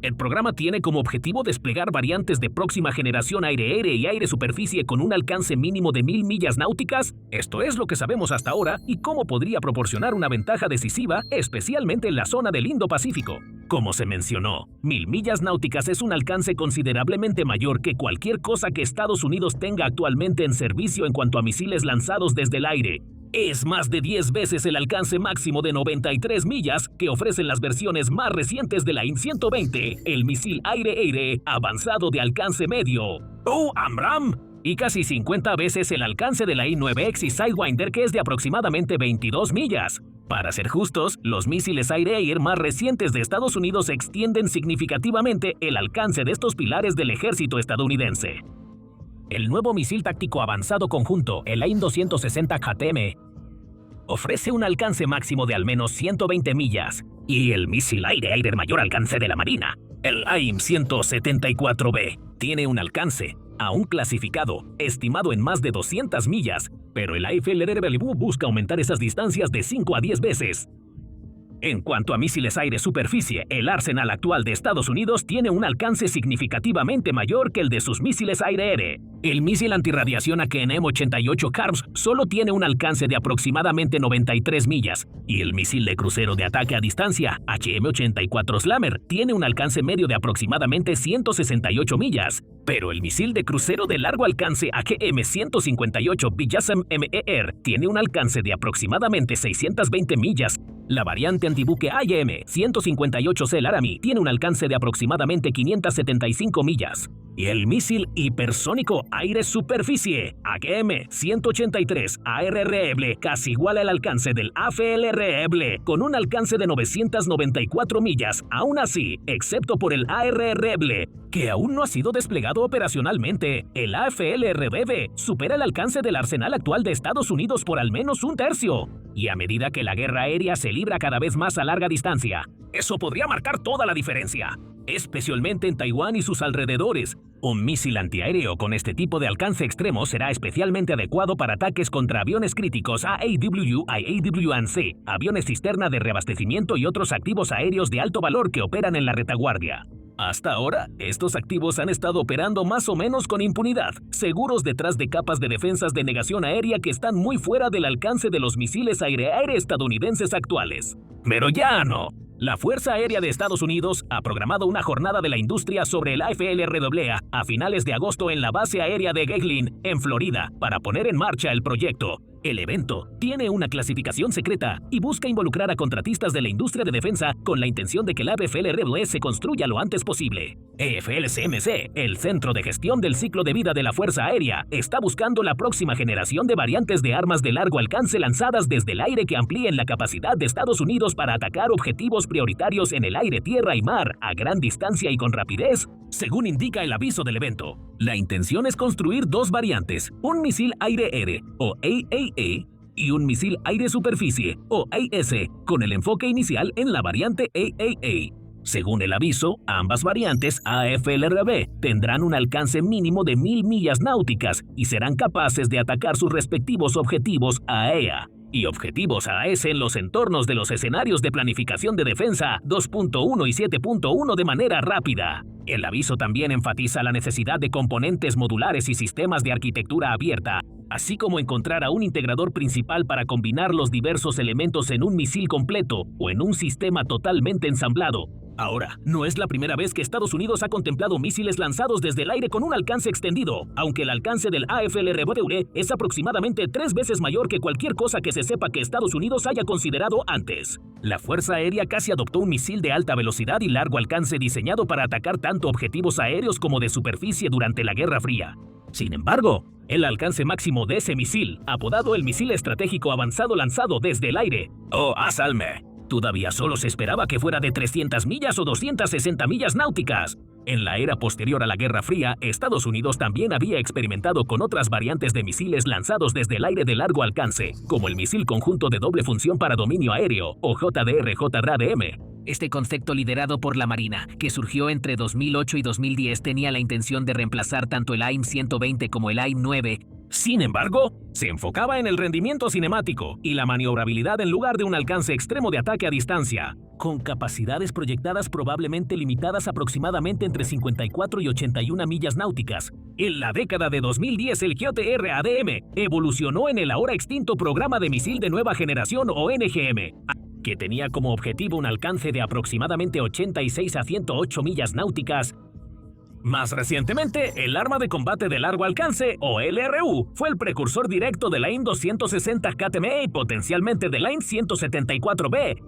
El programa tiene como objetivo desplegar variantes de próxima generación aire-aire y aire-superficie con un alcance mínimo de 1000 millas náuticas. Esto es lo que sabemos hasta ahora y cómo podría proporcionar una ventaja decisiva, especialmente en la zona del Indo-Pacífico. Como se mencionó, 1000 millas náuticas es un alcance considerablemente mayor que cualquier cosa que Estados Unidos tenga actualmente en servicio en cuanto a misiles lanzados desde el aire. Es más de 10 veces el alcance máximo de 93 millas que ofrecen las versiones más recientes de la AIM-120, el misil aire-aire avanzado de alcance medio, o AMRAAM, y casi 50 veces el alcance de la AIM-9X y Sidewinder, que es de aproximadamente 22 millas. Para ser justos, los misiles aire-air más recientes de Estados Unidos extienden significativamente el alcance de estos pilares del ejército estadounidense. El nuevo misil táctico avanzado conjunto, el AIM-260 JTM, ofrece un alcance máximo de al menos 120 millas, y el misil aire-aire de mayor alcance de la Marina, el AIM-174B, tiene un alcance, aún clasificado, estimado en más de 200 millas, pero el AFLRAAM busca aumentar esas distancias de 5 a 10 veces. En cuanto a misiles aire-superficie, el arsenal actual de Estados Unidos tiene un alcance significativamente mayor que el de sus misiles aire-aire. El misil antirradiación AKM-88 HARMS solo tiene un alcance de aproximadamente 93 millas, y el misil de crucero de ataque a distancia HM-84 Slammer tiene un alcance medio de aproximadamente 168 millas. Pero el misil de crucero de largo alcance AKM-158 BJSM-MER tiene un alcance de aproximadamente 620 millas. La variante antibuque AIM-158C Laramie tiene un alcance de aproximadamente 575 millas. Y el misil hipersónico aire-superficie AKM-183 ARRL casi iguala el alcance del AFLRL con un alcance de 994 millas, aún así, excepto por el ARRL, que aún no ha sido desplegado operacionalmente. El AFLRBB supera el alcance del arsenal actual de Estados Unidos por al menos un tercio. Y a medida que la guerra aérea se libra cada vez más a larga distancia, eso podría marcar toda la diferencia, especialmente en Taiwán y sus alrededores. Un misil antiaéreo con este tipo de alcance extremo será especialmente adecuado para ataques contra aviones críticos AAW y AWANC, aviones cisterna de reabastecimiento y otros activos aéreos de alto valor que operan en la retaguardia. Hasta ahora, estos activos han estado operando más o menos con impunidad, seguros detrás de capas de defensas de negación aérea que están muy fuera del alcance de los misiles aire-aire estadounidenses actuales. Pero ya no. La Fuerza Aérea de Estados Unidos ha programado una jornada de la industria sobre el AFLRAA a finales de agosto en la base aérea de Gaglen, en Florida, para poner en marcha el proyecto. El evento tiene una clasificación secreta y busca involucrar a contratistas de la industria de defensa con la intención de que la AFLRW se construya lo antes posible. EFL-CMC, el Centro de Gestión del Ciclo de Vida de la Fuerza Aérea, está buscando la próxima generación de variantes de armas de largo alcance lanzadas desde el aire que amplíen la capacidad de Estados Unidos para atacar objetivos prioritarios en el aire, tierra y mar a gran distancia y con rapidez, según indica el aviso del evento. La intención es construir dos variantes, un misil aire-aire o AAA y un misil aire-superficie o AS, con el enfoque inicial en la variante AAA. Según el aviso, ambas variantes AFLRB tendrán un alcance mínimo de 1000 millas náuticas y serán capaces de atacar sus respectivos objetivos AEA y objetivos AES en los entornos de los escenarios de planificación de defensa 2.1 y 7.1 de manera rápida. El aviso también enfatiza la necesidad de componentes modulares y sistemas de arquitectura abierta, así como encontrar a un integrador principal para combinar los diversos elementos en un misil completo o en un sistema totalmente ensamblado. Ahora, no es la primera vez que Estados Unidos ha contemplado misiles lanzados desde el aire con un alcance extendido, aunque el alcance del AFLRW es aproximadamente 3 veces mayor que cualquier cosa que se sepa que Estados Unidos haya considerado antes. La Fuerza Aérea casi adoptó un misil de alta velocidad y largo alcance diseñado para atacar tanto objetivos aéreos como de superficie durante la Guerra Fría. Sin embargo, el alcance máximo de ese misil, apodado el misil estratégico avanzado lanzado desde el aire, o ASALME, todavía solo se esperaba que fuera de 300 millas o 260 millas náuticas. En la era posterior a la Guerra Fría, Estados Unidos también había experimentado con otras variantes de misiles lanzados desde el aire de largo alcance, como el misil conjunto de doble función para dominio aéreo, o JDR-JDADM. Este concepto, liderado por la Marina, que surgió entre 2008 y 2010, tenía la intención de reemplazar tanto el AIM-120 como el AIM-9. Sin embargo, se enfocaba en el rendimiento cinemático y la maniobrabilidad en lugar de un alcance extremo de ataque a distancia, con capacidades proyectadas probablemente limitadas aproximadamente entre 54 y 81 millas náuticas. En la década de 2010, el JDR-ADM evolucionó en el ahora extinto Programa de Misil de Nueva Generación o NGM, que tenía como objetivo un alcance de aproximadamente 86 a 108 millas náuticas. Más recientemente, el Arma de Combate de Largo Alcance, o LRU, fue el precursor directo de la AIM-260 KTM y potencialmente de la AIM-174B.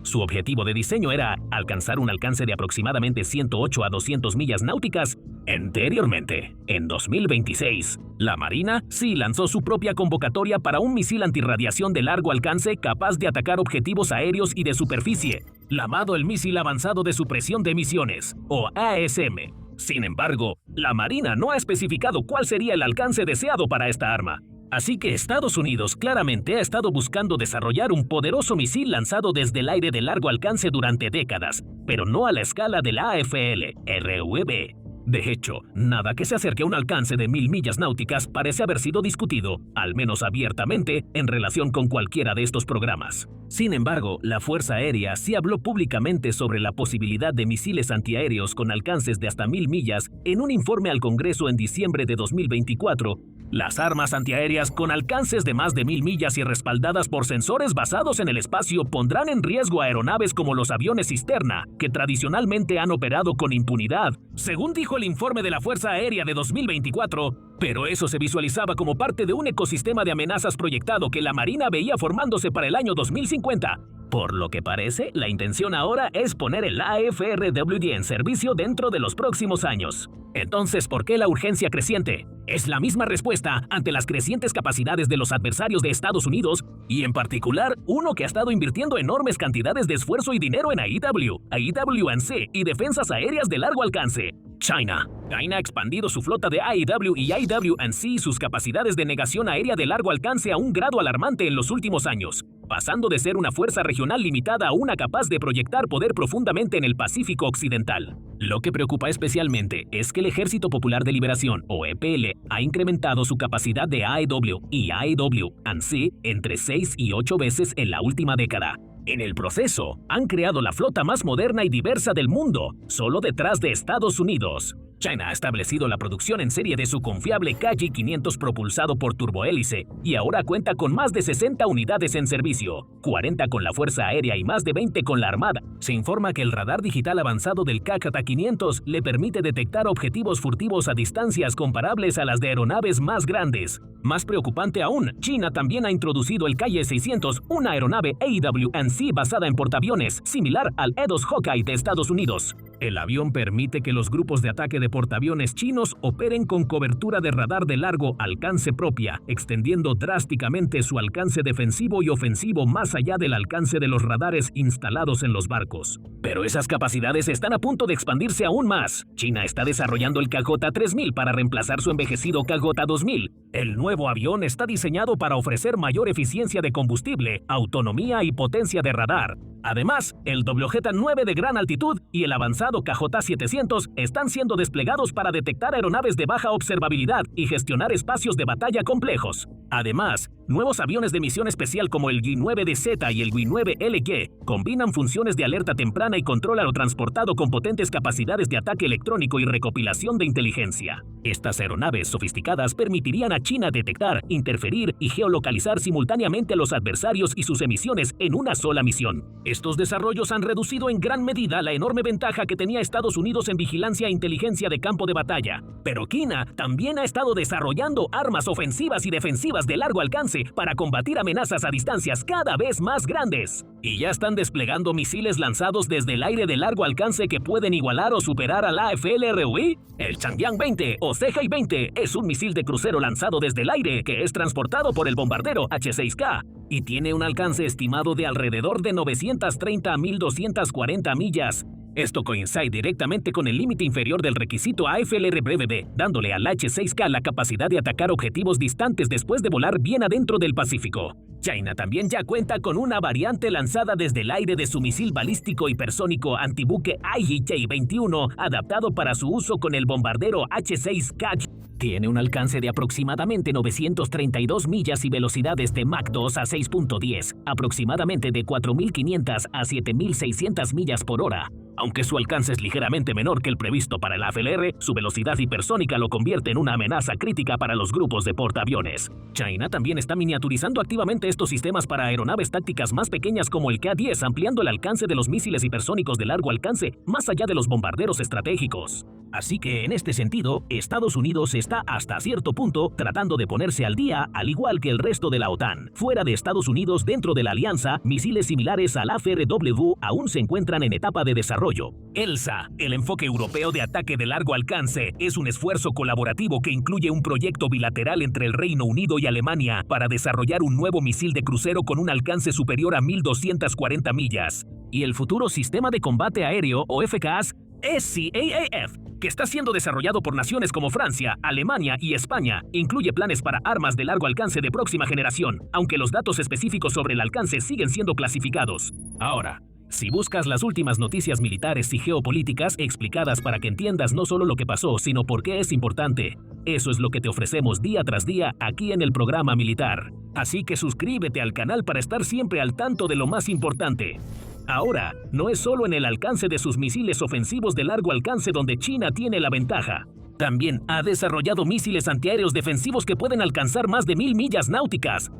Su objetivo de diseño era alcanzar un alcance de aproximadamente 108 a 200 millas náuticas. Anteriormente, en 2026, la Marina sí lanzó su propia convocatoria para un misil antirradiación de largo alcance capaz de atacar objetivos aéreos y de superficie, llamado el Misil Avanzado de Supresión de Emisiones, o ASM. Sin embargo, la Marina no ha especificado cuál sería el alcance deseado para esta arma. Así que Estados Unidos claramente ha estado buscando desarrollar un poderoso misil lanzado desde el aire de largo alcance durante décadas, pero no a la escala de la AFLRW. De hecho, nada que se acerque a un alcance de 1000 millas náuticas parece haber sido discutido, al menos abiertamente, en relación con cualquiera de estos programas. Sin embargo, la Fuerza Aérea sí habló públicamente sobre la posibilidad de misiles antiaéreos con alcances de hasta 1000 millas en un informe al Congreso en diciembre de 2024. Las armas antiaéreas con alcances de más de 1000 millas y respaldadas por sensores basados en el espacio pondrán en riesgo a aeronaves como los aviones cisterna, que tradicionalmente han operado con impunidad, según dijo el informe de la Fuerza Aérea de 2024, pero eso se visualizaba como parte de un ecosistema de amenazas proyectado que la Marina veía formándose para el año 2050. Por lo que parece, la intención ahora es poner el AFRWD en servicio dentro de los próximos años. Entonces, ¿por qué la urgencia creciente? Es la misma respuesta ante las crecientes capacidades de los adversarios de Estados Unidos, y en particular, uno que ha estado invirtiendo enormes cantidades de esfuerzo y dinero en AEW&C y defensas aéreas de largo alcance. China. China ha expandido su flota de AEW y AEW&C y sus capacidades de negación aérea de largo alcance a un grado alarmante en los últimos años, pasando de ser una fuerza regional limitada a una capaz de proyectar poder profundamente en el Pacífico Occidental. Lo que preocupa especialmente es que el Ejército Popular de Liberación, o EPL, ha incrementado su capacidad de AEW y AEW&C entre 6 y 8 veces en la última década. En el proceso, han creado la flota más moderna y diversa del mundo, solo detrás de Estados Unidos. China ha establecido la producción en serie de su confiable KJ-500 propulsado por turbohélice y ahora cuenta con más de 60 unidades en servicio, 40 con la Fuerza Aérea y más de 20 con la Armada. Se informa que el radar digital avanzado del KJ-500 le permite detectar objetivos furtivos a distancias comparables a las de aeronaves más grandes. Más preocupante aún, China también ha introducido el KJ-600, una aeronave AEW&C basada en portaaviones, similar al E-2 Hawkeye de Estados Unidos. El avión permite que los grupos de ataque de portaaviones chinos operen con cobertura de radar de largo alcance propia, extendiendo drásticamente su alcance defensivo y ofensivo más allá del alcance de los radares instalados en los barcos. Pero esas capacidades están a punto de expandirse aún más. China está desarrollando el KJ-3000 para reemplazar su envejecido KJ-2000. El nuevo avión está diseñado para ofrecer mayor eficiencia de combustible, autonomía y potencia de radar. Además, el WJ-9 de gran altitud y el avanzado KJ-700 están siendo desplegados para detectar aeronaves de baja observabilidad y gestionar espacios de batalla complejos. Además, nuevos aviones de misión especial como el GI-9DZ y el GI-9LY combinan funciones de alerta temprana y control aerotransportado con potentes capacidades de ataque electrónico y recopilación de inteligencia. Estas aeronaves sofisticadas permitirían a China detectar, interferir y geolocalizar simultáneamente a los adversarios y sus emisiones en una sola misión. Estos desarrollos han reducido en gran medida la enorme ventaja que tenía Estados Unidos en vigilancia e inteligencia de campo de batalla. Pero China también ha estado desarrollando armas ofensivas y defensivas de largo alcance para combatir amenazas a distancias cada vez más grandes. Y ya están desplegando misiles lanzados desde el aire de largo alcance que pueden igualar o superar al AFLRUI. El Chang'an 20 o CJ-20 es un misil de crucero lanzado desde el aire que es transportado por el bombardero H-6K y tiene un alcance estimado de alrededor de 930 a 1240 millas. Esto coincide directamente con el límite inferior del requisito AFLRBB, dándole al H-6K la capacidad de atacar objetivos distantes después de volar bien adentro del Pacífico. China también ya cuenta con una variante lanzada desde el aire de su misil balístico hipersónico antibuque IJ-21, adaptado para su uso con el bombardero H-6K. Tiene un alcance de aproximadamente 932 millas y velocidades de Mach 2 a 6.10, aproximadamente de 4.500 a 7.600 millas por hora. Aunque su alcance es ligeramente menor que el previsto para el AFLR, su velocidad hipersónica lo convierte en una amenaza crítica para los grupos de portaaviones. China también está miniaturizando activamente estos sistemas para aeronaves tácticas más pequeñas como el K-10, ampliando el alcance de los misiles hipersónicos de largo alcance más allá de los bombarderos estratégicos. Así que, en este sentido, Estados Unidos está hasta cierto punto tratando de ponerse al día, al igual que el resto de la OTAN. Fuera de Estados Unidos, dentro de la alianza, misiles similares al AFRW aún se encuentran en etapa de desarrollo. ELSA, el enfoque europeo de ataque de largo alcance, es un esfuerzo colaborativo que incluye un proyecto bilateral entre el Reino Unido y Alemania para desarrollar un nuevo misil de crucero con un alcance superior a 1.240 millas. Y el futuro Sistema de Combate Aéreo, o FCAS, SCAAF, que está siendo desarrollado por naciones como Francia, Alemania y España, incluye planes para armas de largo alcance de próxima generación, aunque los datos específicos sobre el alcance siguen siendo clasificados. Ahora, si buscas las últimas noticias militares y geopolíticas explicadas para que entiendas no solo lo que pasó, sino por qué es importante, eso es lo que te ofrecemos día tras día aquí en el programa militar. Así que suscríbete al canal para estar siempre al tanto de lo más importante. Ahora, no es solo en el alcance de sus misiles ofensivos de largo alcance donde China tiene la ventaja. También ha desarrollado misiles antiaéreos defensivos que pueden alcanzar más de 1000 millas náuticas.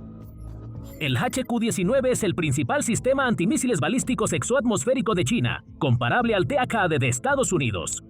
El HQ-19 es el principal sistema antimísiles balísticos exoatmosférico de China, comparable al THAAD de Estados Unidos.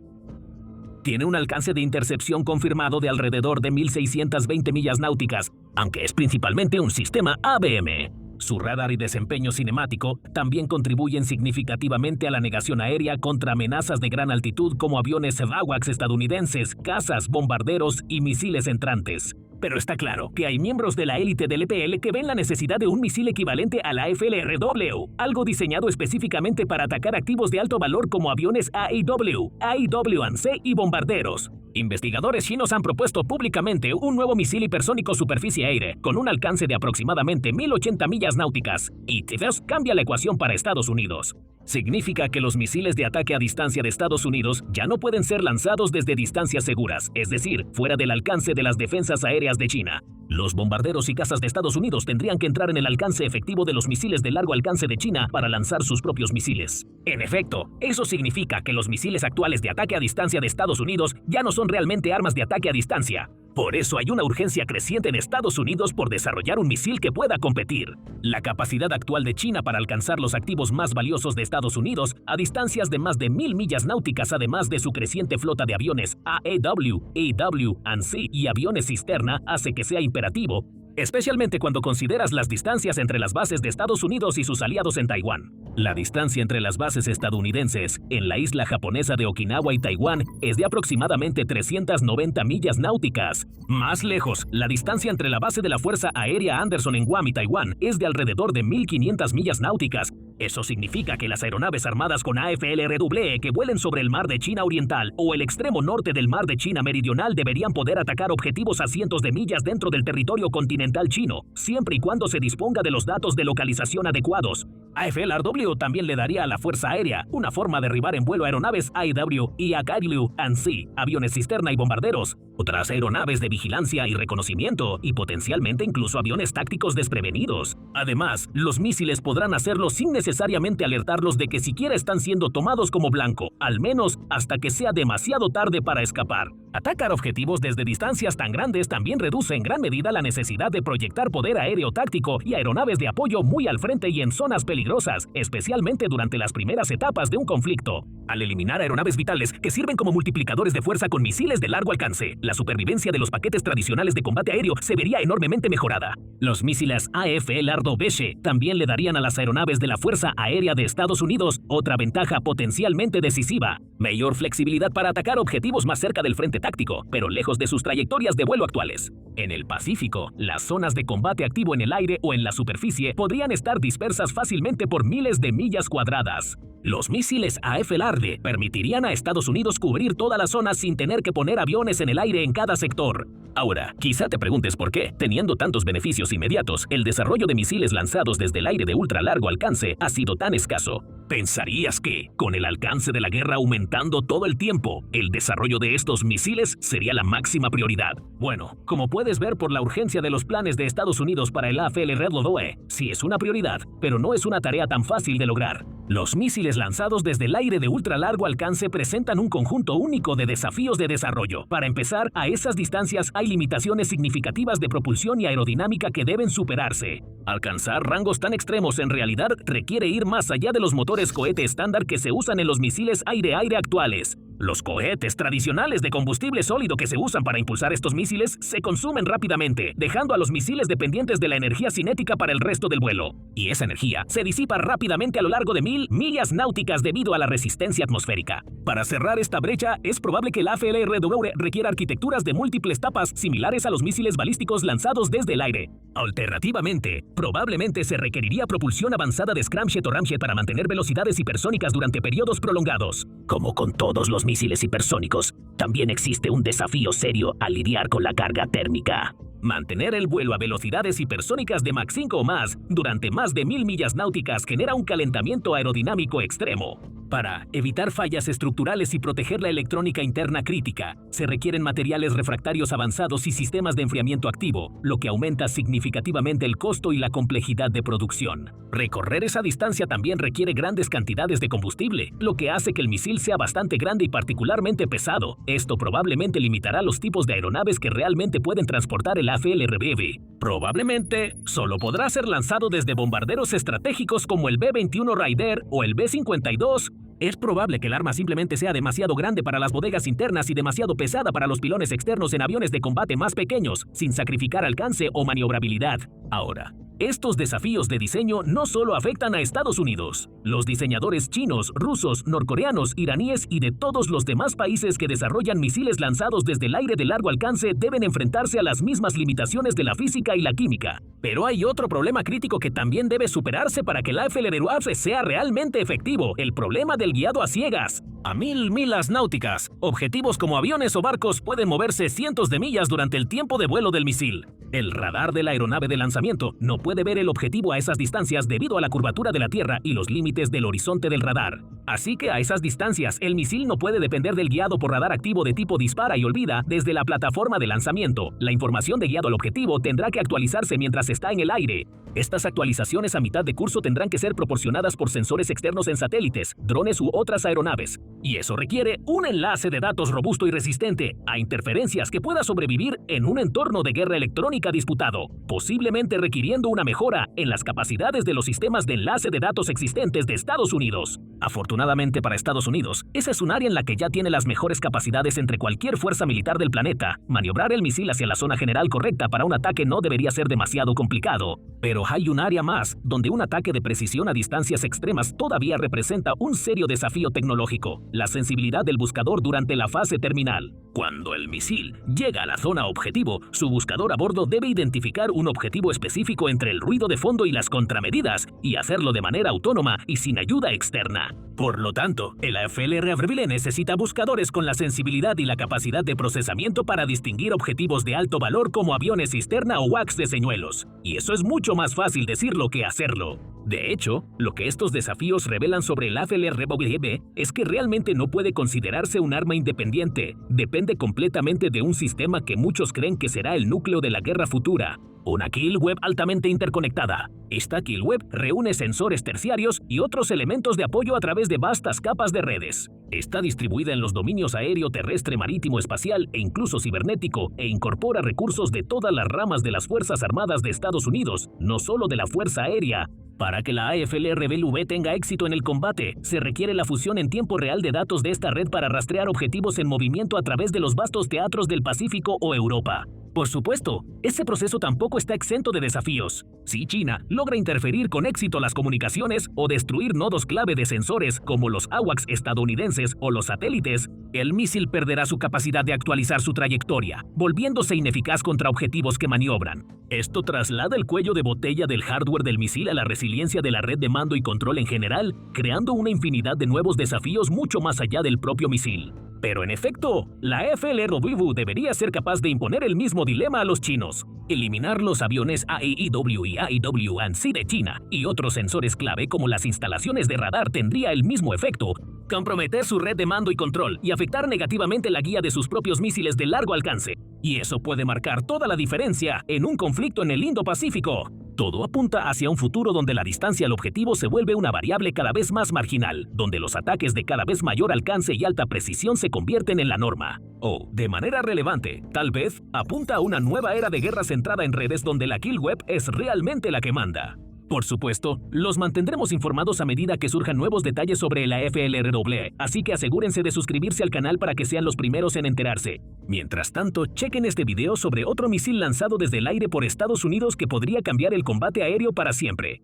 Tiene un alcance de intercepción confirmado de alrededor de 1620 millas náuticas, aunque es principalmente un sistema ABM. Su radar y desempeño cinemático también contribuyen significativamente a la negación aérea contra amenazas de gran altitud como aviones AWACS estadounidenses, cazas, bombarderos y misiles entrantes. Pero está claro que hay miembros de la élite del EPL que ven la necesidad de un misil equivalente a la FLRW, algo diseñado específicamente para atacar activos de alto valor como aviones AEW, AEW&C y bombarderos. Investigadores chinos han propuesto públicamente un nuevo misil hipersónico superficie-aire con un alcance de aproximadamente 1080 millas náuticas, y TIFES cambia la ecuación para Estados Unidos. Significa que los misiles de ataque a distancia de Estados Unidos ya no pueden ser lanzados desde distancias seguras, es decir, fuera del alcance de las defensas aéreas de China. Los bombarderos y cazas de Estados Unidos tendrían que entrar en el alcance efectivo de los misiles de largo alcance de China para lanzar sus propios misiles. En efecto, eso significa que los misiles actuales de ataque a distancia de Estados Unidos ya no son realmente armas de ataque a distancia. Por eso hay una urgencia creciente en Estados Unidos por desarrollar un misil que pueda competir. La capacidad actual de China para alcanzar los activos más valiosos de Estados Unidos a distancias de más de 1000 millas náuticas, además de su creciente flota de aviones AEW, AW&C y aviones cisterna, hace que sea imperativo, especialmente cuando consideras las distancias entre las bases de Estados Unidos y sus aliados en Taiwán. La distancia entre las bases estadounidenses en la isla japonesa de Okinawa y Taiwán es de aproximadamente 390 millas náuticas. Más lejos, la distancia entre la base de la Fuerza Aérea Anderson en Guam y Taiwán es de alrededor de 1500 millas náuticas. Eso significa que las aeronaves armadas con AFLRW que vuelen sobre el mar de China Oriental o el extremo norte del mar de China Meridional deberían poder atacar objetivos a cientos de millas dentro del territorio continental chino, siempre y cuando se disponga de los datos de localización adecuados. AFLRW también le daría a la Fuerza Aérea una forma de derribar en vuelo aeronaves AEW y AW&C, aviones cisterna y bombarderos, otras aeronaves de vigilancia y reconocimiento y potencialmente incluso aviones tácticos desprevenidos. Además, los misiles podrán hacerlo sin necesariamente alertarlos de que siquiera están siendo tomados como blanco, al menos hasta que sea demasiado tarde para escapar. Atacar objetivos desde distancias tan grandes también reduce en gran medida la necesidad de proyectar poder aéreo táctico y aeronaves de apoyo muy al frente y en zonas peligrosas, especialmente durante las primeras etapas de un conflicto. Al eliminar aeronaves vitales que sirven como multiplicadores de fuerza con misiles de largo alcance, la supervivencia de los paquetes tradicionales de combate aéreo se vería enormemente mejorada. Los misiles AFLRW también le darían a las aeronaves de la Fuerza Aérea de Estados Unidos otra ventaja potencialmente decisiva: mayor flexibilidad para atacar objetivos más cerca del frente táctico, pero lejos de sus trayectorias de vuelo actuales. En el Pacífico, las zonas de combate activo en el aire o en la superficie podrían estar dispersas fácilmente por miles de millas cuadradas. Los misiles AFLRW permitirían a Estados Unidos cubrir toda la zona sin tener que poner aviones en el aire en cada sector. Ahora, quizá te preguntes por qué, teniendo tantos beneficios inmediatos, el desarrollo de misiles lanzados desde el aire de ultra largo alcance ha sido tan escaso. Pensarías que, con el alcance de la guerra aumentando todo el tiempo, el desarrollo de estos misiles sería la máxima prioridad. Bueno, como puedes ver por la urgencia de los planes de Estados Unidos para el AFLRW, sí es una prioridad, pero no es una tarea tan fácil de lograr. Los misiles lanzados desde el aire de ultra largo alcance presentan un conjunto único de desafíos de desarrollo. Para empezar, a esas distancias hay limitaciones significativas de propulsión y aerodinámica que deben superarse. Alcanzar rangos tan extremos en realidad requiere ir más allá de los motores cohete estándar que se usan en los misiles aire-aire actuales. Los cohetes tradicionales de combustible sólido que se usan para impulsar estos misiles se consumen rápidamente, dejando a los misiles dependientes de la energía cinética para el resto del vuelo. Y esa energía se disipa rápidamente a lo largo de 1000 millas náuticas debido a la resistencia atmosférica. Para cerrar esta brecha, es probable que el AFLRW requiera arquitecturas de múltiples tapas similares a los misiles balísticos lanzados desde el aire. Alternativamente, probablemente se requeriría propulsión avanzada de scramjet o ramjet para mantener velocidades hipersónicas durante periodos prolongados. Como con todos los misiles hipersónicos, también existe un desafío serio al lidiar con la carga térmica. Mantener el vuelo a velocidades hipersónicas de Mach 5 o más durante más de 1000 millas náuticas genera un calentamiento aerodinámico extremo. Para evitar fallas estructurales y proteger la electrónica interna crítica, se requieren materiales refractarios avanzados y sistemas de enfriamiento activo, lo que aumenta significativamente el costo y la complejidad de producción. Recorrer esa distancia también requiere grandes cantidades de combustible, lo que hace que el misil sea bastante grande y particularmente pesado. Esto probablemente limitará los tipos de aeronaves que realmente pueden transportar el AFLRW. Probablemente solo podrá ser lanzado desde bombarderos estratégicos como el B-21 Raider o el B-52. Es probable que el arma simplemente sea demasiado grande para las bodegas internas y demasiado pesada para los pilones externos en aviones de combate más pequeños, sin sacrificar alcance o maniobrabilidad. Ahora, estos desafíos de diseño no solo afectan a Estados Unidos. Los diseñadores chinos, rusos, norcoreanos, iraníes y de todos los demás países que desarrollan misiles lanzados desde el aire de largo alcance deben enfrentarse a las mismas limitaciones de la física y la química. Pero hay otro problema crítico que también debe superarse para que el AFLRW sea realmente efectivo: el problema del guiado a ciegas. a 1000 millas náuticas. Objetivos como aviones o barcos pueden moverse cientos de millas durante el tiempo de vuelo del misil. El radar de la aeronave de lanzamiento no puede ver el objetivo a esas distancias debido a la curvatura de la Tierra y los límites del horizonte del radar. Así que a esas distancias, el misil no puede depender del guiado por radar activo de tipo dispara y olvida desde la plataforma de lanzamiento. La información de guiado al objetivo tendrá que actualizarse mientras está en el aire. Estas actualizaciones a mitad de curso tendrán que ser proporcionadas por sensores externos en satélites, drones u otras aeronaves. Y eso requiere un enlace de datos robusto y resistente a interferencias que pueda sobrevivir en un entorno de guerra electrónica disputado, posiblemente requiriendo una mejora en las capacidades de los sistemas de enlace de datos existentes de Estados Unidos. Afortunadamente para Estados Unidos, esa es un área en la que ya tiene las mejores capacidades entre cualquier fuerza militar del planeta. Maniobrar el misil hacia la zona general correcta para un ataque no debería ser demasiado complicado. Pero hay un área más, donde un ataque de precisión a distancias extremas todavía representa un serio desafío tecnológico: la sensibilidad del buscador durante la fase terminal. Cuando el misil llega a la zona objetivo, su buscador a bordo debe identificar un objetivo específico entre el ruido de fondo y las contramedidas, y hacerlo de manera autónoma y sin ayuda externa. Por lo tanto, el AFLR Avril necesita buscadores con la sensibilidad y la capacidad de procesamiento para distinguir objetivos de alto valor como aviones cisterna o wax de señuelos. Y eso es mucho más fácil decirlo que hacerlo. De hecho, lo que estos desafíos revelan sobre el AFLR Avril es que realmente no puede considerarse un arma independiente. Depende completamente de un sistema que muchos creen que será el núcleo de la guerra futura: una kill web altamente interconectada. Esta kill web reúne sensores terciarios y otros elementos de apoyo a través de vastas capas de redes. Está distribuida en los dominios aéreo, terrestre, marítimo, espacial e incluso cibernético, e incorpora recursos de todas las ramas de las Fuerzas Armadas de Estados Unidos, no solo de la Fuerza Aérea. Para que la AFLR tenga éxito en el combate, se requiere la fusión en tiempo real de datos de esta red para rastrear objetivos en movimiento a través de los vastos teatros del Pacífico o Europa. Por supuesto, ese proceso tampoco está exento de desafíos. Si China logra interferir con éxito las comunicaciones o destruir nodos clave de sensores como los AWACS estadounidenses o los satélites, el misil perderá su capacidad de actualizar su trayectoria, volviéndose ineficaz contra objetivos que maniobran. Esto traslada el cuello de botella del hardware del misil a la resiliencia de la red de mando y control en general, creando una infinidad de nuevos desafíos mucho más allá del propio misil. Pero en efecto, la AFLR debería ser capaz de imponer el mismo dilema a los chinos: eliminar los aviones AEW y AEW&C de China y otros sensores clave como las instalaciones de radar tendría el mismo efecto: comprometer su red de mando y control y afectar negativamente la guía de sus propios misiles de largo alcance. Y eso puede marcar toda la diferencia en un conflicto en el Indo-Pacífico. Todo apunta hacia un futuro donde la distancia al objetivo se vuelve una variable cada vez más marginal, donde los ataques de cada vez mayor alcance y alta precisión se convierten en la norma. O, de manera relevante, tal vez apunta a una nueva era de guerra centrada en redes donde la kill web es realmente la que manda. Por supuesto, los mantendremos informados a medida que surjan nuevos detalles sobre la AFLR, así que asegúrense de suscribirse al canal para que sean los primeros en enterarse. Mientras tanto, chequen este video sobre otro misil lanzado desde el aire por Estados Unidos que podría cambiar el combate aéreo para siempre.